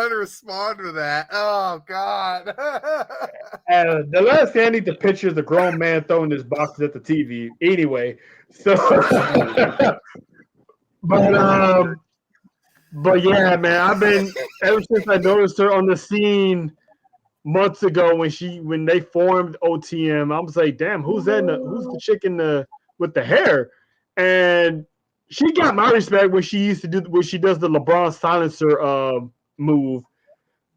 to respond to that. Oh God. The last thing I need to picture is a grown man throwing his boxes at the TV. Anyway, so but yeah, man, I've been ever since I noticed her on the scene months ago when they formed OTM. I was like, damn, who's that? Who's the chick with the hair? And she got my respect when she does the LeBron silencer move.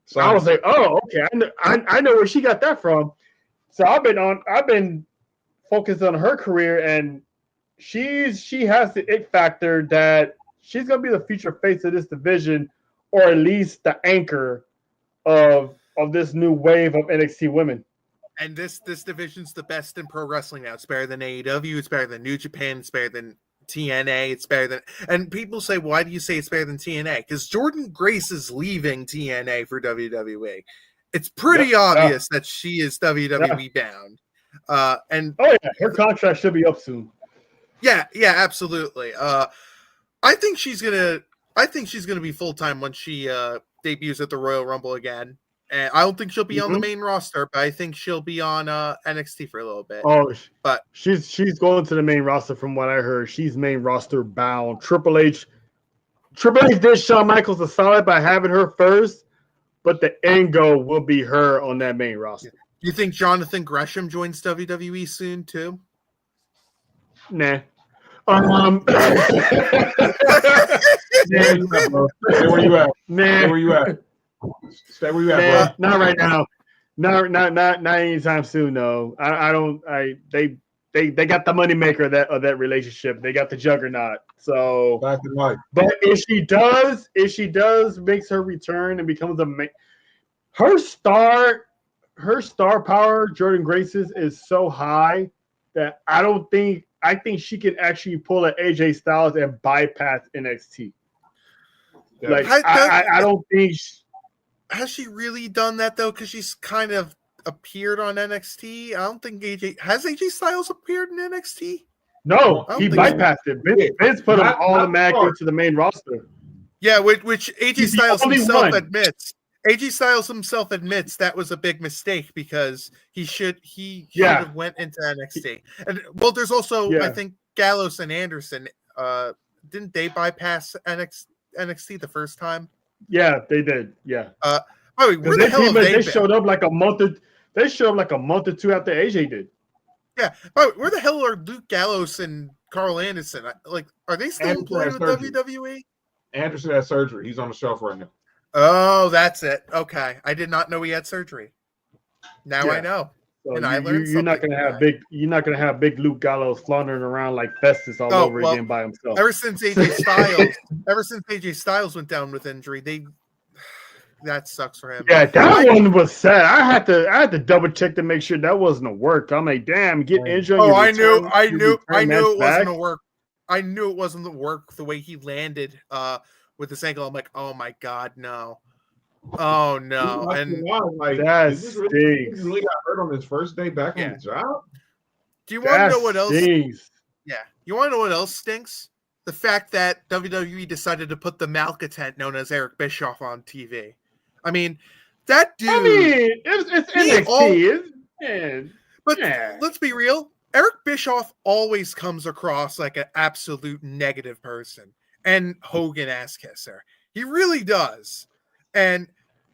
So I was like, oh, okay, I know where she got that from. So I've been focused on her career, and she has the it factor that she's gonna be the future face of this division, or at least the anchor of this new wave of NXT women. And this division's the best in pro wrestling now. It's better than AEW. It's better than New Japan. It's better than TNA. It's better than, and people say, why do you say it's better than TNA? Because Jordan Grace is leaving TNA for WWE. It's pretty obvious that she is WWE bound. And her contract should be up soon. Yeah, absolutely. I think she's gonna be full time when she debuts at the Royal Rumble again. And I don't think she'll be on the main roster, but I think she'll be on NXT for a little bit. Oh, but she's going to the main roster from what I heard. She's main roster bound. Triple H did Shawn Michaels a solid by having her first, but the end goal will be her on that main roster. You think Jonathan Gresham joins WWE soon too? Nah. Stay where you at? Nah. Where you at? Stay where you at, bro. Not right now. Not anytime soon. No, I don't. They got the moneymaker of that relationship. They got the juggernaut. So, back to Mike. But if she does, makes her return and becomes her star power, Jordan Grace's, is so high that I think she can actually pull an AJ Styles and bypass NXT. Yeah. Like I don't think has she really done that though, because she's kind of appeared on NXT. I don't think AJ Styles appeared in NXT. No, he bypassed it. Vince put him automatically to the main roster. Yeah, which AJ Styles himself admits. AJ Styles himself admits that was a big mistake because he should have went into NXT. And well, there's also I think Gallows and Anderson. Didn't they bypass NXT the first time? Yeah, they did. Yeah. Where the hell have they showed up like a month or two after AJ did. Yeah. Where the hell are Luke Gallows and Carl Anderson? Like, are they still employed with WWE? Anderson had surgery. He's on the shelf right now. Oh, that's it. Okay, I did not know he had surgery. Now I know. So and I learned you're not gonna have big Luke Gallows floundering around like Festus all over again by himself. Ever since AJ Styles went down with injury, that sucks for him. Yeah, that one was sad. I had to double check to make sure that wasn't a work. I'm like, damn, get injured. Oh, I knew it wasn't a work. I knew it wasn't the work the way he landed with this ankle. I'm like, oh my god, no. Oh no. And that really got hurt on his first day back on the job. Do you want to know what else? Yeah. You want to know what else stinks? The fact that WWE decided to put the malcontent known as Eric Bischoff on TV. I mean, that dude. I mean, it's NXT. But let's be real. Eric Bischoff always comes across like an absolute negative person and Hogan ass kisser. He really does. And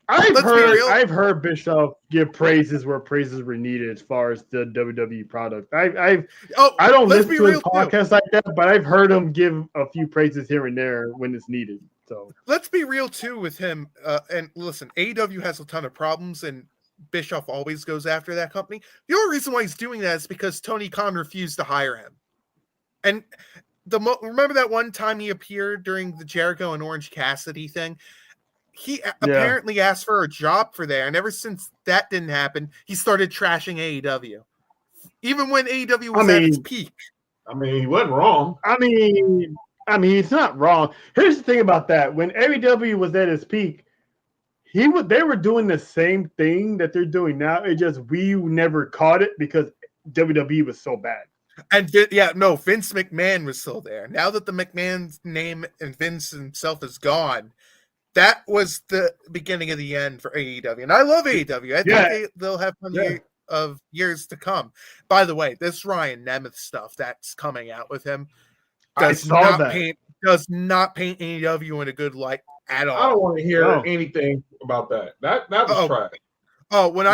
I've heard Bischoff give praises where praises were needed as far as the WWE product. I don't listen to his podcast like that, but I've heard him give a few praises here and there when it's needed. So let's be real too with him. And listen, AEW has a ton of problems, and Bischoff always goes after that company. The only reason why he's doing that is because Tony Khan refused to hire him. And remember that one time he appeared during the Jericho and Orange Cassidy thing? He apparently asked for a job for there, and ever since that didn't happen, he started trashing AEW. Even when AEW was at its peak. I mean, he wasn't wrong. I mean, he's not wrong. Here's the thing about that: when AEW was at its peak, they were doing the same thing that they're doing now. It just we never caught it because WWE was so bad. And Vince McMahon was still there. Now that the McMahon's name and Vince himself is gone. That was the beginning of the end for AEW. And I love AEW. I think they'll have plenty of years to come. By the way, this Ryan Nemeth stuff that's coming out with him does not paint AEW in a good light at all. I don't want to hear anything about that. That was trash. Oh, when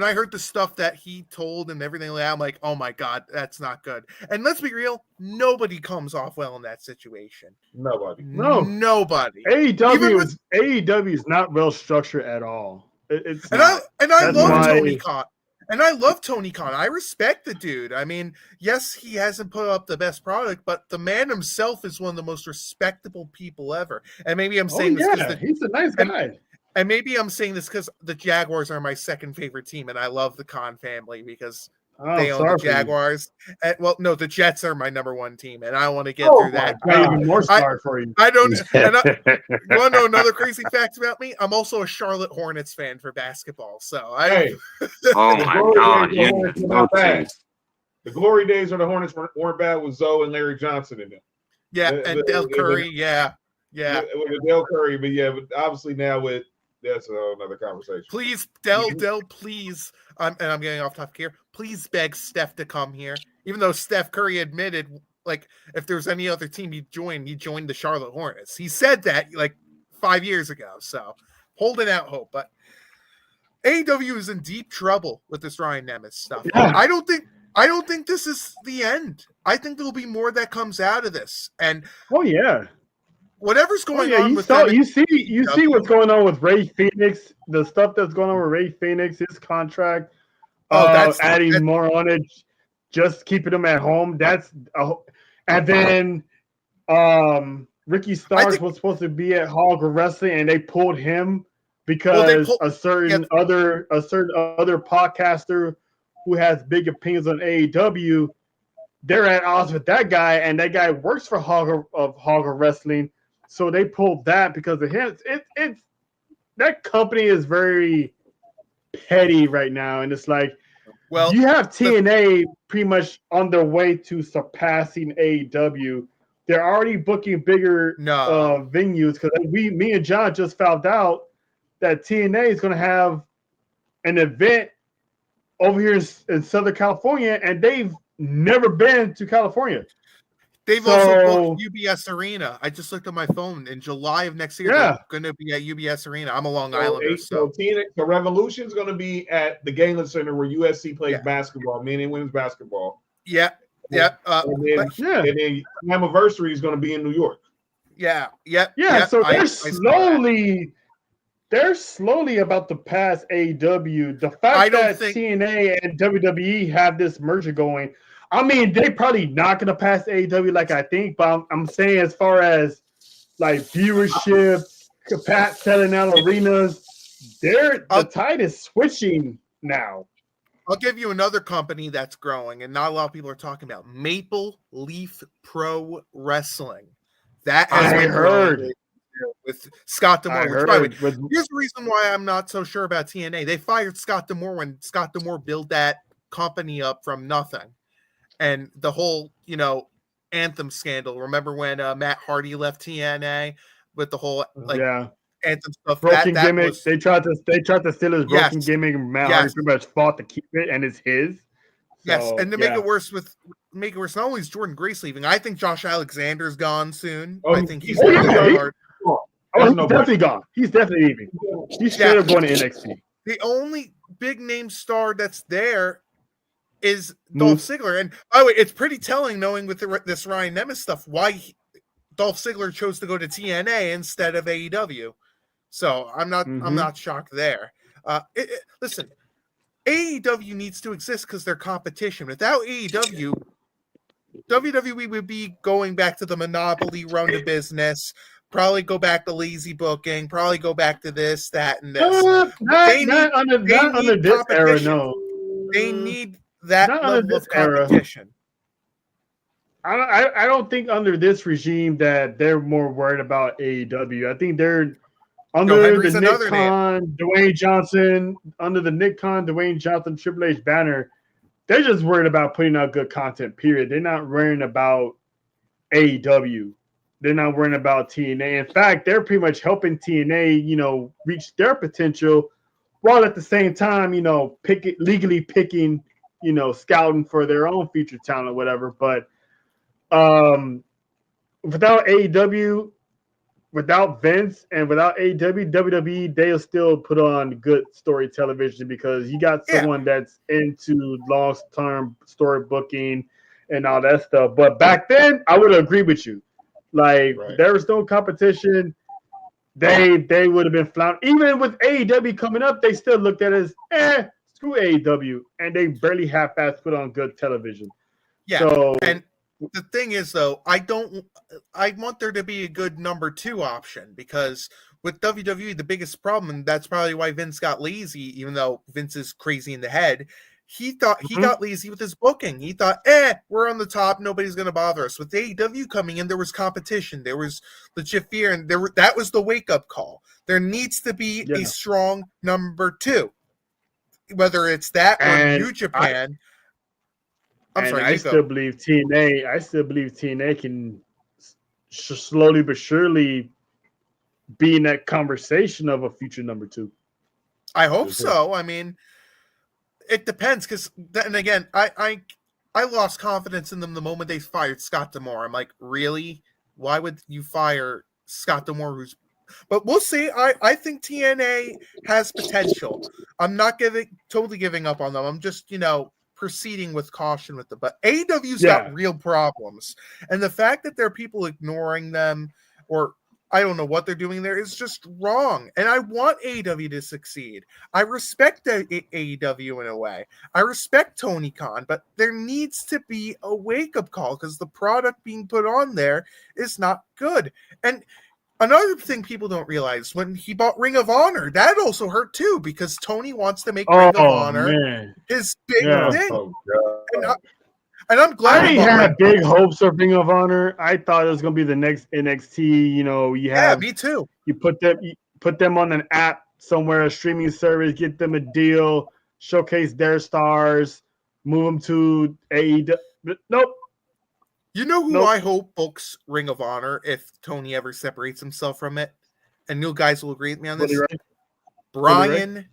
I heard the stuff that he told and everything like that, I'm like, oh my god, that's not good. And let's be real, nobody comes off well in that situation. Nobody. Nobody. AEW is not well structured at all. I love Tony Khan. And I love Tony Khan. I respect the dude. I mean, yes, he hasn't put up the best product, but the man himself is one of the most respectable people ever. And maybe I'm saying this because he's a nice guy. And maybe I'm saying this because the Jaguars are my second favorite team, and I love the Khan family because they own the Jaguars. The Jets are my number one team, and I want to get through that. Even more sorry for you. I don't. You want to know another crazy fact about me? I'm also a Charlotte Hornets fan for basketball. So oh my god, the glory days of the Hornets weren't bad with Zoe and Larry Johnson in them. Yeah, and Del Curry. Yeah. With Del Curry, but obviously now with. That's another conversation. Please, Del, please. And I'm getting off topic here. Please beg Steph to come here. Even though Steph Curry admitted, like, if there's any other team he'd join the Charlotte Hornets. He said that like 5 years ago. So holding out hope. But AEW is in deep trouble with this Ryan Nemeth stuff. Yeah. I don't think this is the end. I think there'll be more that comes out of this. And whatever's going on with you see what's going on with Ray Phoenix, the stuff that's going on with Ray Phoenix, his contract, adding more on it, just keeping him at home. And then Ricky Starks was supposed to be at Hog Wrestling, and they pulled him because a certain other podcaster who has big opinions on AEW, they're at odds with that guy, and that guy works for Hogger Wrestling, so they pulled that because of him. It's that company is very petty right now, and it's like, well, you have TNA pretty much on their way to surpassing AEW. They're already booking bigger venues because me and John just found out that TNA is going to have an event over here in Southern California, and they've never been to California. They've also booked UBS Arena. I just looked at my phone. In July of next year, they're going to be at UBS Arena. I'm a Long Islander. So Revolution is going to be at the Galen Center where USC plays basketball, men and women's basketball. Yeah. And then Anniversary is going to be in New York. Yeah. So they're slowly about to pass AEW. The fact that TNA and WWE have this merger going, I mean, they probably not going to pass AEW like I think, but I'm saying as far as like viewership, selling out arenas, the tide is switching now. I'll give you another company that's growing and not a lot of people are talking about. Maple Leaf Pro Wrestling. That has been heard with Scott D'Amore. Here's the reason why I'm not so sure about TNA. They fired Scott D'Amore when Scott D'Amore built that company up from nothing. And the whole, Anthem scandal. Remember when Matt Hardy left TNA with the whole Anthem stuff? Broken gimmick. They tried to steal his broken gimmick. Matt Hardy pretty much fought to keep it, and it's his. So, and to make it worse, not only is Jordan Grace leaving, I think Josh Alexander's gone soon. I think he's definitely gone. He's definitely leaving. He's straight up going to NXT. The only big name star that's there is Dolph Ziggler. And by the way, it's pretty telling knowing with this Ryan Nemeth stuff why Dolph Ziggler chose to go to TNA instead of AEW. So I'm not shocked there. Listen, AEW needs to exist because they're competition. Without AEW, WWE would be going back to the monopoly run to business. Probably go back to lazy booking. Probably go back to this, that, and this. Not under this era. No, they need that level of competition. I don't think under this regime that they're more worried about AEW. I think they're under the Nick Khan, Dwayne Johnson, Triple H banner. They're just worried about putting out good content, period. They're not worrying about AEW. They're not worrying about TNA. In fact, they're pretty much helping TNA, reach their potential while at the same time, legally picking, scouting for their own future talent or whatever. But without AEW, without Vince, and without AEW, WWE, they'll still put on good story television because you got someone that's into long-term story booking and all that stuff. But back then, I would agree with you. Like, there was no competition. They would have been floundering. Even with AEW coming up, they still looked at it as, screw AEW. And they barely half-assed put on good television. Yeah, so, and the thing is, though, I want there to be a good number 2 option because with WWE, the biggest problem, and that's probably why Vince got lazy, even though Vince is crazy in the head, he thought he got lazy with his booking. He thought, we're on the top. Nobody's going to bother us. With AEW coming in, there was competition. There was legit fear, and that was the wake-up call. There needs to be a strong number 2, whether it's that or New Japan. I still believe TNA can slowly but surely be in that conversation of a future number 2. I hope so. I mean, it depends because then again, I lost confidence in them the moment they fired Scott D'Amore. I'm like, really? Why would you fire Scott D'Amore? But we'll see. I think TNA has potential. I'm not totally giving up on them. I'm just proceeding with caution with them. But AEW's got real problems, and the fact that there are people ignoring them or I don't know what they're doing there is just wrong. And I want AEW to succeed. I respect AEW in a way. I respect Tony Khan, but there needs to be a wake-up call because the product being put on there is not good. And Another thing people don't realize, when he bought Ring of Honor, that also hurt too, because Tony wants to make Ring of Honor his big thing. Oh, and I'm glad I had big hopes of Ring of Honor. I thought it was going to be the next NXT. You know, me too. You put them on an app somewhere, a streaming service, get them a deal, showcase their stars, move them to AEW. Nope. You know who I hope books Ring of Honor if Tony ever separates himself from it? And you guys will agree with me on this. Bryan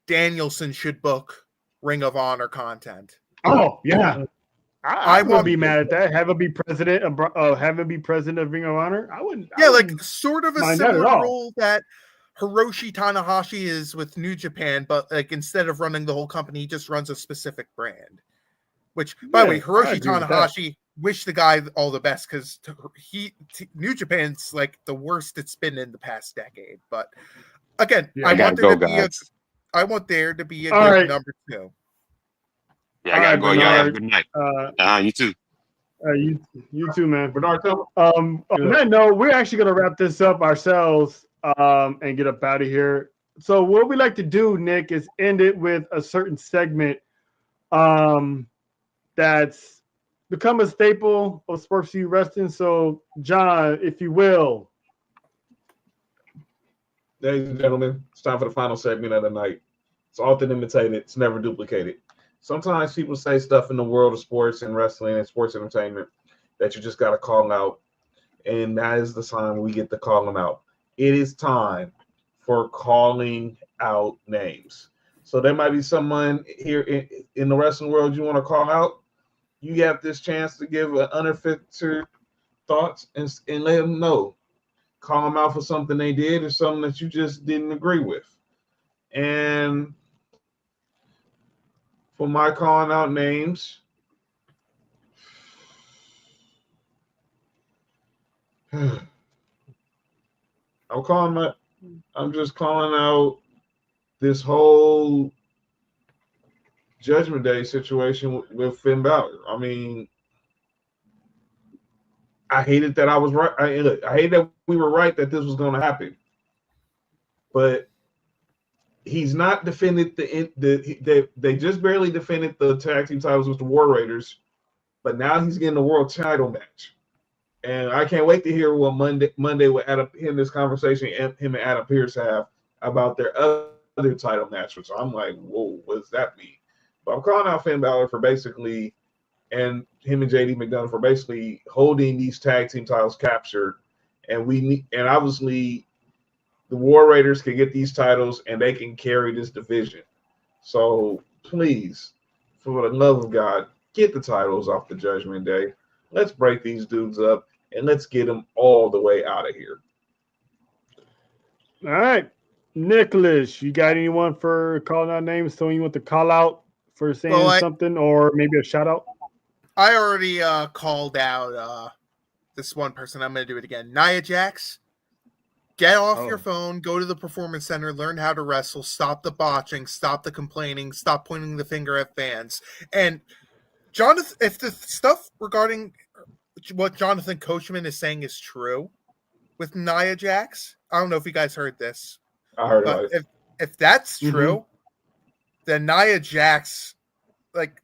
Danielson should book Ring of Honor content. Oh, yeah. I wouldn't be mad at that. Have him be president of Ring of Honor. I wouldn't. Yeah, like sort of a similar role that Hiroshi Tanahashi is with New Japan, but like instead of running the whole company, he just runs a specific brand. Which, by the way, Hiroshi Tanahashi, wish the guy all the best, because New Japan's like the worst it's been in the past decade. But again, I want there to be a good number 2. Yeah, I gotta go. Y'all have a good night. You too. You too, man. Bernard, on that note, we're actually gonna wrap this up ourselves and get up out of here. So what we like to do, Nick, is end it with a certain segment that's become a staple of Sports4U Wrestling. So, John, if you will. Ladies and gentlemen, it's time for the final segment of the night. It's often imitated. It's never duplicated. Sometimes people say stuff in the world of sports and wrestling and sports entertainment that you just got to call out. And that is the time we get to call them out. It is time for calling out names. So there might be someone here in the wrestling world you want to call out. You have this chance to give an unfiltered thoughts and let them know. Call them out for something they did or something that you just didn't agree with. And for my calling out names, I'm just calling out this whole Judgment Day situation with Finn Balor. I mean, I hated that I was right. I hate that we were right that this was going to happen. But he's not defended they just barely defended the tag team titles with the War Raiders, but now he's getting a world title match. And I can't wait to hear what Monday with Adam in this conversation him and Adam Pearce have about their other title match, which I'm like, whoa, what does that mean? But I'm calling out Finn Balor for basically, and him and JD McDonough for basically holding these tag team titles captured. And obviously the War Raiders can get these titles and they can carry this division. So please, for the love of God, get the titles off the Judgment Day. Let's break these dudes up and let's get them all the way out of here. All right. Nicholas, you got anyone for calling out names? So you want to call out for saying something or maybe a shout out? I already called out this one person. I'm going to do it again. Nia Jax. Get off your phone, go to the performance center, learn how to wrestle, stop the botching, stop the complaining, stop pointing the finger at fans. And Jonathan, if the stuff regarding what Jonathan Coachman is saying is true with Nia Jax, I don't know if you guys heard this. I heard about it. If that's true, then Nia Jax, like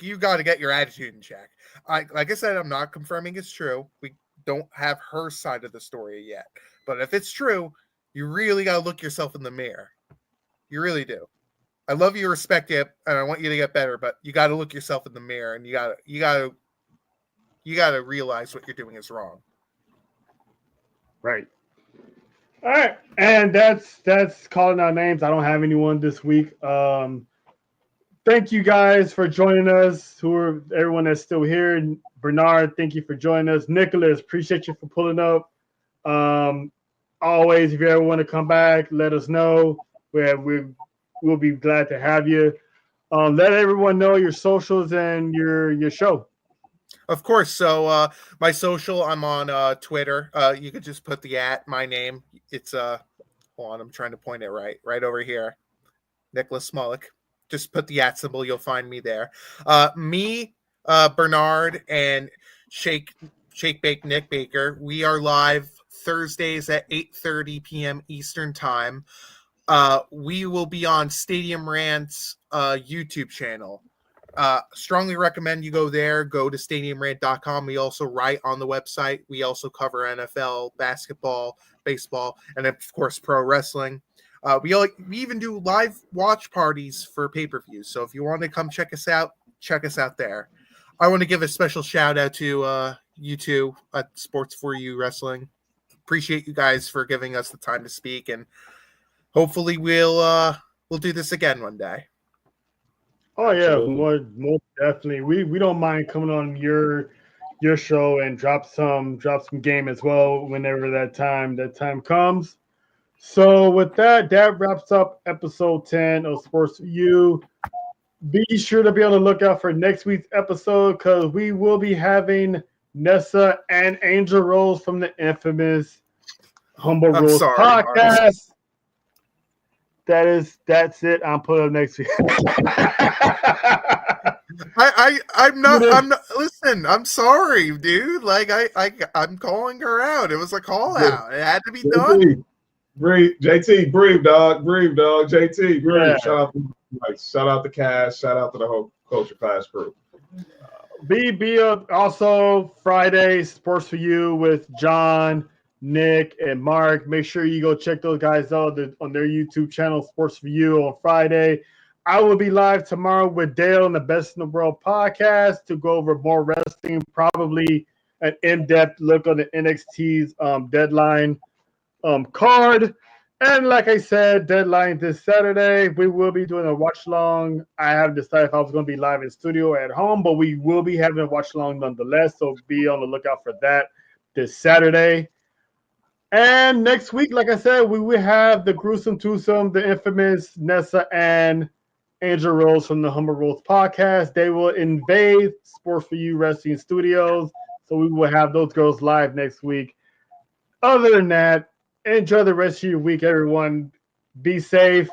you got to get your attitude in check. Like I said, I'm not confirming it's true. We don't have her side of the story yet. But if it's true, you really got to look yourself in the mirror. You really do. I love you, respect you, and I want you to get better, but you got to look yourself in the mirror and you got to realize what you're doing is wrong. Right. All right. And that's calling out names. I don't have anyone this week. Thank you guys for joining us. Everyone that's still here. Bernard, thank you for joining us. Nicholas, appreciate you for pulling up. Always, if you ever want to come back, let us know. We'll be glad to have you. Let everyone know your socials and your show. Of course. So my social, I'm on Twitter. You could just put my name. It's hold on, I'm trying to point it right over here. Nicholas Smolik. Just put the @ symbol. You'll find me there. Bernard, and Shake Shake Bake Nick Baker. We are live Thursdays at 8:30 p.m. Eastern Time. We will be on Stadium Rant's YouTube channel. Strongly recommend you go there. Go to stadiumrant.com. We also write on the website. We also cover NFL, basketball, baseball, and of course pro wrestling. We even do live watch parties for pay-per-views. So if you want to come check us out there. I want to give a special shout out to you two at Sports4U Wrestling. Appreciate you guys for giving us the time to speak, and hopefully we'll do this again one day. Oh yeah, more definitely. We don't mind coming on your show and drop some game as well whenever that time comes. So with that wraps up episode 10 of Sports4U. Be sure to be on the lookout for next week's episode because we will be having Nessa and Angel Rose from the infamous Humble Rules podcast. That's it. I'm putting up next week. I'm not. Listen, I'm sorry, dude. Like I'm calling her out. It was a call out. It had to be done. Breathe, JT. Breathe, dog. JT. Breathe. Yeah. Shout out to Cash. Shout out to the whole Culture Class crew. Be also Friday Sports4U with John, Nick, and Mark. Make sure you go check those guys out on their YouTube channel, Sports4U, on Friday. I will be live tomorrow with Dale and the Best in the World podcast to go over more wrestling, probably an in-depth look on the NXT's deadline card. And like I said, deadline this Saturday. We will be doing a watch-along. I haven't decided if I was going to be live in studio or at home, but we will be having a watch-along nonetheless, so be on the lookout for that this Saturday. And next week, like I said, we will have the Gruesome Twosome, the infamous Nessa and Angel Rose from the Humble Rules podcast. They will invade Sports4U Wrestling Studios, so we will have those girls live next week. Other than that, enjoy the rest of your week, everyone. Be safe,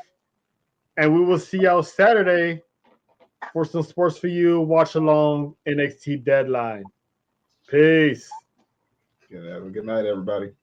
and we will see y'all Saturday for some Sports4U watch along NXT deadline. Peace. Yeah, have a good night, everybody.